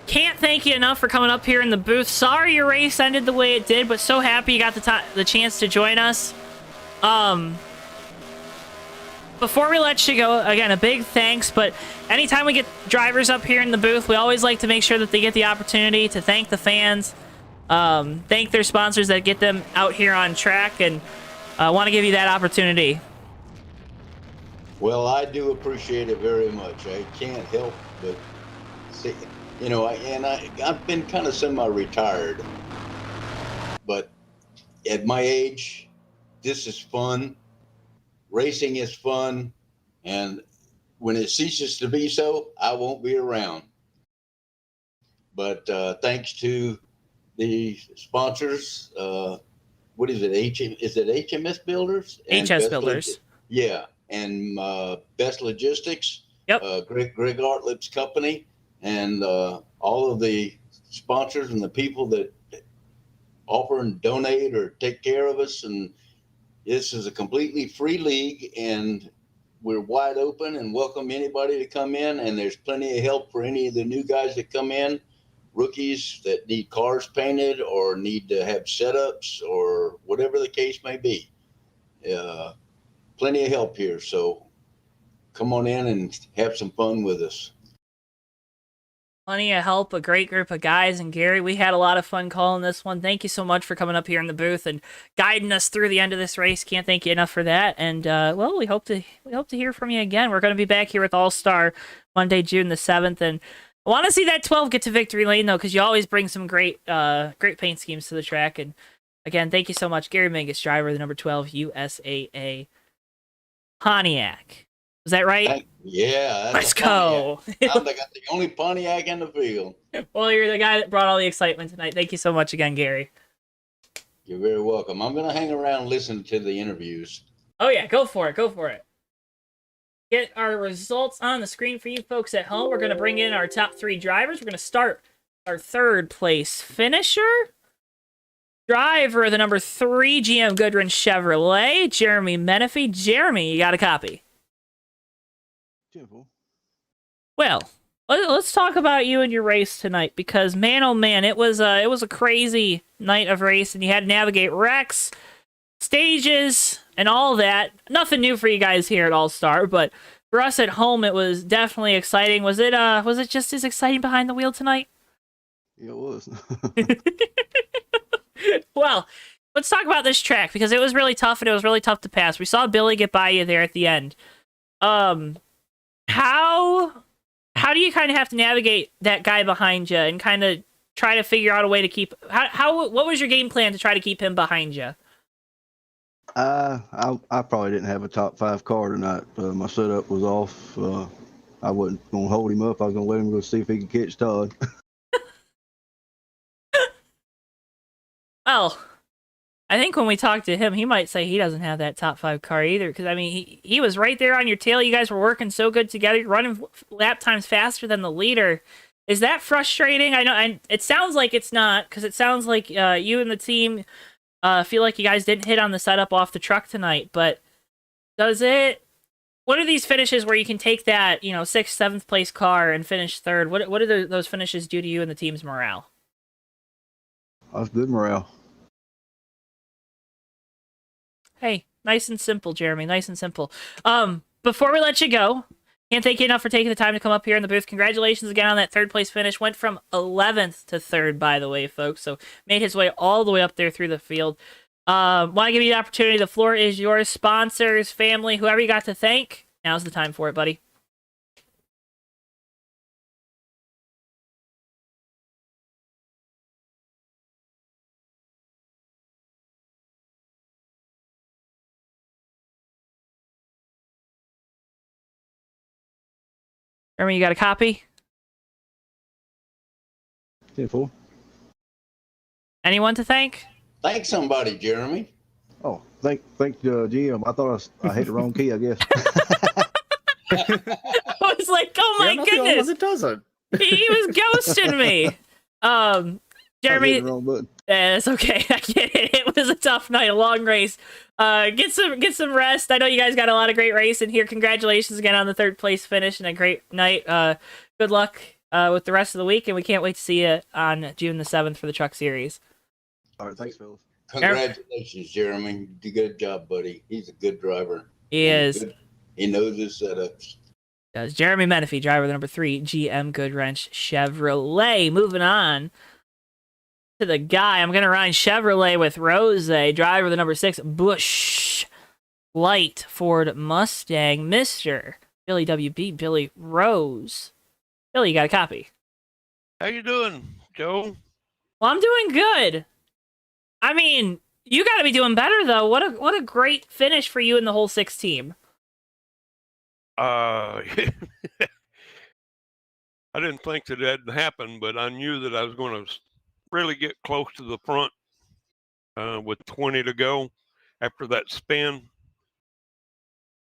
can't thank you enough for coming up here in the booth. Sorry your race ended the way it did, but so happy you got the chance to join us. Before we let you go, again, a big thanks, but anytime we get drivers up here in the booth, we always like to make sure that they get the opportunity to thank the fans, thank their sponsors that get them out here on track, and I want to give you that opportunity. Well, I do appreciate it very much. I can't help but see, you know, I've been kind of semi-retired, but at my age, this is fun. Racing is fun, and when it ceases to be so, I won't be around. But thanks to the sponsors, what is it? Is it HMS Builders? HS Builders. Yeah, and Best Logistics. Yep. Greg Artlip's company, and all of the sponsors and the people that offer and donate or take care of us. And this is a completely free league, and we're wide open and welcome anybody to come in. And there's plenty of help for any of the new guys that come in, rookies that need cars painted or need to have setups or whatever the case may be. Plenty of help here. So come on in and have some fun with us. Plenty of help, a great group of guys, and Gary, we had a lot of fun calling this one. Thank you so much for coming up here in the booth and guiding us through the end of this race. Can't thank you enough for that. And well, we hope to hear from you again. We're going to be back here with All Star Monday, June the 7th, and I want to see that 12 get to victory lane though, because you always bring some great paint schemes to the track. And again, thank you so much, Gary Mingus, driver of the number 12 USAA Pontiac. Is that right? Yeah. Let's go. I'm the only Pontiac in the field. Well, you're the guy that brought all the excitement tonight. Thank you so much again, Gary. You're very welcome. I'm going to hang around and listen to the interviews. Oh, yeah. Go for it. Go for it. Get our results on the screen for you folks at home. We're going to bring in our top 3 drivers. We're going to start our 3rd place finisher. Driver of the number 3 GM Goodrich Chevrolet, Jeremy Menifee. Jeremy, you got a copy? Well, let's talk about you and your race tonight, because man, oh man, it was a crazy night of race, and you had to navigate wrecks, stages, and all that. Nothing new for you guys here at All Star, but for us at home, it was definitely exciting. Was it just as exciting behind the wheel tonight? Yeah, it was. Well, let's talk about this track, because it was really tough, and it was really tough to pass. We saw Billy get by you there at the end. How do you kind of have to navigate that guy behind you and kind of try to figure out a way to keep what was your game plan to try to keep him behind you? I probably didn't have a top 5 car tonight. My setup was off. I wasn't going to hold him up. I was going to let him go see if he could catch Todd. Well, I think when we talk to him, he might say he doesn't have that top 5 car either. Because, I mean, he was right there on your tail. You guys were working so good together. You're running lap times faster than the leader. Is that frustrating? I know it sounds like it's not, because it sounds like you and the team feel like you guys didn't hit on the setup off the truck tonight. But does it... What are these finishes where you can take that, 6th, 7th place car and finish 3rd? What do those finishes do to you and the team's morale? That's good morale. Hey, nice and simple, Jeremy. Nice and simple. Before we let you go, can't thank you enough for taking the time to come up here in the booth. Congratulations again on that 3rd place finish. Went from 11th to 3rd, by the way, folks. So made his way all the way up there through the field. Want to give you the opportunity. The floor is yours. Sponsors, family, whoever you got to thank. Now's the time for it, buddy. Jeremy, you got a copy? 10-4. Anyone to thank? Thank somebody, Jeremy. Oh, thank GM. I thought I hit the wrong key, I guess. I was like, oh my goodness. It doesn't. He was ghosting me. Jeremy, the wrong button. that's okay. I get it. It was a tough night, a long race. Get some rest. I know you guys got a lot of great racing here. Congratulations again on the 3rd place finish and a great night. Good luck with the rest of the week, and we can't wait to see you on June the 7th for the Truck Series. All right, thanks, fellas. Congratulations, Jeremy. You did a good job, buddy. He's a good driver. He is. He knows his setups. Does Jeremy Menifee, driver the number 3 GM Goodwrench Chevrolet. Moving on to the guy. I'm gonna run Chevrolet with Rose, driver the number 6 Busch Light Ford Mustang, Mr. Billy WB, Billy Rose. Billy, you got a copy? How you doing, Joe? Well, I'm doing good. I mean, you got to be doing better though. What a great finish for you and the whole 6 team. I didn't think that had happened, but I knew that I was going to really get close to the front with 20 to go after that spin.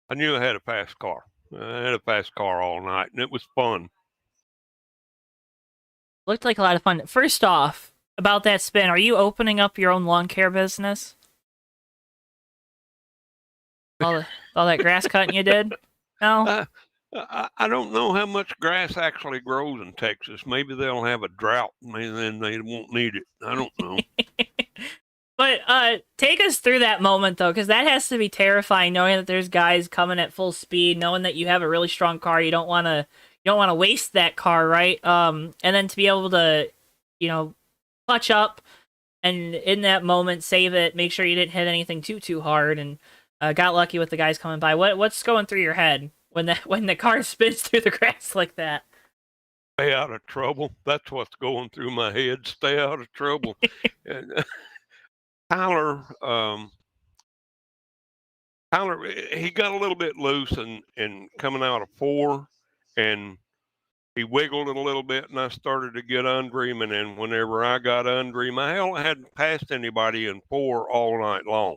I knew I had a fast car. I had a fast car all night, and it was fun. Looked like a lot of fun. First off, about that spin, are you opening up your own lawn care business? All that grass cutting you did? No? I don't know how much grass actually grows in Texas. Maybe they'll have a drought, and then they won't need it. I don't know. But take us through that moment, though, because that has to be terrifying, knowing that there's guys coming at full speed, knowing that you have a really strong car. You don't want to waste that car, right? And then to be able to, clutch up and in that moment save it, make sure you didn't hit anything too hard, and got lucky with the guys coming by. What's going through your head when the car spins through the grass like that? Stay out of trouble. That's what's going through my head. Stay out of trouble. And, Tyler, he got a little bit loose and coming out of 4, and he wiggled it a little bit, and I started to get under him. And then whenever I got under him, I hadn't passed anybody in 4 all night long.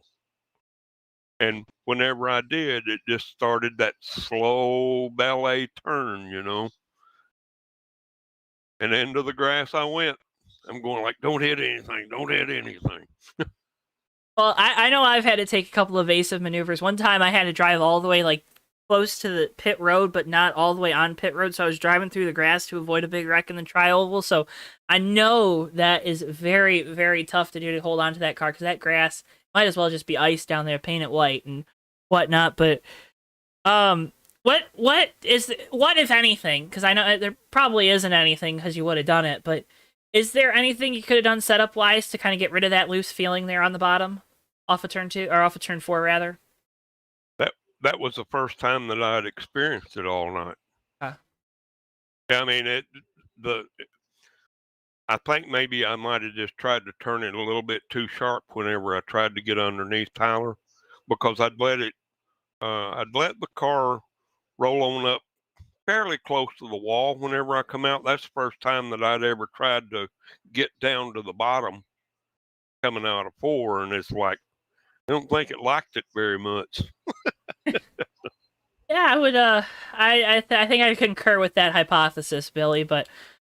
And whenever I did, it just started that slow ballet turn, And into the grass I went. I'm going like, don't hit anything. Don't hit anything. Well, I know I've had to take a couple evasive maneuvers. One time I had to drive all the way close to the pit road, but not all the way on pit road. So I was driving through the grass to avoid a big wreck in the tri-oval. So I know that is very, very tough to do, to hold on to that car, because that grass might as well just be ice down there, paint it white and whatnot. But what if anything? Because I know there probably isn't anything, because you would have done it. But is there anything you could have done setup wise to kind of get rid of that loose feeling there on the bottom, off of turn 2 or off of turn 4 rather? That was the first time that I had experienced it all night. Huh. I mean, I think maybe I might have just tried to turn it a little bit too sharp whenever I tried to get underneath Tyler, because I'd let the car roll on up fairly close to the wall whenever I come out. That's the first time that I'd ever tried to get down to the bottom coming out of 4, and it's like I don't think it liked it very much. Yeah, I would. I think I concur with that hypothesis, Billy. But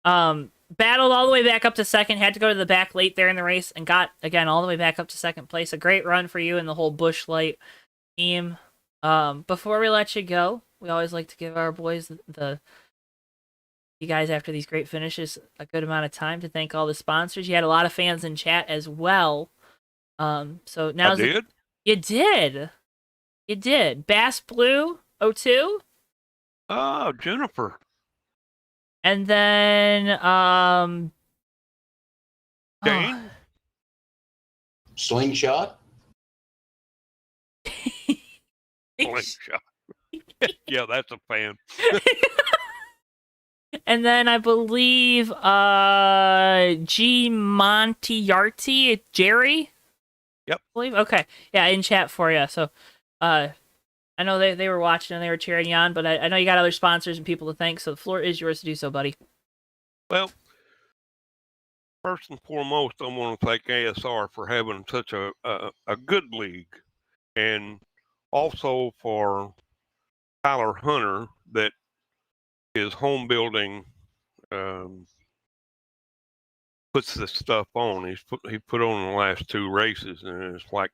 battled all the way back up to second. Had to go to the back late there in the race, and got again all the way back up to second place. A great run for you and the whole Busch Light team. Before we let you go, we always like to give our boys you guys after these great finishes a good amount of time to thank all the sponsors. You had a lot of fans in chat as well. So now you did. Bass Blue 02. Oh, Jennifer. And then Jane. Slingshot. Slingshot. Yeah, that's a fan. And then I believe G Montiarty, Jerry. Yep. I believe. Okay. Yeah, in chat for you. So I know they were watching and they were cheering you on, but I know you got other sponsors and people to thank, so the floor is yours to do so, buddy. Well, first and foremost, I want to thank ASR for having such a good league, and also for Tyler Hunter that his home building puts this stuff on. He put on the last 2 races, and it's like,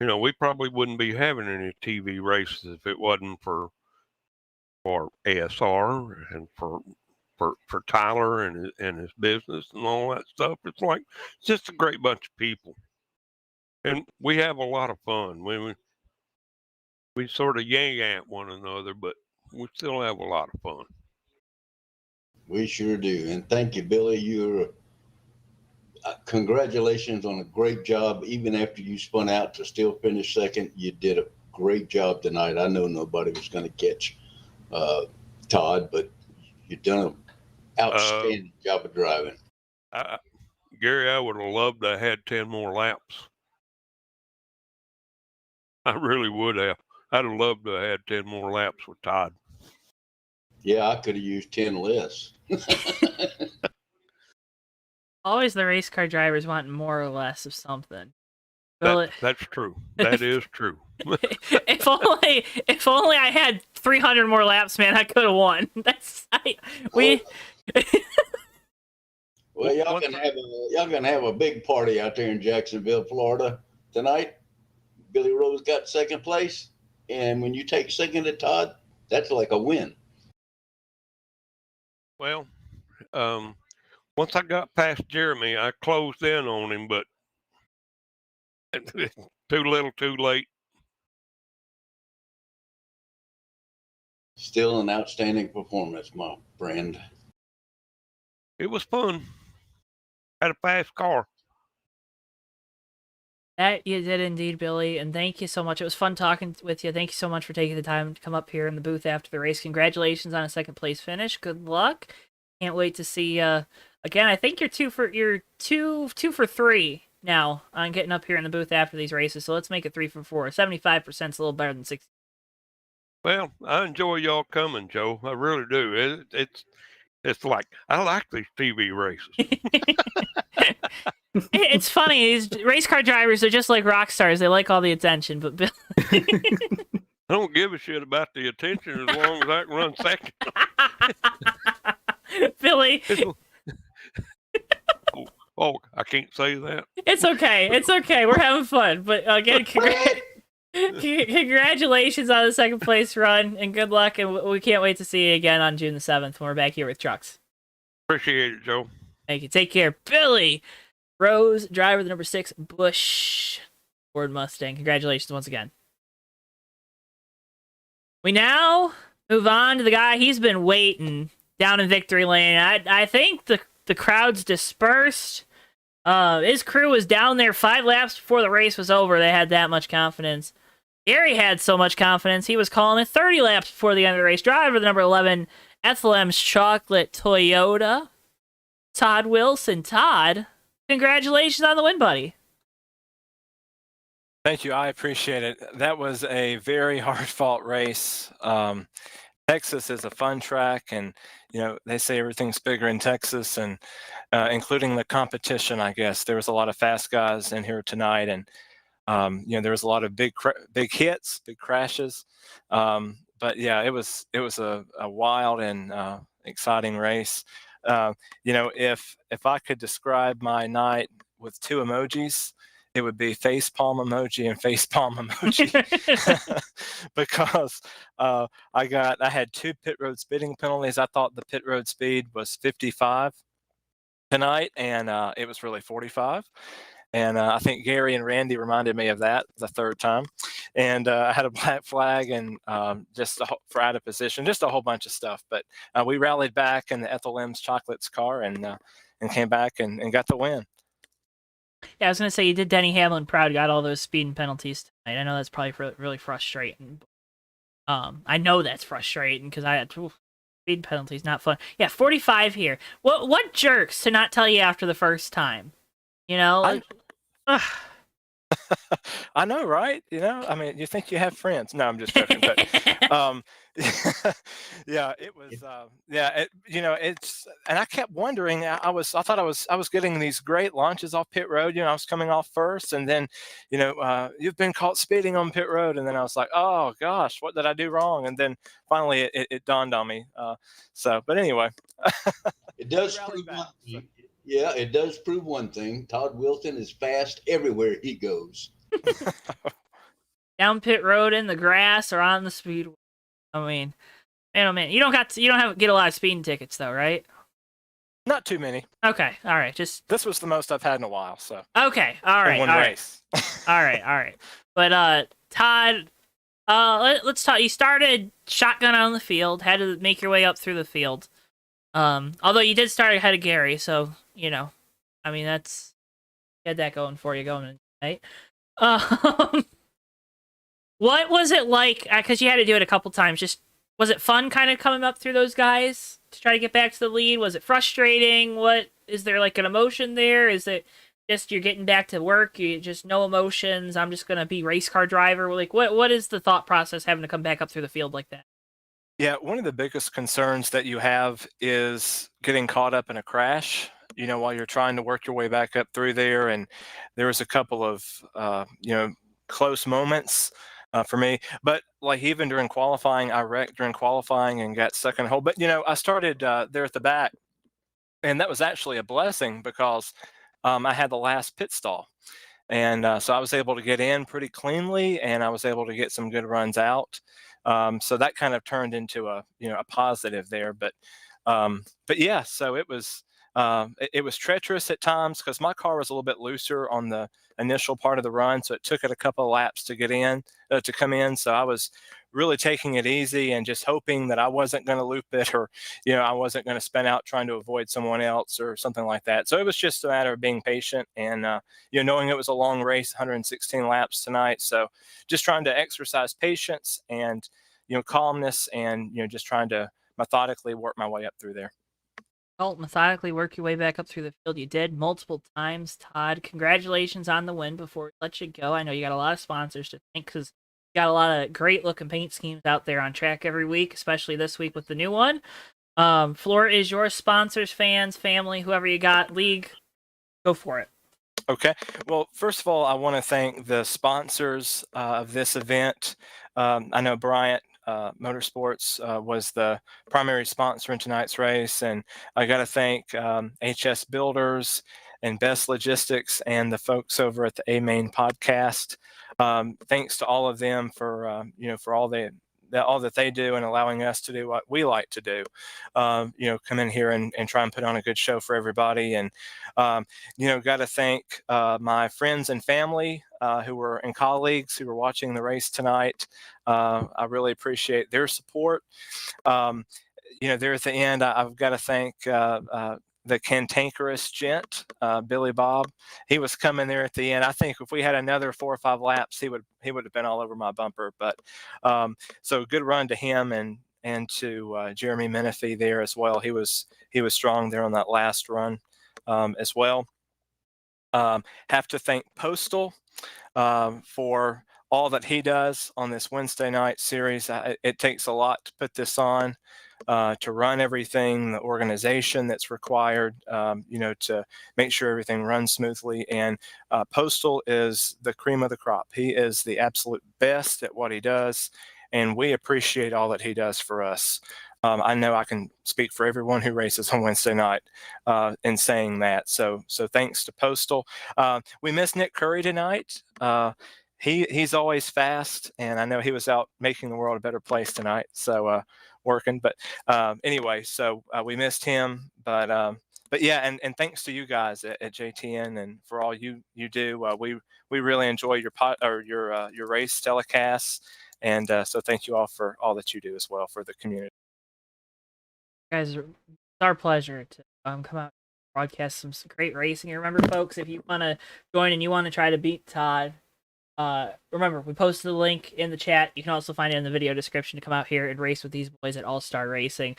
you know, we probably wouldn't be having any TV races if it wasn't for ASR and for Tyler and his business and all that stuff. It's like, it's just a great bunch of people, and we have a lot of fun. We sort of yang at one another, but we still have a lot of fun. We sure do. And thank you, Billy. You're congratulations on a great job. Even after you spun out to still finish second, you did a great job tonight. I know nobody was going to catch Todd, but you've done an outstanding job of driving. Gary, I would have loved to have had 10 more laps. I really would have. I'd have loved to have had 10 more laps with Todd. Yeah, I could have used 10 less. Always the race car drivers wanting more or less of something. That's true. That is true. if only I had 300 more laps, man, I could have won. Well, y'all can have a big party out there in Jacksonville, Florida tonight. Billy Rose got second place, and when you take second to Todd, that's like a win. Well, once I got past Jeremy, I closed in on him, but too little, too late. Still an outstanding performance, my friend. It was fun. Had a fast car. That you did indeed, Billy, and thank you so much. It was fun talking with you. Thank you so much for taking the time to come up here in the booth after the race. Congratulations on a second place finish. Good luck. Can't wait to see again. I think you're two for 3 now on getting up here in the booth after these races. So let's make it 3 for 4. 75% is a little better than 60. Well, I enjoy y'all coming, Joe. I really do. It's like I like these TV races. It's funny. These race car drivers are just like rock stars. They like all the attention, but Bill. I don't give a shit about the attention as long as I can run second. Billy. Oh, I can't say that. It's okay. It's okay. We're having fun. But again, congratulations on the second place run, and good luck. And we can't wait to see you again on June the 7th when we're back here with trucks. Appreciate it, Joe. Thank you. Take care. Billy Rose, driver of the number 6 Busch Ford Mustang. Congratulations once again. We now move on to the guy he's been waiting down in victory lane. I think the crowd's dispersed. His crew was down there 5 laps before the race was over. They had that much confidence. Gary had so much confidence, he was calling it 30 laps before the end of the race. Driver, the number 11, Ethelham's Chocolate Toyota, Todd Wilson. Todd, congratulations on the win, buddy. Thank you. I appreciate it. That was a very hard-fought race. Texas is a fun track, and they say everything's bigger in Texas, and including the competition. I guess there was a lot of fast guys in here tonight, and there was a lot of big hits, big crashes. But yeah, it was a wild and exciting race. If I could describe my night with two emojis, it would be face palm emoji and face palm emoji, because I had two pit road speeding penalties. I thought the pit road speed was 55 tonight, and it was really 45. And I think Gary and Randy reminded me of that the third time. And I had a black flag and for out of position, just a whole bunch of stuff. But we rallied back in the Ethel M's Chocolates car and came back and got the win. Yeah, I was going to say, you did Denny Hamlin proud, got all those speeding penalties tonight. I know that's probably really frustrating. I know that's frustrating because I had speed penalties, not fun. Yeah, 45 here. What jerks to not tell you after the first time? I know, right? I mean, you think you have friends. No, I'm just joking. But yeah, it was. It's. And I kept wondering. I thought I was getting these great launches off pit road. I was coming off first, and then, you've been caught speeding on pit road, and then I was like, oh gosh, what did I do wrong? And then finally, it dawned on me. But anyway, it does prove one thing. Yeah, it does prove one thing. Todd Wilson is fast everywhere he goes. Down pit road, in the grass, or on the speedway. I mean, man, oh man, you don't get a lot of speeding tickets though, right? Not too many. Okay, all right. This was the most I've had in a while. So okay, all right, in one race. all right. But Todd, let's talk. You started shotgun on the field, had to make your way up through the field. Although you did start ahead of Gary, so I mean, you had that going for you going tonight. What was it like? Because you had to do it a couple times. Just was it fun, kind of coming up through those guys to try to get back to the lead? Was it frustrating? What is there like an emotion there? Is it just you're getting back to work? You just no emotions. I'm just gonna be race car driver. Like what is the thought process having to come back up through the field like that? Yeah, one of the biggest concerns that you have is getting caught up in a crash, while you're trying to work your way back up through there. And there was a couple of, close moments for me. But like even during qualifying, I wrecked during qualifying and got stuck in a hole. But, I started there at the back, and that was actually a blessing because I had the last pit stall. And so I was able to get in pretty cleanly, and I was able to get some good runs out. So that kind of turned into a positive there. But yeah, so it was treacherous at times because my car was a little bit looser on the initial part of the run, so it took it a couple of laps to come in. So I was really taking it easy and just hoping that I wasn't going to loop it, or I wasn't going to spin out trying to avoid someone else or something like that. So it was just a matter of being patient and knowing it was a long race, 116 laps tonight. So just trying to exercise patience and calmness, and just trying to methodically work my way up through there. Well, methodically work your way back up through the field. You did multiple times, Todd. Congratulations on the win. Before we let you go, I know you got a lot of sponsors to thank because you got a lot of great looking paint schemes out there on track every week, especially this week with the new one. Floor is your sponsors, fans, family, whoever you got, league. Go for it. Okay. Well, first of all, I want to thank the sponsors of this event. I know Bryant Motorsports was the primary sponsor in tonight's race, and I got to thank HS Builders and Best Logistics and the folks over at the A-Main podcast. Thanks to all of them for for all that they do and allowing us to do what we like to do. Come in here and try and put on a good show for everybody. And got to thank my friends and family and colleagues who were watching the race tonight. I really appreciate their support. There at the end, I've got to thank the cantankerous gent, Billy Bob. He was coming there at the end. I think if we had another 4 or 5 laps, he would have been all over my bumper. But so good run to him and to Jeremy Menifee there as well. He was strong there on that last run as well. Have to thank Postal for all that he does on this Wednesday night series. It takes a lot to put this on, to run everything, the organization that's required, to make sure everything runs smoothly. And Postal is the cream of the crop. He is the absolute best at what he does, and we appreciate all that he does for us. I know I can speak for everyone who races on Wednesday night in saying that. So thanks to Postal. We miss Nick Curry tonight. He's always fast, and I know he was out making the world a better place tonight. So working, but anyway, so we missed him. But yeah, and thanks to you guys at JTN and for all you do. We really enjoy your race telecasts, and so thank you all for all that you do as well for the community. Guys, it's our pleasure to come out and broadcast some great racing. And remember, folks, if you want to join and you want to try to beat Todd, remember, we posted the link in the chat. You can also find it in the video description to come out here and race with these boys at All-Star Racing.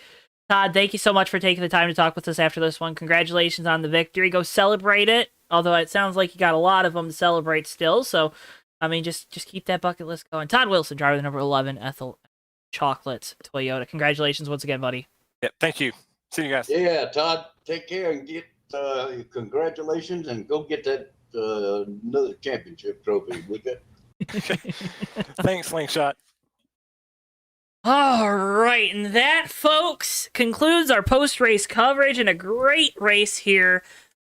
Todd, thank you so much for taking the time to talk with us after this one. Congratulations on the victory. Go celebrate it, although it sounds like you got a lot of them to celebrate still. So, I mean, just keep that bucket list going. Todd Wilson, driver the number 11 Ethel Chocolates Toyota. Congratulations once again, buddy. Yeah, thank you. See you guys. Yeah, Todd, take care and get congratulations and go get that another championship trophy with it. Thanks, Slingshot. All right, and that, folks, concludes our post-race coverage and a great race here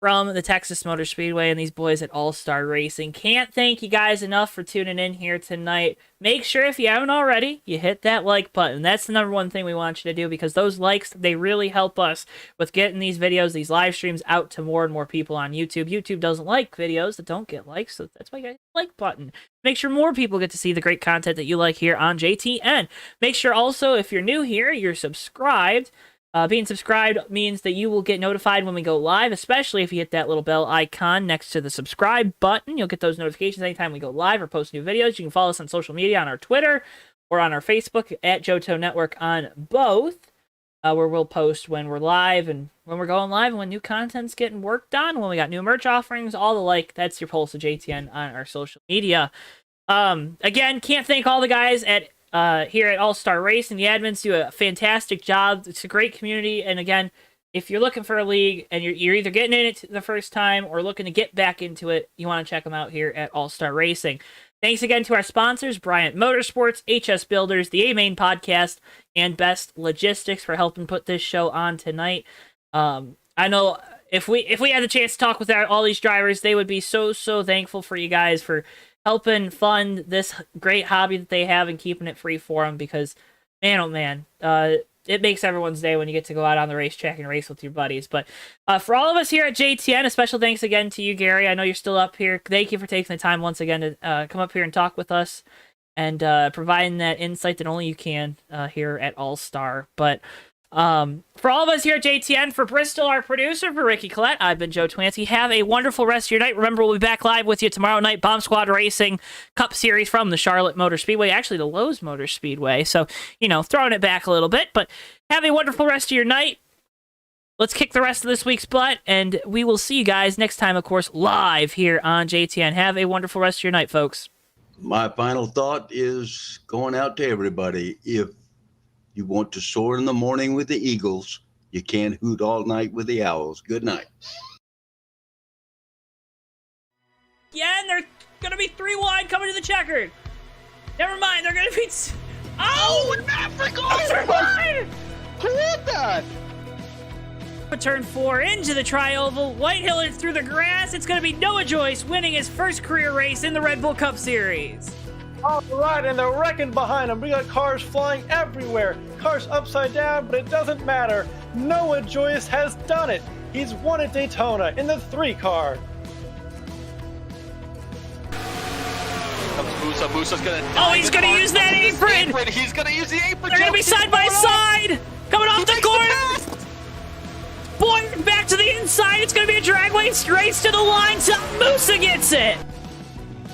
from the Texas Motor Speedway and these boys at All-Star Racing. Can't thank you guys enough for tuning in here tonight. Make sure, if you haven't already, you hit that like button. That's the number one thing we want you to do, because those likes, they really help us with getting these videos, these live streams out to more and more people on YouTube. YouTube doesn't like videos that don't get likes, so that's why you got hit the like button. Make sure more people get to see the great content that you like here on JTN. Make sure also, if you're new here, you're subscribed. Being subscribed means that you will get notified when we go live, especially if you hit that little bell icon next to the subscribe button. You'll get those notifications anytime we go live or post new videos. You can follow us on social media, on our Twitter or on our Facebook at JoeTowNetwork on both, where we'll post when we're live and when we're going live and when new content's getting worked on, when we got new merch offerings, all the like. That's your pulse of JTN on our social media. Again, can't thank all the guys at here at All-Star Racing. The admins do a fantastic job. It's a great community, and again, if you're looking for a league and you're either getting in it the first time or looking to get back into it, you want to check them out here at All-Star Racing. Thanks again to our sponsors, Bryant Motorsports, HS Builders, the A-Main Podcast, and Best Logistics for helping put this show on tonight. I know if we had the chance to talk with all these drivers, they would be so thankful for you guys for helping fund this great hobby that they have and keeping it free for them, because, man, oh man, it makes everyone's day when you get to go out on the racetrack and race with your buddies. But for all of us here at JTN, a special thanks again to you, Gary. I know you're still up here. Thank you for taking the time once again to come up here and talk with us and providing that insight that only you can here at All-Star. But for all of us here at JTN, for Bristol, our producer, for Ricky Collette, I've been Joe Twancy. Have a wonderful rest of your night. Remember, we'll be back live with you tomorrow night. Bomb Squad Racing Cup Series from the Charlotte Motor Speedway, actually the Lowe's Motor Speedway. So, throwing it back a little bit, but have a wonderful rest of your night. Let's kick the rest of this week's butt, and we will see you guys next time, of course, live here on JTN. Have a wonderful rest of your night, folks. My final thought is going out to everybody. If you want to soar in the morning with the eagles, you can't hoot all night with the owls. Good night. Yeah, and they're going to be 3 wide coming to the checkered. Never mind, they're going to be... Oh, Africa! Wide! Who hit that? Turn 4 into the tri-oval. Whitehill is through the grass. It's going to be Noah Joyce winning his first career race in the Red Bull Cup Series. All right, and they're wrecking behind them. We got cars flying everywhere. Cars upside down, but it doesn't matter. Noah Joyce has done it. He's won at Daytona in the 3 car. Musa's gonna. Oh, he's gonna use that apron! He's gonna use the apron. They're gonna be side by side! Coming off the corner! Boy, back to the inside. It's gonna be a drag race to the line. So Musa gets it!